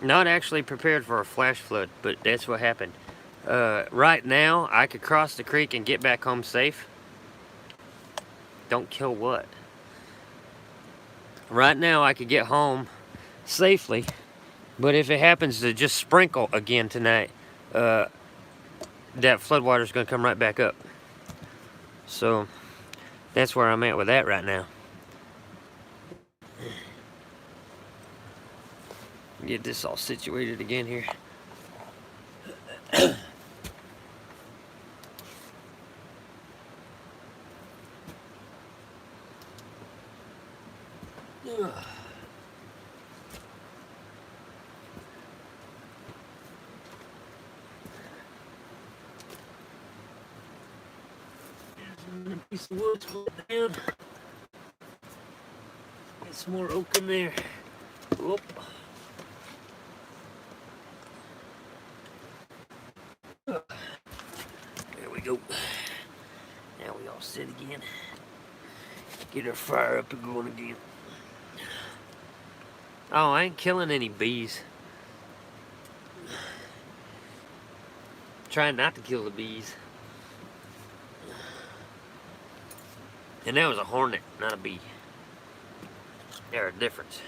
Not actually prepared for a flash flood, but that's what happened. Right now, I could cross the creek and get back home safe. Don't kill what? Right now, I could get home safely, but if it happens to just sprinkle again tonight, that floodwater is going to come right back up. So, that's where I'm at with that right now. Get this all situated again here. There's a piece of wood split down. Get some more oak in there. Whoop. There we go. Now we all sit again. Get our fire up and going again. Oh, I ain't killing any bees. Trying not to kill the bees. And that was a hornet, not a bee. There's a difference.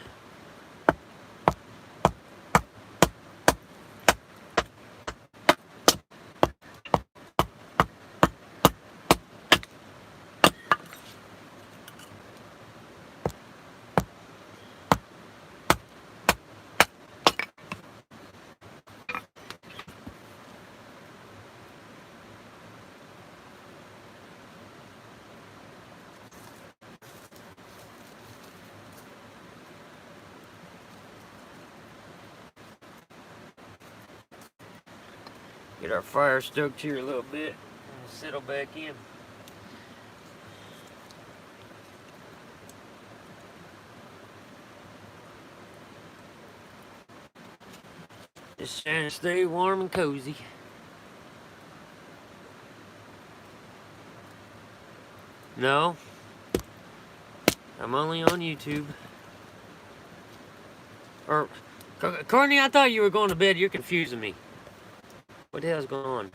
Get our fire stoked here a little bit and settle back in. Just trying to stay warm and cozy. No, I'm only on YouTube. Or, Courtney, I thought you were going to bed. You're confusing me. What the hell's going on?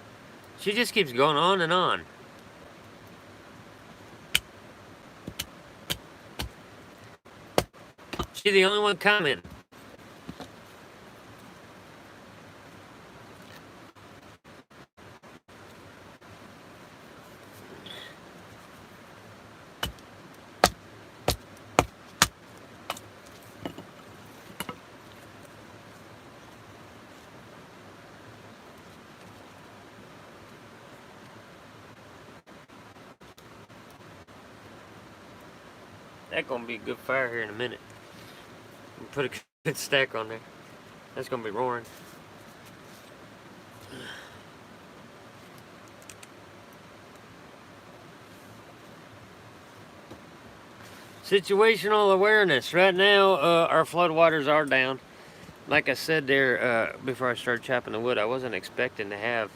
She just keeps going on and on. She's the only one commenting. That's gonna be a good fire here in a minute. Put a good stack on there. That's gonna be roaring. Situational awareness. Right now, our floodwaters are down. Like I said there before I started chopping the wood, I wasn't expecting to have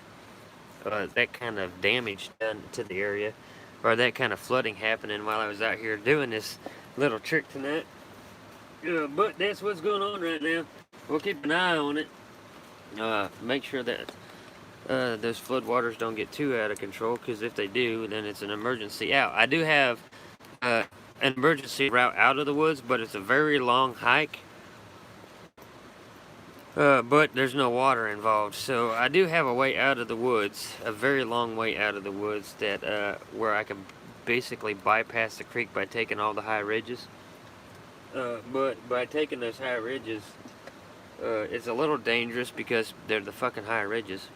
that kind of damage done to the area, or that kind of flooding happening while I was out here doing this little trick tonight. But that's what's going on right now. We'll keep an eye on it. Make sure that those floodwaters don't get too out of control, because if they do, then it's an emergency out. I do have an emergency route out of the woods, but it's a very long hike. But there's no water involved, so I do have a way out of the woods, a very long way out of the woods, that where I can basically bypass the creek by taking all the high ridges. But by taking those high ridges, it's a little dangerous because they're the fucking high ridges.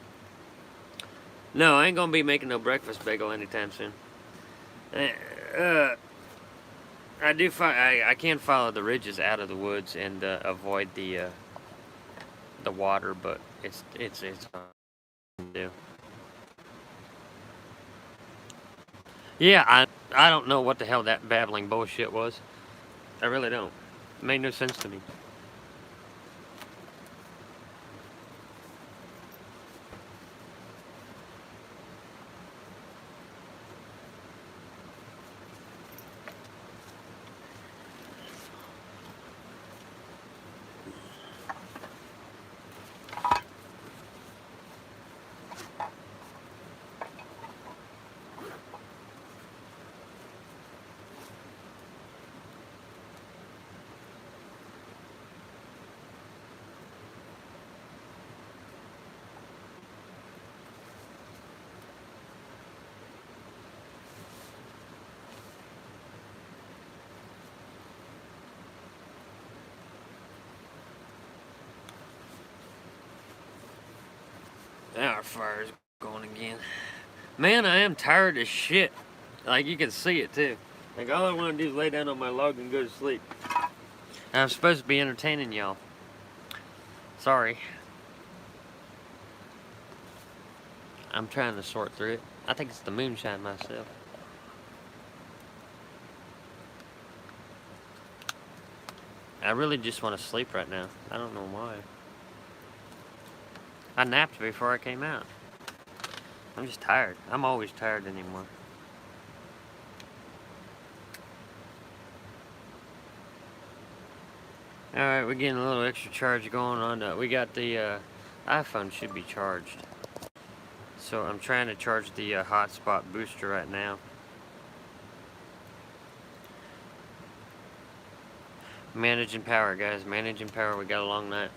No, I ain't gonna be making no breakfast bagel anytime soon. I can follow the ridges out of the woods and avoid the water, but it's hard to do. Yeah, I don't know what the hell that babbling bullshit was. I really don't. It made no sense to me. Our fire's going again. Man, I am tired as shit. Like, you can see it too. Like, all I want to do is lay down on my log and go to sleep. I'm supposed to be entertaining y'all. Sorry. I'm trying to sort through it. I think it's the moonshine myself. I really just want to sleep right now. I don't know why. I napped before I came out. I'm just tired. I'm always tired anymore. Alright, we're getting a little extra charge going on. We got the iPhone should be charged. So I'm trying to charge the hotspot booster right now. Managing power, guys. Managing power. We got a long night.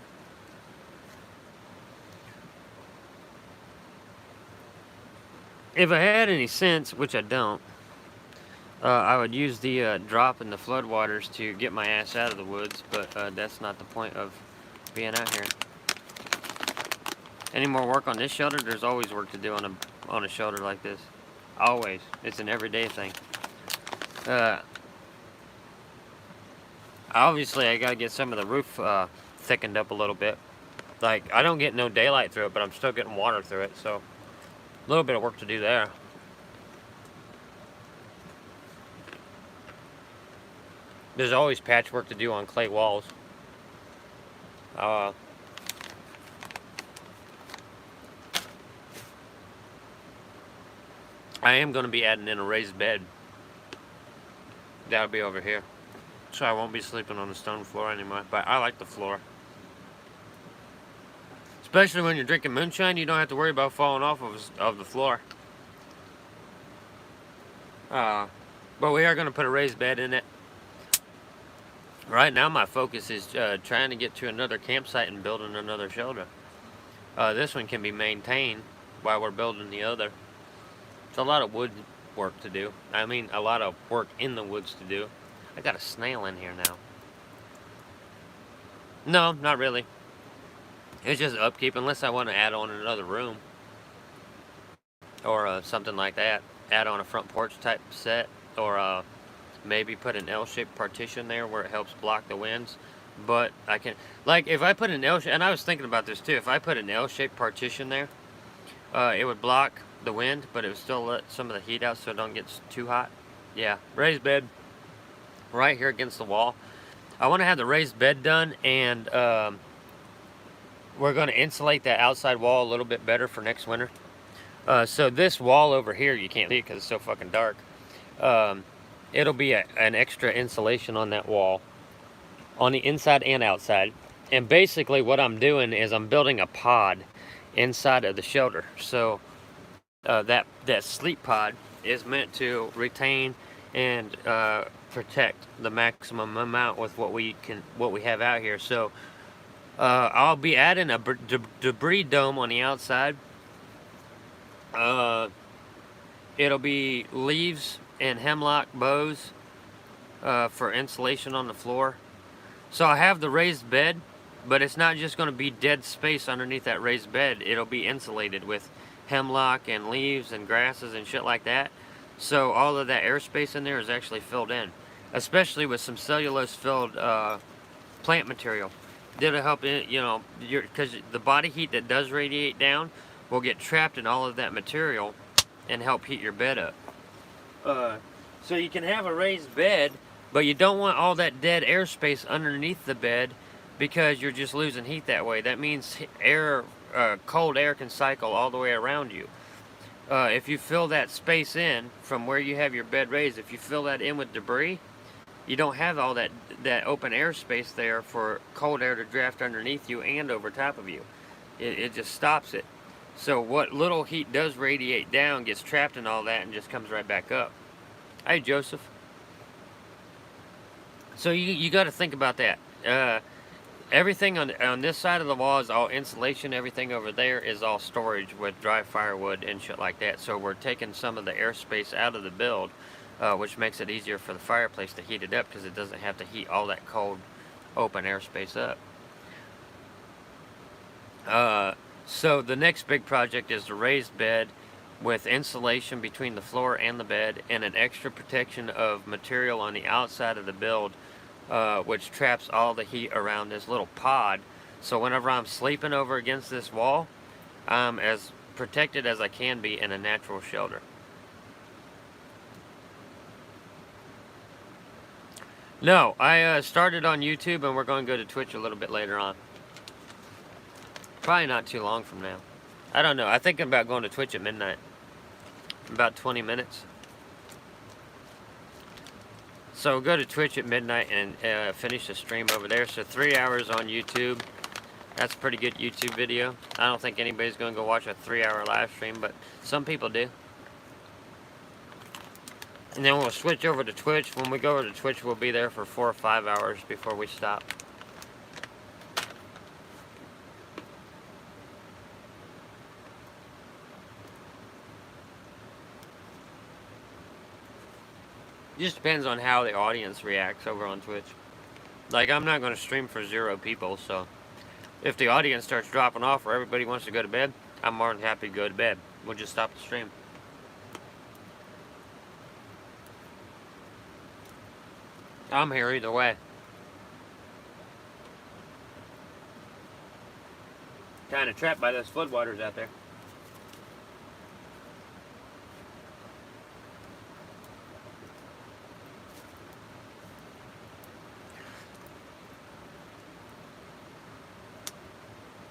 If I had any sense, which I don't, I would use the drop in the floodwaters to get my ass out of the woods, but that's not the point of being out here. Any more work on this shelter? There's always work to do on a shelter like this. Always. It's an everyday thing. Obviously, I gotta get some of the roof thickened up a little bit. Like, I don't get no daylight through it, but I'm still getting water through it, so a little bit of work to do there. There's always patchwork to do on clay walls. I am going to be adding in a raised bed. That'll be over here. So I won't be sleeping on the stone floor anymore. But I like the floor. Especially when you're drinking moonshine, you don't have to worry about falling off of the floor. But we are going to put a raised bed in it. Right now my focus is trying to get to another campsite and building another shelter. This one can be maintained while we're building the other. It's a lot of wood work to do. I mean, a lot of work in the woods to do. I got a snail in here now. No, not really. It's just upkeep, unless I want to add on another room. Or something like that. Add on a front porch type set. Or maybe put an L-shaped partition there where it helps block the winds. But I can, like, if I put an L-shaped, and I was thinking about this too, if I put an L-shaped partition there, it would block the wind, but it would still let some of the heat out so it don't get too hot. Yeah, raised bed right here against the wall. I want to have the raised bed done, and we're going to insulate that outside wall a little bit better for next winter. So this wall over here, you can't see it because it's so fucking dark. It'll be an extra insulation on that wall, on the inside and outside. And basically what I'm doing is I'm building a pod inside of the shelter. So that sleep pod is meant to retain and protect the maximum amount with what we have out here. So I'll be adding a debris dome on the outside. It'll be leaves and hemlock boughs for insulation on the floor. So I have the raised bed, but it's not just going to be dead space underneath that raised bed. It'll be insulated with hemlock and leaves and grasses and shit like that. So all of that airspace in there is actually filled in, especially with some cellulose filled plant material. That'll help, you know, because the body heat that does radiate down will get trapped in all of that material and help heat your bed up. So you can have a raised bed, but you don't want all that dead airspace underneath the bed because you're just losing heat that way. That means cold air can cycle all the way around you. If you fill that space in from where you have your bed raised, if you fill that in with debris, you don't have all that open air space there for cold air to draft underneath you and over top of you. It just stops it. So what little heat does radiate down gets trapped in all that and just comes right back up. Hey, Joseph. So you got to think about that. Everything on this side of the wall is all insulation. Everything over there is all storage with dry firewood and shit like that. So we're taking some of the airspace out of the build, which makes it easier for the fireplace to heat it up because it doesn't have to heat all that cold open airspace up. So the next big project is the raised bed with insulation between the floor and the bed and an extra protection of material on the outside of the build, which traps all the heat around this little pod. So whenever I'm sleeping over against this wall, I'm as protected as I can be in a natural shelter. No, I started on YouTube and we're going to go to Twitch a little bit later on. Probably not too long from now. I don't know. I'm thinking about going to Twitch at midnight. About 20 minutes. So we'll go to Twitch at midnight and finish the stream over there. So 3 hours on YouTube. That's a pretty good YouTube video. I don't think anybody's going to go watch a 3-hour live stream, but some people do. And then we'll switch over to Twitch. When we go over to Twitch, we'll be there for 4 or 5 hours before we stop. Just depends on how the audience reacts over on Twitch. Like, I'm not going to stream for 0 people, so if the audience starts dropping off or everybody wants to go to bed, I'm more than happy to go to bed. We'll just stop the stream. I'm here either way. Kind of trapped by those floodwaters out there.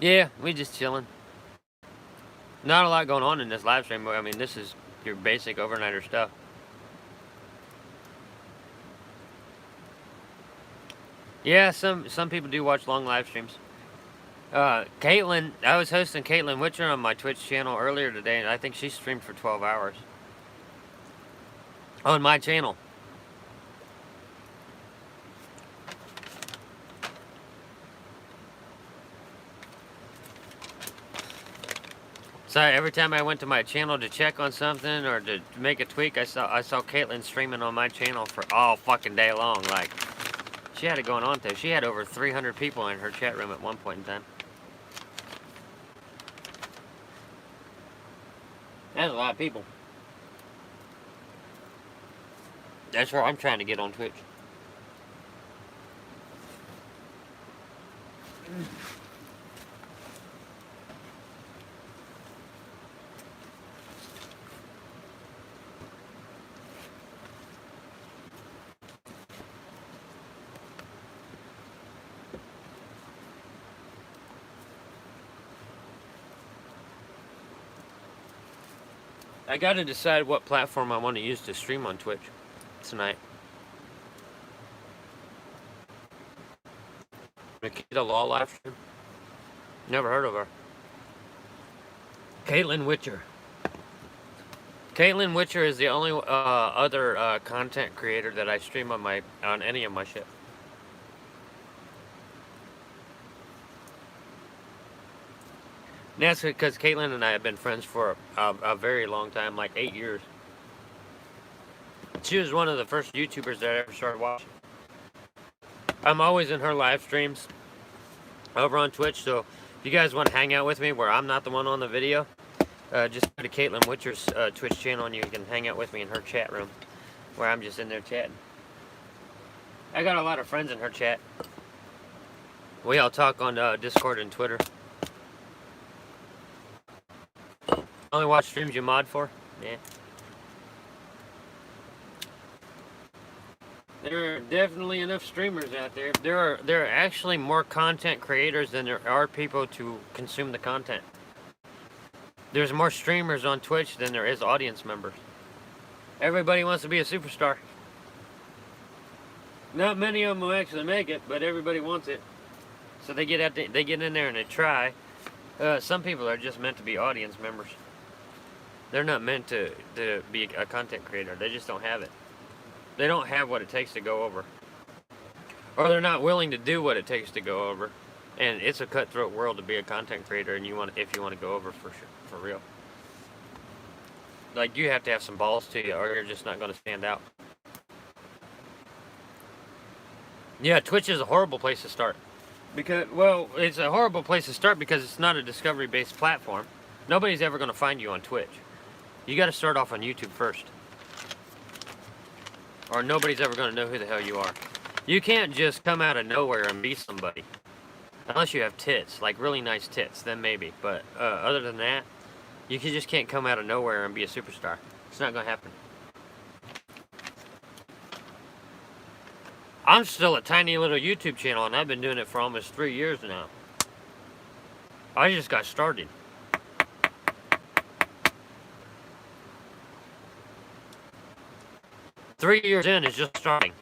Yeah, we just chilling. Not a lot going on in this live stream, but I mean, this is your basic overnighter stuff. Yeah, some people do watch long live streams. Caitlin, I was hosting Caitlin Witcher on my Twitch channel earlier today, and I think she streamed for 12 hours. On my channel. So every time I went to my channel to check on something or to make a tweak, I saw Caitlin streaming on my channel for all fucking day long. Like, she had it going on too. She had over 300 people in her chat room at one point in time. That's a lot of people. That's where I'm trying to get on Twitch. I gotta decide what platform I want to use to stream on Twitch tonight. Nikita Law live stream? Never heard of her. Caitlin Witcher. Caitlin Witcher is the only other content creator that I stream on any of my shit. That's because Caitlin and I have been friends for a very long time, like 8 years. She was one of the first YouTubers that I ever started watching. I'm always in her live streams over on Twitch, so if you guys want to hang out with me where I'm not the one on the video, just go to Caitlin Witcher's Twitch channel and you can hang out with me in her chat room where I'm just in there chatting. I got a lot of friends in her chat. We all talk on Discord and Twitter. Only watch streams you mod for? Yeah. There are definitely enough streamers out there. There are actually more content creators than there are people to consume the content. There's more streamers on Twitch than there is audience members. Everybody wants to be a superstar. Not many of them will actually make it, but everybody wants it. So they get out there, they get in there and they try. Some people are just meant to be audience members. They're not meant to be a content creator. They just don't have it. They don't have what it takes to go over. Or they're not willing to do what it takes to go over. And it's a cutthroat world to be a content creator and if you want to go over for real. Like, you have to have some balls to you or you're just not going to stand out. Yeah, Twitch is a horrible place to start. Because, well, it's a horrible place to start because it's not a discovery-based platform. Nobody's ever going to find you on Twitch. You got to start off on YouTube first. Or nobody's ever going to know who the hell you are. You can't just come out of nowhere and be somebody. Unless you have tits, like really nice tits, then maybe. But other than that, just can't come out of nowhere and be a superstar. It's not going to happen. I'm still a tiny little YouTube channel, and I've been doing it for almost 3 years now. I just got started. Three years in is just starting.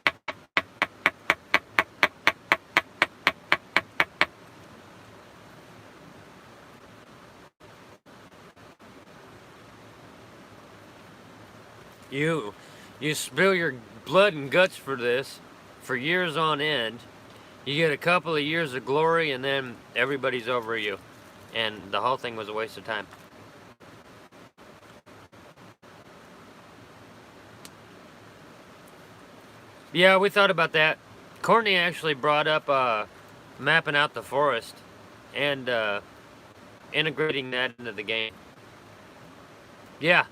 You spill your blood and guts for this for years on end. You get a couple of years of glory, and then everybody's over you. And the whole thing was a waste of time. Yeah, we thought about that. Courtney actually brought up mapping out the forest and integrating that into the game. Yeah.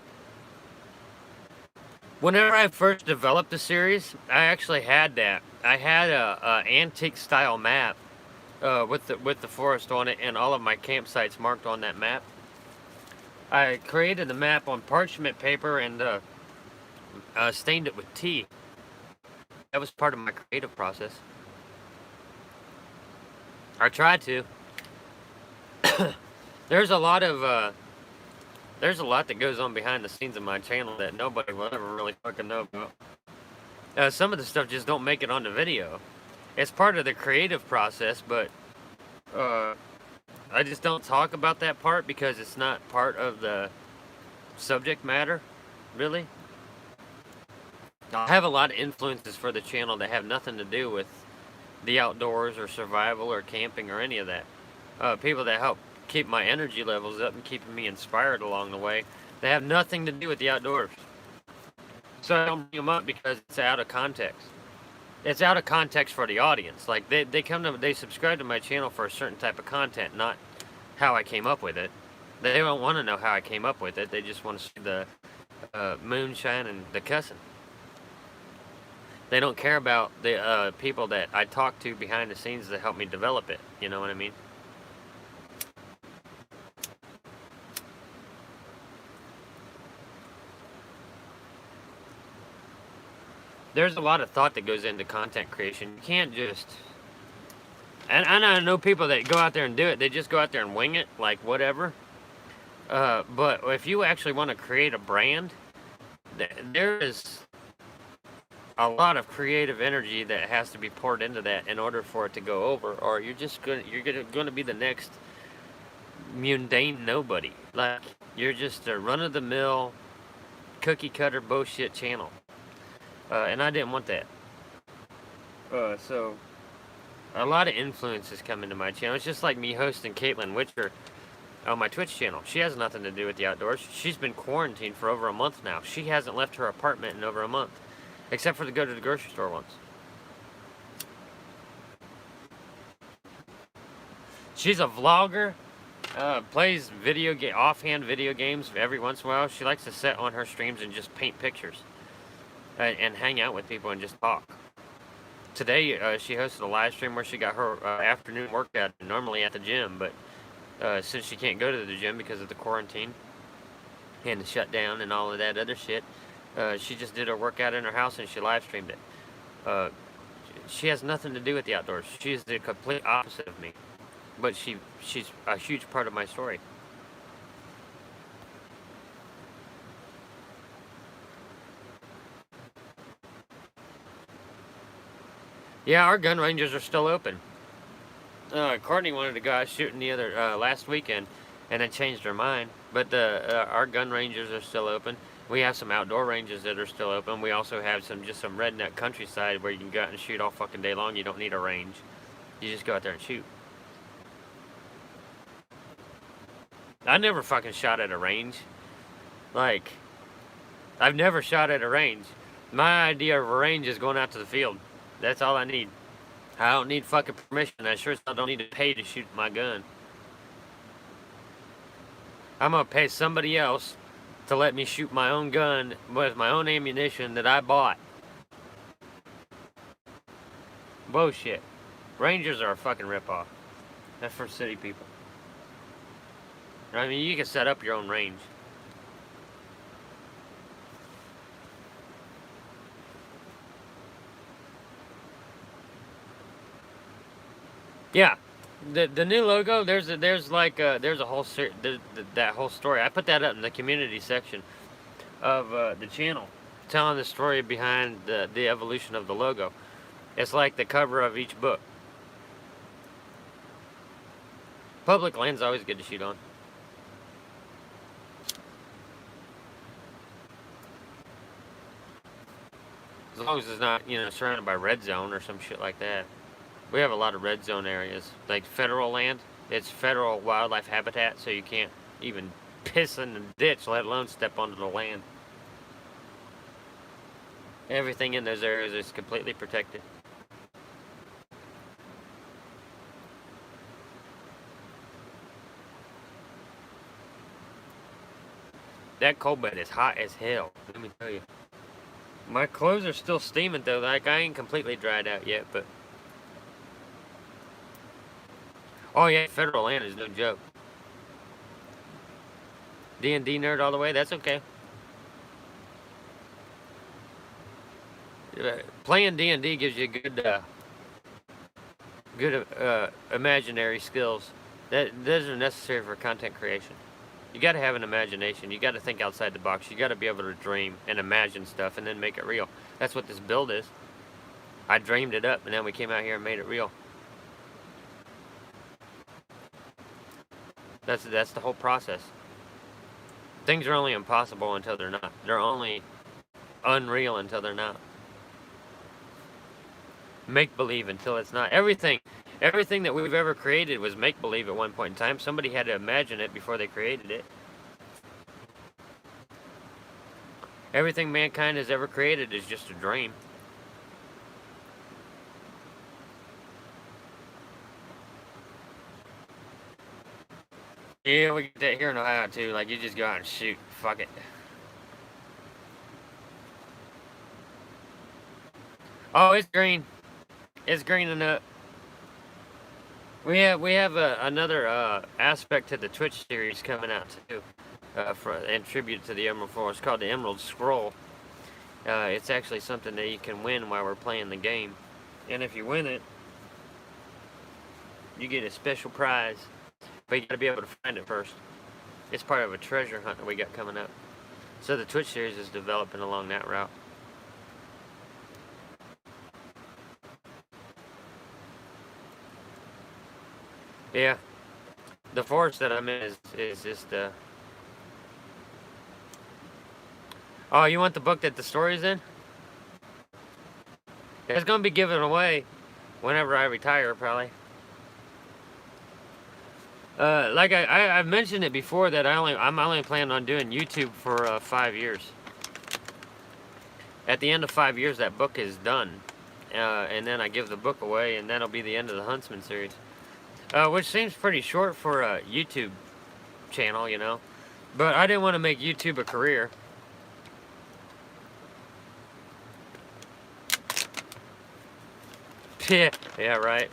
Whenever I first developed the series, I actually had that. I had a antique style map with the forest on it and all of my campsites marked on that map. I created the map on parchment paper and stained it with tea. That was part of my creative process. I tried to. There's a lot that goes on behind the scenes of my channel that nobody will ever really fucking know about. Some of the stuff just don't make it on the video. It's part of the creative process, but I just don't talk about that part because it's not part of the subject matter, really. I have a lot of influences for the channel that have nothing to do with the outdoors or survival or camping or any of that. People that help keep my energy levels up and keeping me inspired along the way, they have nothing to do with the outdoors. So I don't bring them up because it's out of context. It's out of context for the audience. Like they subscribe to my channel for a certain type of content, not how I came up with it. They don't want to know how I came up with it. They just want to see the moonshine and the cussing. They don't care about the people that I talk to behind the scenes that help me develop it. You know what I mean? There's a lot of thought that goes into content creation. You can't just... And I know people that go out there and do it. They just go out there and wing it, like whatever. But if you actually want to create a brand, there is a lot of creative energy that has to be poured into that in order for it to go over, or you're going to be the next mundane nobody. Like, you're just a run-of-the-mill, cookie-cutter bullshit channel. And I didn't want that. So, a lot of influences come into my channel. It's just like me hosting Caitlin Witcher on my Twitch channel. She has nothing to do with the outdoors. She's been quarantined for over a month now. She hasn't left her apartment in over a month, except for to go to the grocery store once. She's a vlogger, plays offhand video games every once in a while. She likes to sit on her streams and just paint pictures. And hang out with people and just talk. Today, she hosted a live stream where she got her afternoon workout, normally at the gym, but since she can't go to the gym because of the quarantine and the shutdown and all of that other shit, she just did her workout in her house and she live streamed it. She has nothing to do with the outdoors. She's the complete opposite of me, but she's a huge part of my story. Yeah, our gun ranges are still open. Courtney wanted to go out shooting the other last weekend, and then changed her mind. But our gun ranges are still open. We have some outdoor ranges that are still open. We also have some redneck countryside where you can go out and shoot all fucking day long. You don't need a range. You just go out there and shoot. I never fucking shot at a range. Like, I've never shot at a range. My idea of a range is going out to the field. That's all I need. I don't need fucking permission. I sure as hell don't need to pay to shoot my gun. I'm gonna pay somebody else to let me shoot my own gun with my own ammunition that I bought. Bullshit. Rangers are a fucking ripoff. That's for city people. I mean, you can set up your own range. Yeah, the new logo. There's like there's a whole that whole story. I put that up in the community section of the channel, telling the story behind the evolution of the logo. It's like the cover of each book. Public land's always good to shoot on. As long as it's not, you know, surrounded by red zone or some shit like that. We have a lot of red zone areas. Like federal land, it's federal wildlife habitat, so you can't even piss in the ditch, let alone step onto the land. Everything in those areas is completely protected. That coal bed is hot as hell, let me tell you. My clothes are still steaming though, like I ain't completely dried out yet, but... Oh yeah, federal land is no joke. D&D nerd all the way, that's okay. Playing D&D gives you good imaginary skills. Those are necessary for content creation. You got to have an imagination. You got to think outside the box. You got to be able to dream and imagine stuff and then make it real. That's what this build is. I dreamed it up and then we came out here and made it real. That's the whole process. Things are only impossible until they're not. They're only unreal until they're not. Make-believe until it's not. Everything that we've ever created was make-believe at one point in time. Somebody had to imagine it before they created it. Everything mankind has ever created is just a dream. Yeah, we get that here in Ohio too. Like, you just go out and shoot. Fuck it. Oh, it's green. It's greening up. We have another aspect to the Twitch series coming out too, in tribute to the Emerald Forest. It's called the Emerald Scroll. It's actually something that you can win while we're playing the game, and if you win it, you get a special prize. But you gotta be able to find it first. It's part of a treasure hunt that we got coming up. So the Twitch series is developing along that route. Yeah. The forest that I'm in is just Oh, you want the book that the story's in? It's gonna be given away whenever I retire, probably. Like I've mentioned it before that I'm only planning on doing YouTube for 5 years. At the end of 5 years, that book is done, and then I give the book away, and that'll be the end of the Huntsman series, which seems pretty short for a YouTube channel, you know. But I didn't want to make YouTube a career. Yeah, right.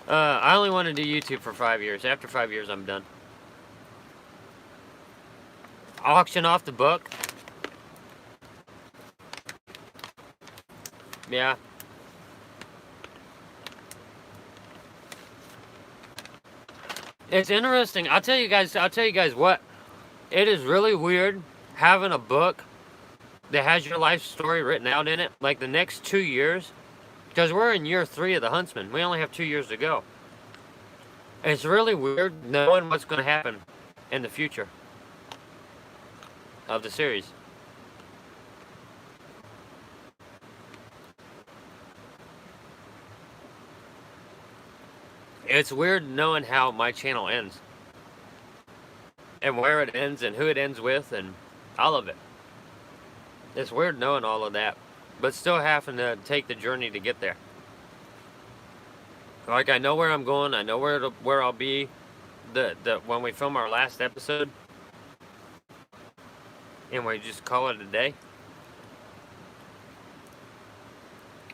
I only want to do YouTube for 5 years. After 5 years, I'm done. Auction off the book. Yeah. It's interesting. I'll tell you guys what. It is really weird having a book that has your life story written out in it. Like the next 2 years. Because we're in year 3 of the Huntsman. We only have 2 years to go. It's really weird knowing what's going to happen in the future of the series. It's weird knowing how my channel ends. And where it ends and who it ends with and all of it. It's weird knowing all of that. But still having to take the journey to get there. Like, I know where I'm going. I know where I'll be when we film our last episode. And we just call it a day.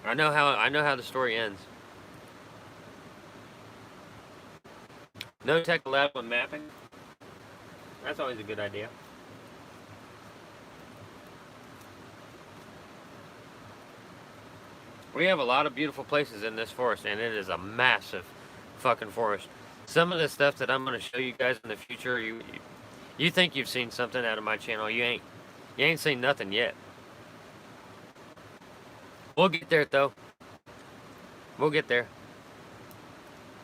I know how the story ends. No tech allowed when mapping. That's always a good idea. We have a lot of beautiful places in this forest, and it is a massive fucking forest. Some of the stuff that I'm going to show you guys in the future, you think you've seen something out of my channel. You ain't seen nothing yet. We'll get there, though. We'll get there.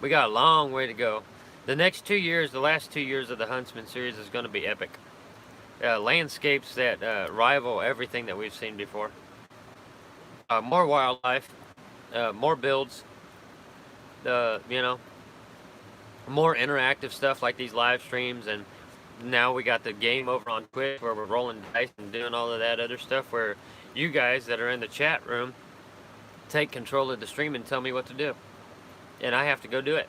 We got a long way to go. The next 2 years, the last 2 years of the Huntsman series is going to be epic. Landscapes that rival everything that we've seen before. More wildlife, more builds, you know, more interactive stuff like these live streams, and now we got the game over on Twitch where we're rolling dice and doing all of that other stuff where you guys that are in the chat room take control of the stream and tell me what to do, and I have to go do it.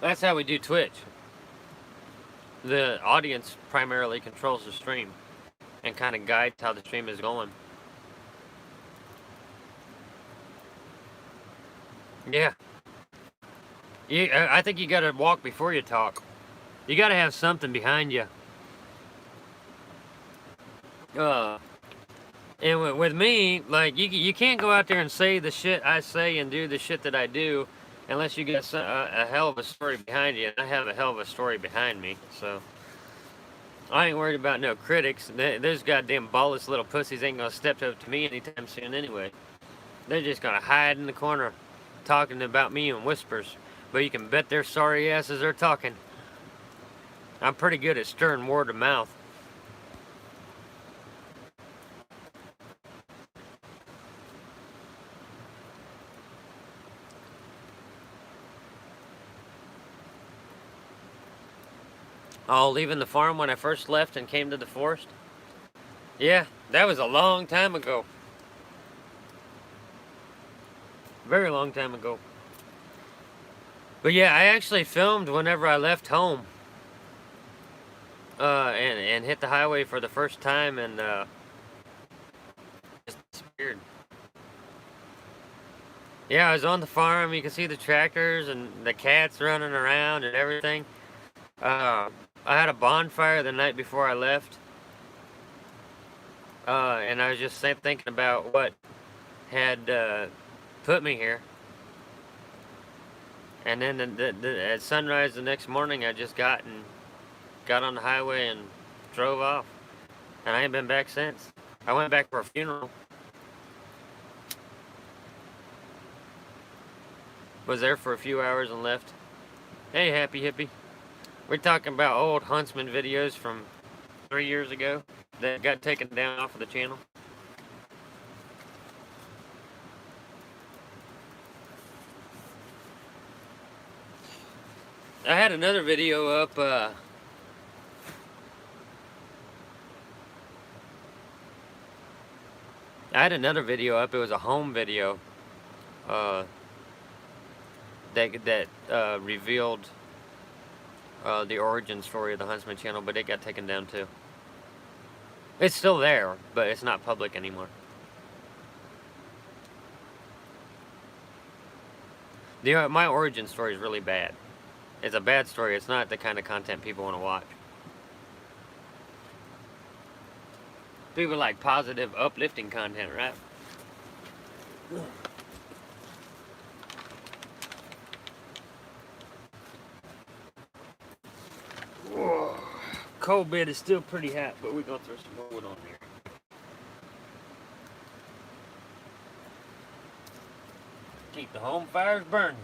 That's how we do Twitch. The audience primarily controls the stream and kind of guides how the stream is going. Yeah. I think you gotta walk before you talk. You gotta have something behind you. And with me, like, you can't go out there and say the shit I say and do the shit that I do unless you got a hell of a story behind you, and I have a hell of a story behind me, so I ain't worried about no critics. Those goddamn ballless little pussies ain't gonna step up to me anytime soon anyway. They're just gonna hide in the corner talking about me in whispers, but you can bet their sorry asses are talking. I'm pretty good at stirring word of mouth. Oh, leaving the farm when I first left and came to the forest? Yeah, that was a long time ago. Very long time ago. But yeah, I actually filmed whenever I left home. And hit the highway for the first time and just disappeared. Yeah, I was on the farm. You can see the tractors and the cats running around and everything. I had a bonfire the night before I left. And I was just thinking about what had put me here. And then at sunrise the next morning, I just got on the highway and drove off. And I ain't been back since. I went back for a funeral. Was there for a few hours and left. Hey, Happy Hippie. We're talking about old Huntsman videos from 3 years ago that got taken down off of the channel. I had another video up, it was a home video, that revealed the origin story of the Huntsman channel, but it got taken down too. It's still there, but it's not public anymore. My origin story is really bad. It's a bad story. It's not the kind of content people want to watch. People like positive, uplifting content, right? Whoa. Cold bed is still pretty hot, but we're gonna throw some more wood on there. Keep the home fires burning.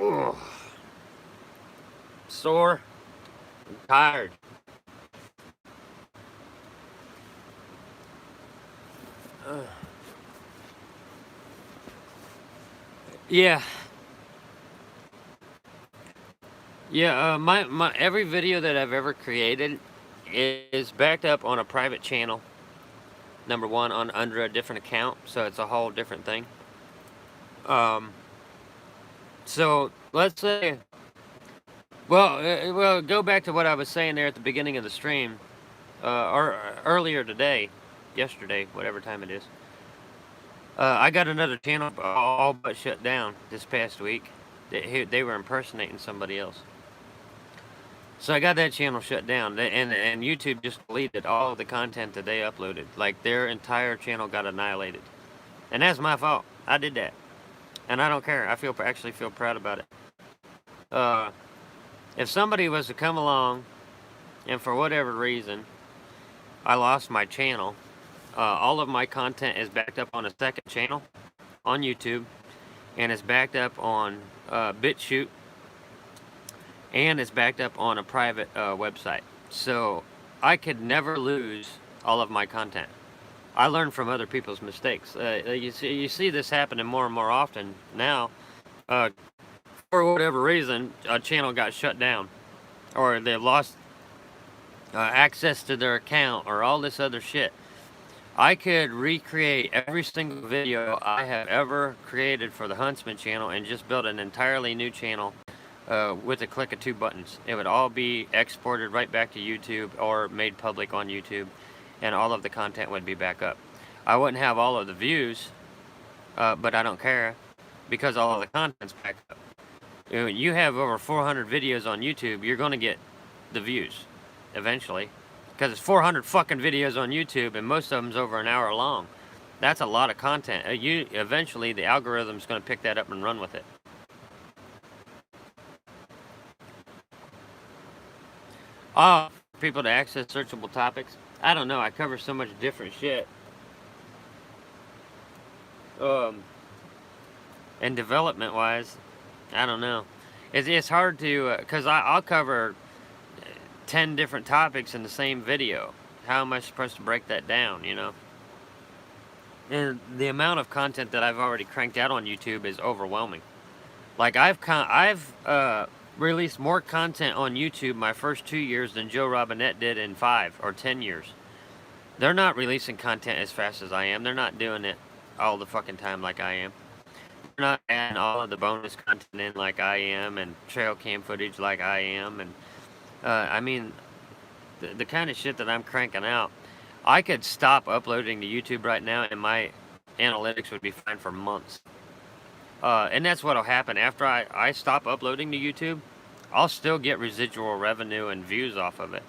Ugh. Sore. I'm tired. Yeah. Yeah, my every video that I've ever created is backed up on a private channel. Number one, on under a different account, so it's a whole different thing. Um, so let's say, well, go back to what I was saying there at the beginning of the stream, or earlier today, yesterday, whatever time it is. I got another channel all but shut down this past week. They were impersonating somebody else. So I got that channel shut down, and YouTube just deleted all of the content that they uploaded. Like, their entire channel got annihilated. And that's my fault. I did that. And I don't care. I actually feel proud about it. If somebody was to come along, and for whatever reason, I lost my channel, all of my content is backed up on a second channel on YouTube, and it's backed up on BitChute, and it's backed up on a private website. So I could never lose all of my content. I learn from other people's mistakes. You see this happening more and more often now. For whatever reason, a channel got shut down, or they lost access to their account, or all this other shit. I could recreate every single video I have ever created for the Huntsman channel and just build an entirely new channel with a click of 2 buttons. It would all be exported right back to YouTube or made public on YouTube, and all of the content would be back up. I wouldn't have all of the views, but I don't care, because all of the content's back up. You have over 400 videos on YouTube, you're going to get the views eventually, because it's 400 fucking videos on YouTube, and most of them's over an hour long. That's a lot of content. Eventually, the algorithm's going to pick that up and run with it. People to access searchable topics. I don't know. I cover so much different shit. And development-wise, I don't know. It's hard to, because I'll cover 10 different topics in the same video. How am I supposed to break that down, you know? And the amount of content that I've already cranked out on YouTube is overwhelming. Like, I've released more content on YouTube my first 2 years than Joe Robinette did in 5 or 10 years. They're not releasing content as fast as I am. They're not doing it all the fucking time like I am. They're not adding all of the bonus content in like I am, and trail cam footage like I am, and I mean, the kind of shit that I'm cranking out, I could stop uploading to YouTube right now and my analytics would be fine for months. And that's what'll happen. After I stop uploading to YouTube, I'll still get residual revenue and views off of it.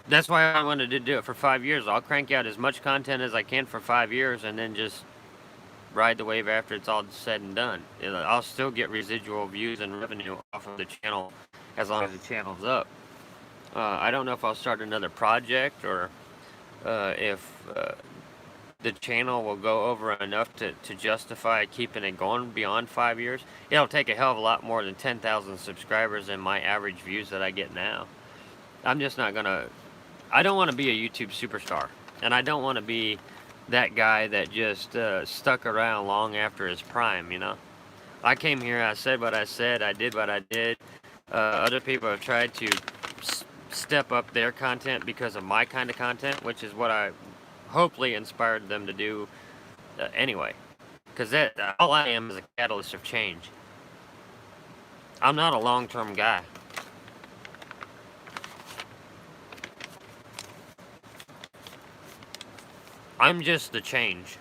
That's why I wanted to do it for 5 years. I'll crank out as much content as I can for 5 years and then just ride the wave after it's all said and done. I'll still get residual views and revenue off of the channel as long as the channel's up. I don't know if I'll start another project, or if the channel will go over enough to justify keeping it going beyond 5 years. It'll take a hell of a lot more than 10,000 subscribers and my average views that I get now. I'm just not gonna... I don't want to be a YouTube superstar, and I don't want to be that guy that just stuck around long after his prime, you know? I came here, I said what I said, I did what I did. Other people have tried to step up their content because of my kind of content, which is what I hopefully inspired them to do anyway. Because all I am is a catalyst of change. I'm not a long-term guy. I'm just the change.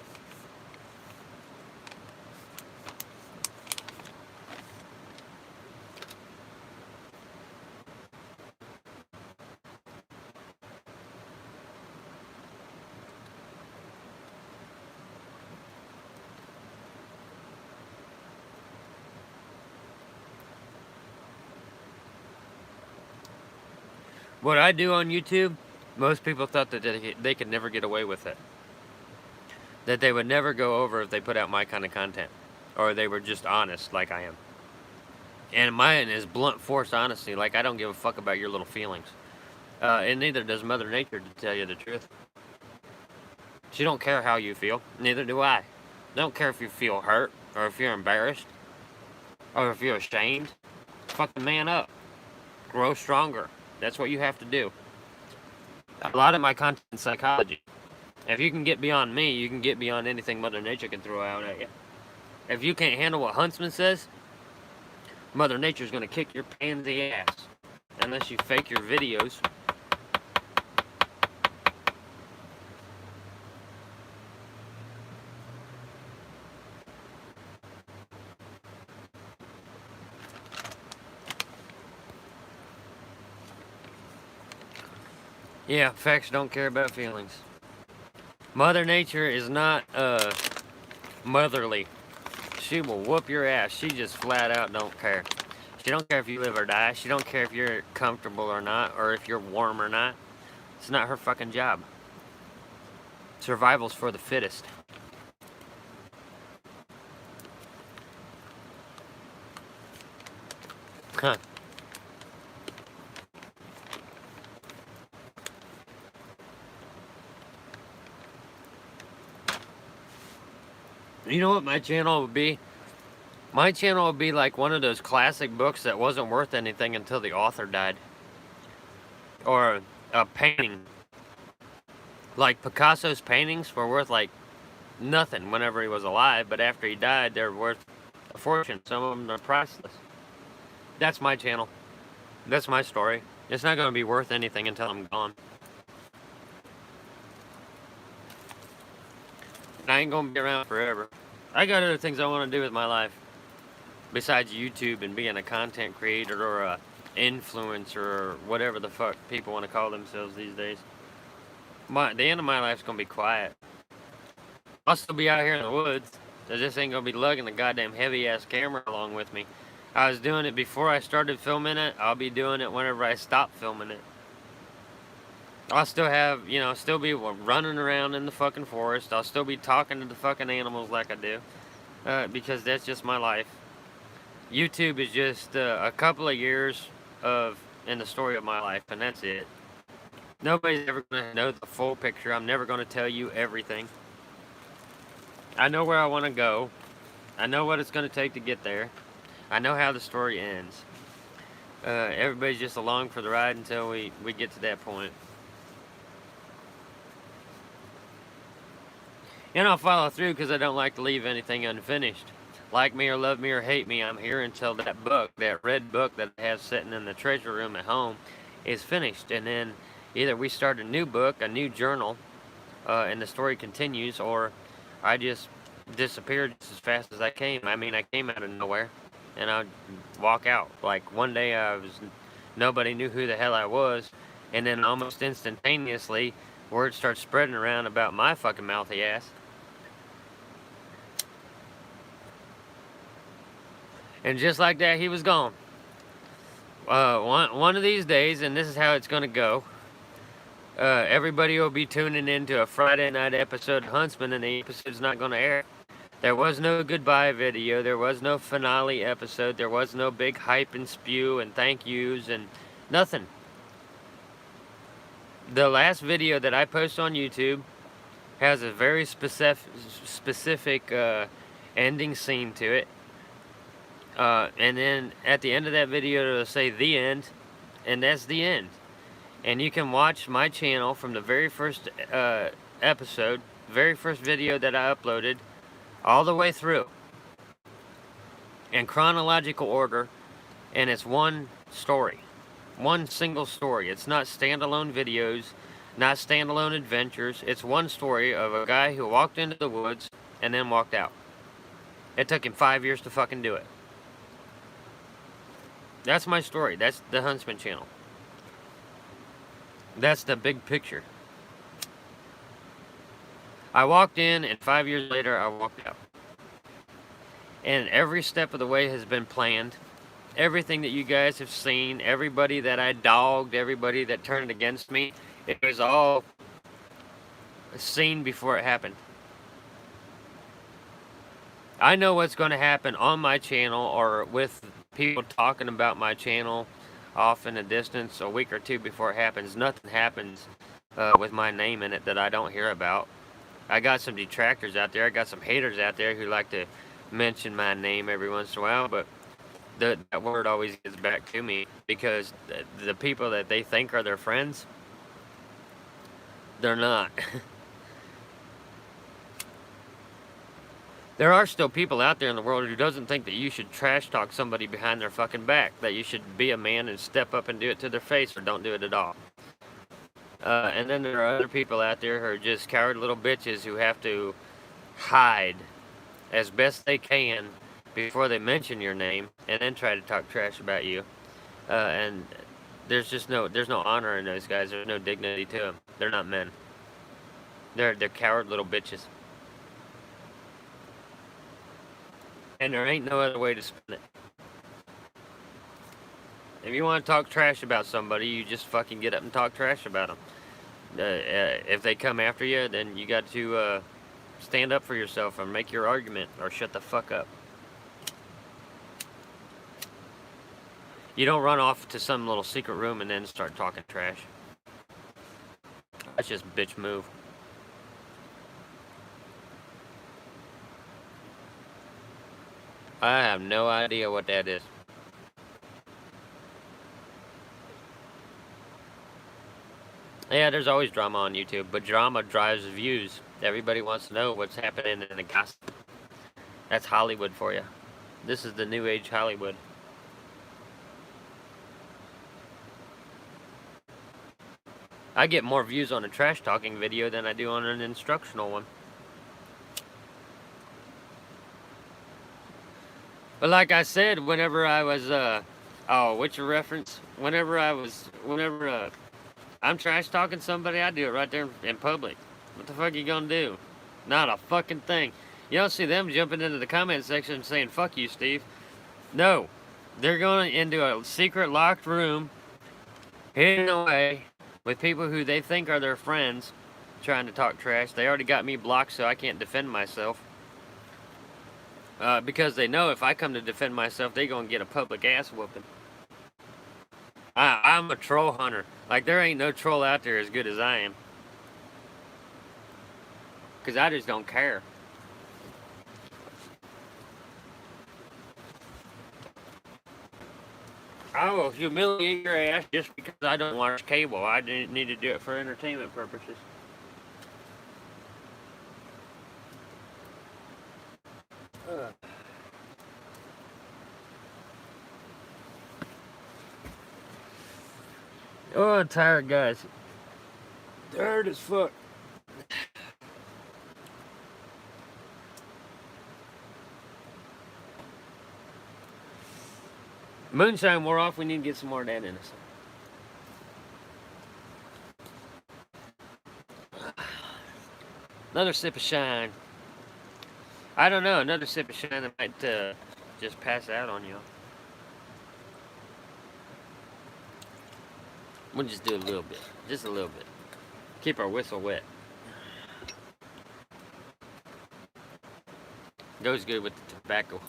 What I do on YouTube, most people thought that they could never get away with it. That they would never go over if they put out my kind of content. Or they were just honest like I am. And mine is blunt force honesty. Like, I don't give a fuck about your little feelings. And neither does Mother Nature, to tell you the truth. She don't care how you feel. Neither do I. Don't care if you feel hurt or if you're embarrassed. or if you're ashamed, fucking man up. Grow stronger. That's what you have to do. A lot of my content is psychology. If you can get beyond me, you can get beyond anything Mother Nature can throw out at you. If you can't handle what Huntsman says, Mother Nature's gonna kick your pansy ass. Unless you fake your videos. Yeah, facts don't care about feelings. Mother Nature is not, motherly. She will whoop your ass. She just flat out don't care. She don't care if you live or die. She don't care if you're comfortable or not, or if you're warm or not. It's not her fucking job. Survival's for the fittest. Huh. You know what my channel would be? My channel would be like one of those classic books that wasn't worth anything until the author died. Or a painting. Like Picasso's paintings were worth like nothing whenever he was alive, but after he died, they're worth a fortune. Some of them are priceless. That's my channel. That's my story. It's not going to be worth anything until I'm gone. I ain't going to be around forever. I got other things I want to do with my life. Besides YouTube and being a content creator or a influencer or whatever the fuck people want to call themselves these days. The end of my life's going to be quiet. I'll still be out here in the woods. I just ain't going to be lugging the goddamn heavy-ass camera along with me. I was doing it before I started filming it. I'll be doing it whenever I stop filming it. I'll still have, still be running around in the fucking forest. I'll still be talking to the fucking animals like I do. Because that's just my life. YouTube is just a couple of years in the story of my life, and that's it. Nobody's ever going to know the full picture. I'm never going to tell you everything. I know where I want to go. I know what it's going to take to get there. I know how the story ends. Everybody's just along for the ride until we get to that point. And I'll follow through because I don't like to leave anything unfinished. Like me or love me or hate me, I'm here until that book, that red book that I have sitting in the treasure room at home, is finished. And then either we start a new book, a new journal, and the story continues, or I just disappeared just as fast as I came. I mean, I came out of nowhere, and I'd walk out. Like, one day nobody knew who the hell I was, and then almost instantaneously, word starts spreading around about my fucking mouthy ass. And just like that, he was gone. One of these days, and this is how it's going to go, everybody will be tuning into a Friday night episode of Huntsman, and the episode's not going to air. There was no goodbye video. There was no finale episode. There was no big hype and spew and thank yous and nothing. The last video that I post on YouTube has a very specific ending scene to it. And then at the end of that video, it'll say the end, and that's the end. And you can watch my channel from the very first episode, very first video that I uploaded, all the way through, in chronological order, and it's one story, one single story. It's not standalone videos, not standalone adventures. It's one story of a guy who walked into the woods and then walked out. It took him 5 years to fucking do it. That's my story. That's the Huntsman channel. That's the big picture. I walked in, and 5 years later, I walked out. And every step of the way has been planned. Everything that you guys have seen, everybody that I dogged, everybody that turned against me, it was all seen before it happened. I know what's going to happen on my channel or with people talking about my channel off in the distance a week or two before it happens. Nothing happens with my name in it that I don't hear about. I got some detractors out there. I got some haters out there who like to mention my name every once in a while, but that word always gets back to me, because the people that they think are their friends, they're not. There are still people out there in the world who doesn't think that you should trash talk somebody behind their fucking back, that you should be a man and step up and do it to their face, or don't do it at all. And then there are other people out there who are just coward little bitches who have to hide as best they can before they mention your name, and then try to talk trash about you. And there's no honor in those guys. There's no dignity to them. They're not men. They're coward little bitches. And there ain't no other way to spin it. If you want to talk trash about somebody, you just fucking get up and talk trash about them. If they come after you, then you got to stand up for yourself and make your argument, or shut the fuck up. You don't run off to some little secret room and then start talking trash. That's just bitch move. I have no idea what that is. Yeah, there's always drama on YouTube, but drama drives views. Everybody wants to know what's happening in the gossip. That's Hollywood for you. This is the new age Hollywood. I get more views on a trash talking video than I do on an instructional one. But like I said, whenever I was, what's your reference? Whenever I'm trash talking somebody, I do it right there in public. What the fuck are you gonna do? Not a fucking thing. You don't see them jumping into the comment section and saying, fuck you, Steve. No. They're going into a secret locked room, hidden away, with people who they think are their friends, trying to talk trash. They already got me blocked, so I can't defend myself. Because they know if I come to defend myself, they're going to get a public ass whooping. I'm a troll hunter. Like, there ain't no troll out there as good as I am. Because I just don't care. I will humiliate your ass just because I don't watch cable. I didn't need to do it for entertainment purposes. Oh, I'm tired, guys. Tired as fuck. Moonshine wore off. We need to get some more of that in us. Another sip of shine. I don't know. Another sip of shine that might just pass out on you. We'll just do a little bit. Just a little bit. Keep our whistle wet. Goes good with the tobacco.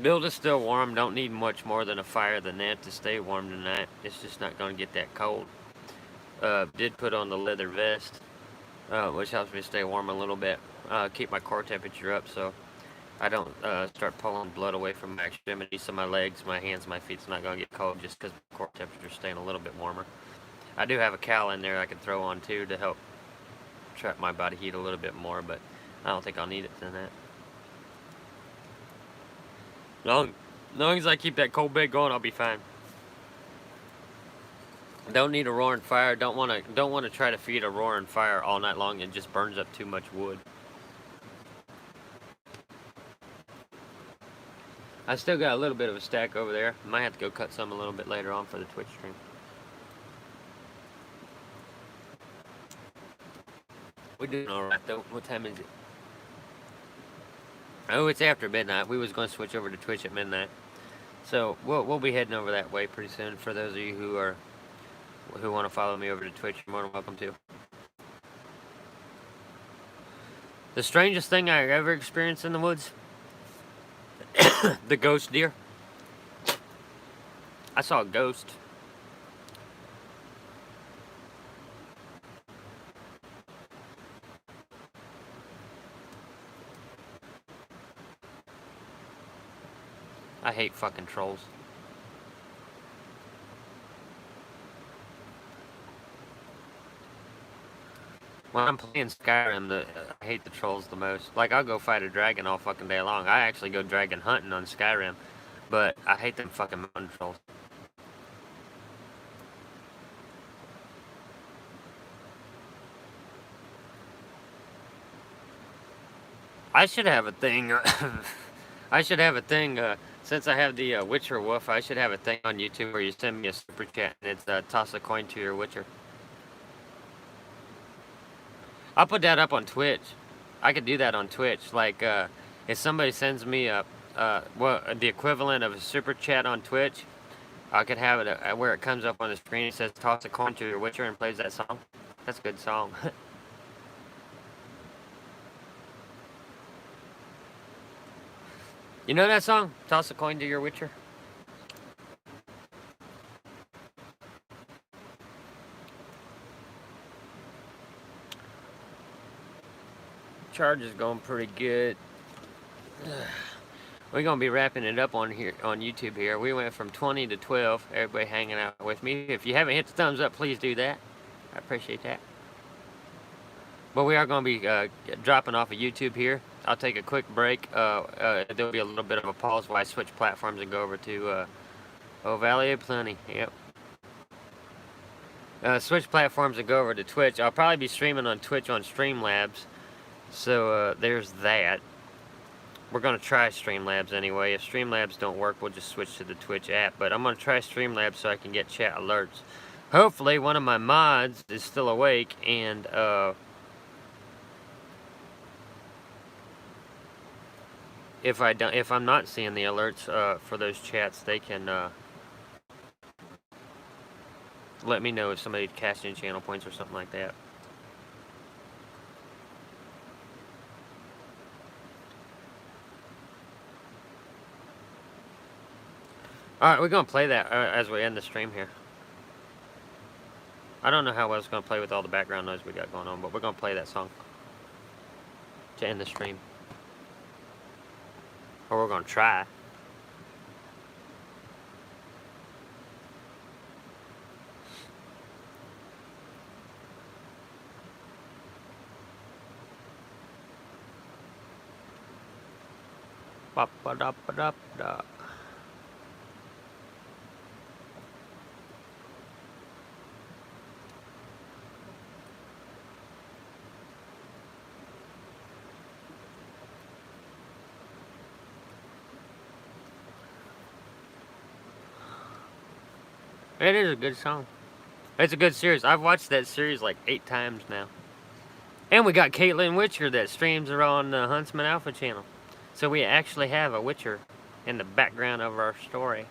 Build is still warm. Don't need much more than a fire than that to stay warm tonight. It's just not going to get that cold. Did put on the leather vest, which helps me stay warm a little bit. Keep my core temperature up so I don't start pulling blood away from my extremities, so my legs, my hands, my feet's not going to get cold just because my core temperature's staying a little bit warmer. I do have a cowl in there I can throw on too to help trap my body heat a little bit more, but I don't think I'll need it tonight. Long as I keep that cold bed going, I'll be fine. Don't need a roaring fire. Don't want to try to feed a roaring fire all night long. It just burns up too much wood. I still got a little bit of a stack over there. Might have to go cut some a little bit later on for the Twitch stream. We're doing all right though. What time is it? Oh, it's after midnight. We was going to switch over to Twitch at midnight, so we'll be heading over that way pretty soon. For those of you who want to follow me over to Twitch, you're more than welcome to. The strangest thing I ever experienced in the woods, the ghost deer. I saw a ghost I hate fucking trolls. When I'm playing Skyrim, I hate the trolls the most. Like, I'll go fight a dragon all fucking day long. I actually go dragon hunting on Skyrim, but I hate them fucking mountain trolls. I should have a thing. I should have a thing. Since I have the Witcher Wolf, I should have a thing on YouTube where you send me a super chat and it's toss a coin to your Witcher. I'll put that up on Twitch. I could do that on Twitch. Like, if somebody sends me the equivalent of a super chat on Twitch, I could have it where it comes up on the screen. It says toss a coin to your Witcher and plays that song. That's a good song. You know that song? Toss a coin to your Witcher? Charge is going pretty good. We're gonna be wrapping it up on YouTube here. We went from 20 to 12. Everybody hanging out with me. If you haven't hit the thumbs up, please do that. I appreciate that. But we are gonna be dropping off of YouTube here. I'll take a quick break. There'll be a little bit of a pause while I switch platforms and go over to Valley of Plenty. Yep. Switch platforms and go over to Twitch. I'll probably be streaming on Twitch on Streamlabs. So there's that. We're going to try Streamlabs anyway. If Streamlabs don't work, we'll just switch to the Twitch app. But I'm going to try Streamlabs so I can get chat alerts. Hopefully one of my mods is still awake and if I'm not seeing the alerts for those chats, they can let me know if somebody cashed in channel points or something like that. Alright, we're going to play that as we end the stream here. I don't know how well it's going to play with all the background noise we got going on, but we're going to play that song to end the stream. Or we're going to try. Ba-ba-da-ba-da-ba-da. It is a good song. It's a good series. I've watched that series like 8 times now. And we got Caitlin Witcher that streams her on the Huntsman Alpha channel. So we actually have a Witcher in the background of our story.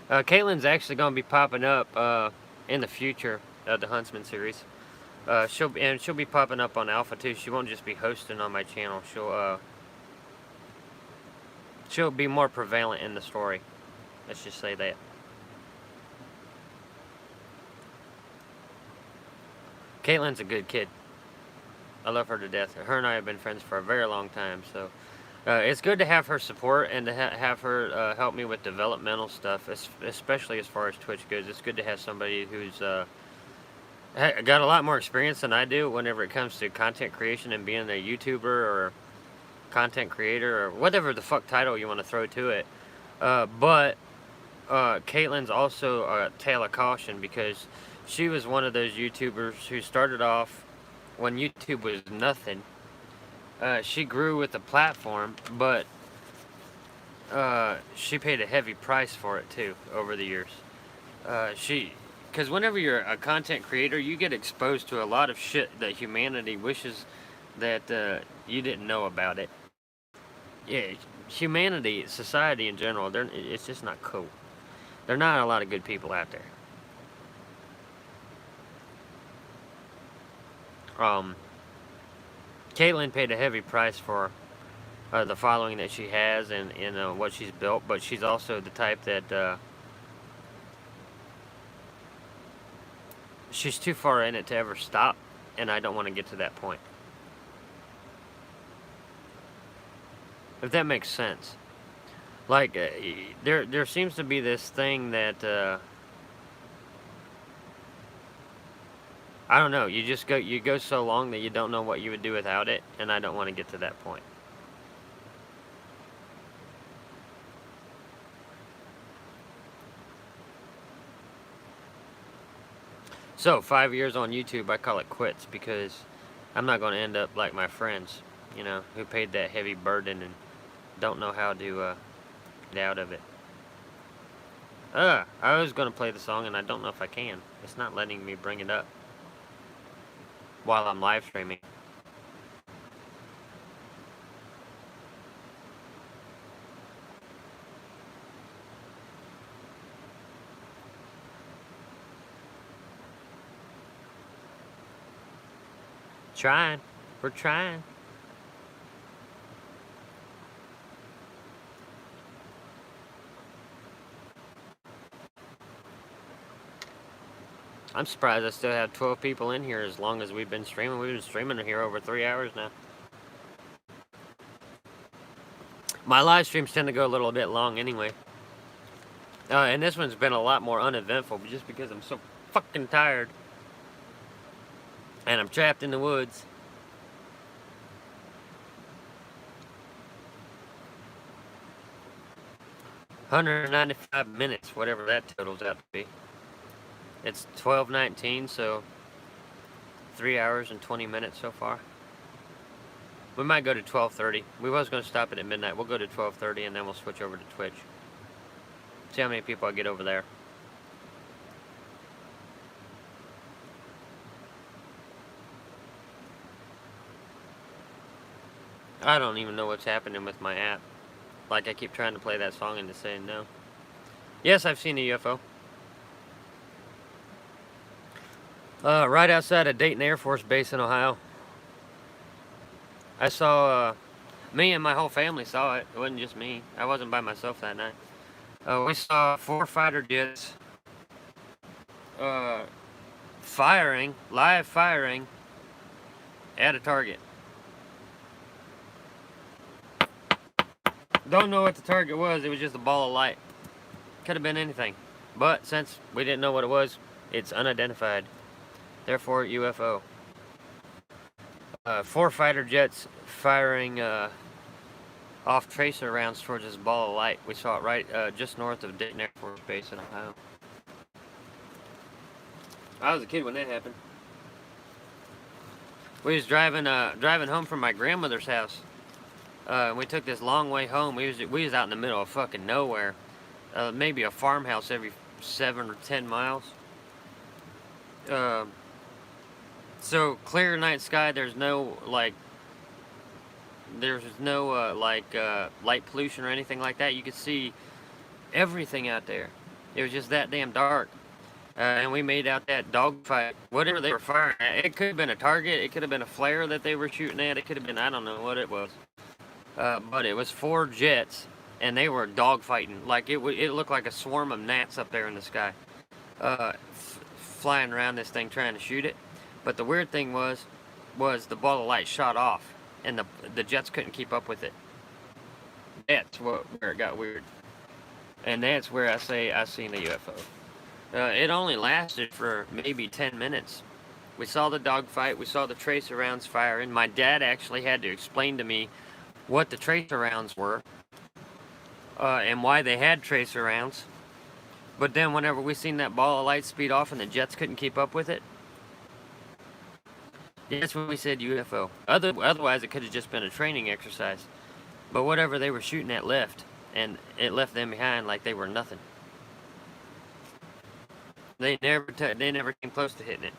Caitlin's actually going to be popping up in the future of the Huntsman series. She'll be popping up on Alpha too. She won't just be hosting on my channel. She'll be more prevalent in the story. Let's just say that. Caitlin's a good kid. I love her to death. Her and I have been friends for a very long time, so it's good to have her support and to have her help me with developmental stuff, especially as far as Twitch goes. It's good to have somebody who's got a lot more experience than I do whenever it comes to content creation and being a YouTuber or content creator or whatever the fuck title you want to throw to it. But Caitlin's also a tale of caution because she was one of those YouTubers who started off when YouTube was nothing. She grew with the platform, but she paid a heavy price for it too over the years. Because whenever you're a content creator, you get exposed to a lot of shit that humanity wishes that you didn't know about it. Yeah, humanity, society in general, it's just not cool. There are not a lot of good people out there. Caitlin paid a heavy price for the following that she has and what she's built, but she's also the type that she's too far in it to ever stop, and I don't want to get to that point. If that makes sense. Like, there seems to be this thing that, I don't know, you go so long that you don't know what you would do without it, and I don't want to get to that point. So, 5 years on YouTube, I call it quits, because I'm not going to end up like my friends, you know, who paid that heavy burden and don't know how to get out of it. I was going to play the song, and I don't know if I can. It's not letting me bring it up while I'm live streaming. Trying. We're trying. I'm surprised I still have 12 people in here as long as we've been streaming. We've been streaming here over 3 hours now. My live streams tend to go a little bit long anyway. And this one's been a lot more uneventful just because I'm so fucking tired. And I'm trapped in the woods. $195 whatever that totals out to be. It's 12:19, so 3 hours and 20 minutes so far. We might go to 12:30. We was going to stop it at midnight. We'll go to 12:30 and then we'll switch over to Twitch. See how many people I get over there. I don't even know what's happening with my app. Like, I keep trying to play that song and it's saying no. Yes, I've seen a UFO. Right outside of Dayton Air Force Base in Ohio. I saw, me and my whole family saw it. It wasn't just me. I wasn't by myself that night. We saw 4 fighter jets live firing at a target. Don't know what the target was. It was just a ball of light. Could have been anything. But since we didn't know what it was, it's unidentified. Therefore, UFO. 4 fighter jets firing off tracer rounds towards this ball of light. We saw it right just north of Dayton Air Force Base in Ohio. I was a kid when that happened. We was driving home from my grandmother's house. We took this long way home. We was out in the middle of fucking nowhere. Maybe a farmhouse every 7 or 10 miles. So clear night sky. There's no light pollution or anything like that. You could see everything out there. It was just that damn dark. And we made out that dogfight. Whatever they were firing at. It could have been a target. It could have been a flare that they were shooting at. It could have been, I don't know what it was. But it was 4 jets, and they were dogfighting. Like, it looked like a swarm of gnats up there in the sky. Flying around this thing trying to shoot it. But the weird thing was the ball of light shot off, and the jets couldn't keep up with it. That's where it got weird. And that's where I say I seen a UFO. It only lasted for maybe 10 minutes. We saw the dogfight. We saw the tracer rounds firing. My dad actually had to explain to me what the tracer rounds were and why they had tracer rounds. But then whenever we seen that ball of light speed off and the jets couldn't keep up with it, that's when we said UFO. Otherwise, it could have just been a training exercise. But whatever they were shooting at left, and it left them behind like they were nothing. They never came close to hitting it.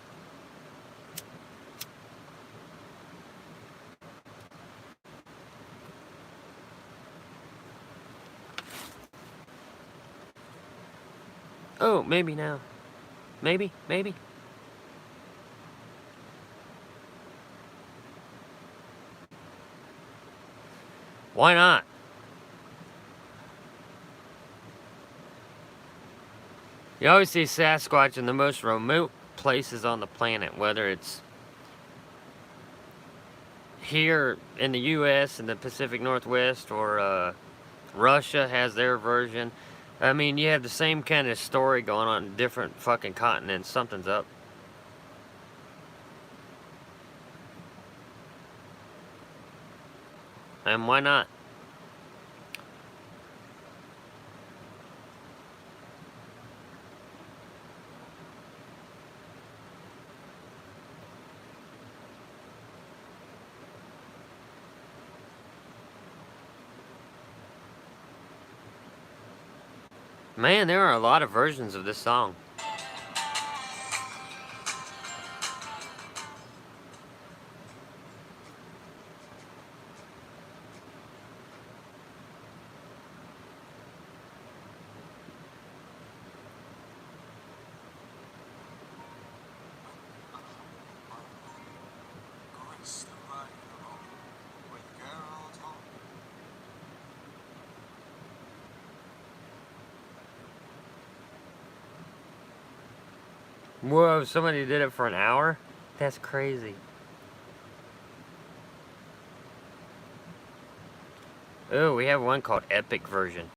Oh, maybe now. Maybe. Why not? You always see Sasquatch in the most remote places on the planet, whether it's here in the U.S. in the Pacific Northwest or Russia has their version. I mean, you have the same kind of story going on in different fucking continents. Something's up. And why not? Man, there are a lot of versions of this song. Whoa, somebody did it for an hour? That's crazy. Oh, we have one called Epic Version.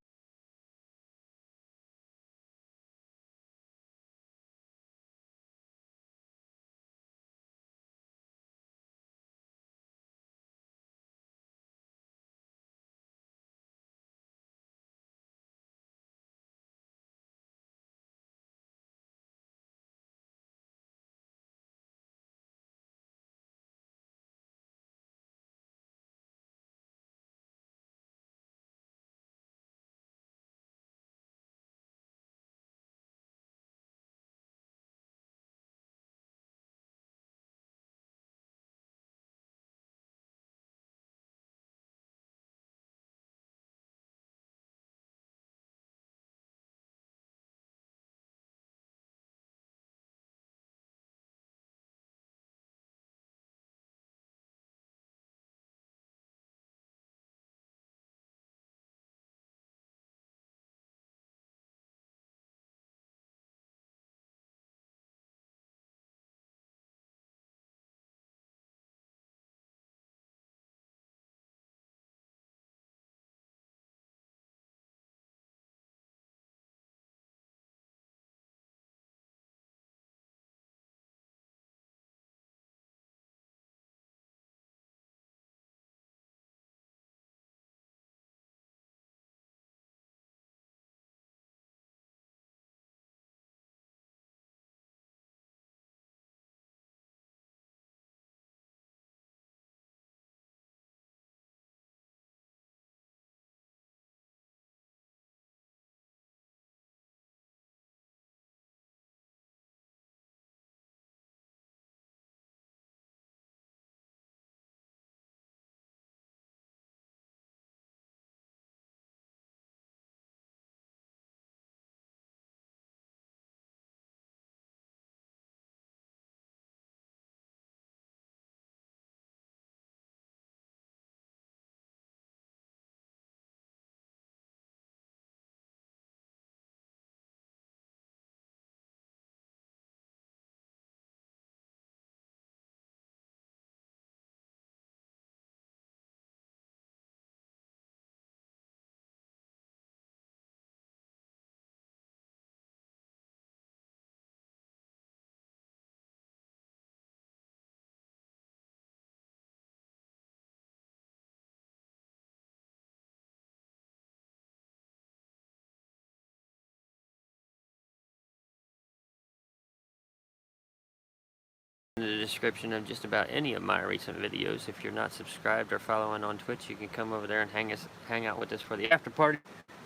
In the description of just about any of my recent videos. If you're not subscribed or following on Twitch, you can come over there and hang out with us for the after party.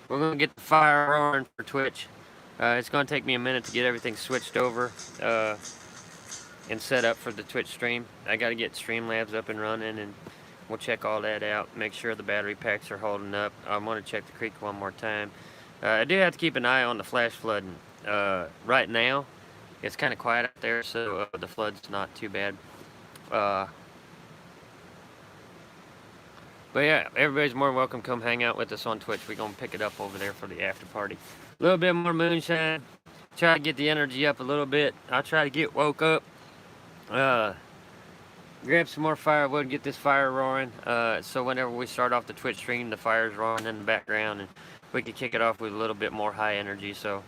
We're going to get the fire roaring for Twitch. It's going to take me a minute to get everything switched over and set up for the Twitch stream. I got to get Streamlabs up and running, and we'll check all that out, make sure the battery packs are holding up. I want to check the creek one more time. I do have to keep an eye on the flash flooding. Right now, it's kind of quiet out there, so the flood's not too bad. But yeah, everybody's more than welcome. Come hang out with us on Twitch. We're going to pick it up over there for the after party. A little bit more moonshine. Try to get the energy up a little bit. I'll try to get woke up. grab some more firewood, get this fire roaring. So whenever we start off the Twitch stream, the fire's roaring in the background, and we can kick it off with a little bit more high energy. So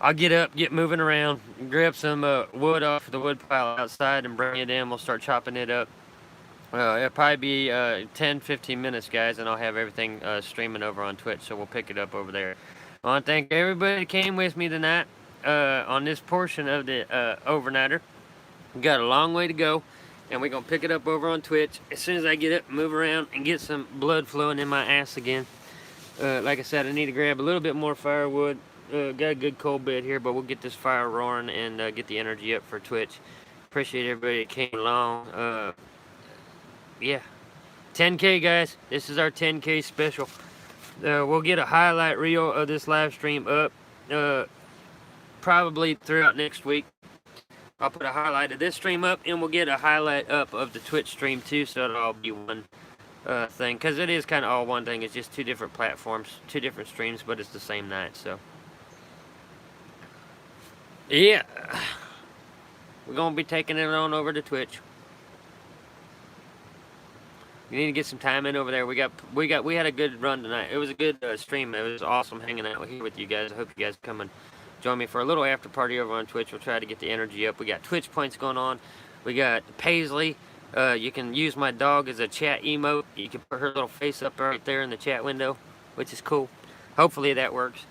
I'll get up, get moving around, grab some wood off the wood pile outside and bring it in. We'll start chopping it up. It'll probably be 10-15 minutes, guys, and I'll have everything streaming over on Twitch, so we'll pick it up over there. I want to thank everybody that came with me tonight on this portion of the overnighter. We got a long way to go, and we're going to pick it up over on Twitch as soon as I get up, move around, and get some blood flowing in my ass again. Like I said, I need to grab a little bit more firewood. Got a good cold bed here, but we'll get this fire roaring and get the energy up for Twitch. Appreciate everybody that came along. Yeah, 10K, guys. This is our 10K special. We'll get a highlight reel of this live stream up probably throughout next week. I'll put a highlight of this stream up, and we'll get a highlight up of the Twitch stream too, so it'll all be one thing, because it is kind of all one thing. It's just two different platforms, two different streams, but it's the same night. So yeah, we're gonna be taking it on over to Twitch. You need to get some time in over there. We had a good run tonight. It was a good stream. It was awesome hanging out here with you guys. I hope you guys come and join me for a little after party over on Twitch. We'll try to get the energy up. We got Twitch points going on. We got Paisley. You can use my dog as a chat emote. You can put her little face up right there in the chat window, which is cool. Hopefully that works.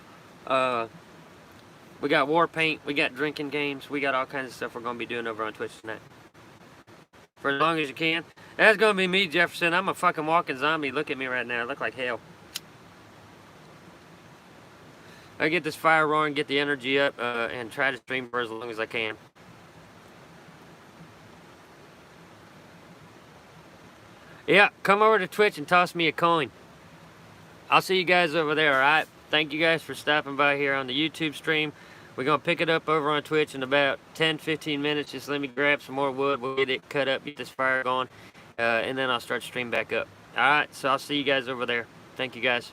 We got war paint. We got drinking games. We got all kinds of stuff we're going to be doing over on Twitch tonight. For as long as you can. That's going to be me, Jefferson. I'm a fucking walking zombie. Look at me right now. I look like hell. I get this fire roaring, get the energy up, and try to stream for as long as I can. Yeah, come over to Twitch and toss me a coin. I'll see you guys over there, alright? Thank you guys for stopping by here on the YouTube stream. We're going to pick it up over on Twitch in about 10-15 minutes. Just let me grab some more wood. We'll get it cut up, get this fire going, and then I'll start stream back up. Alright, so I'll see you guys over there. Thank you guys.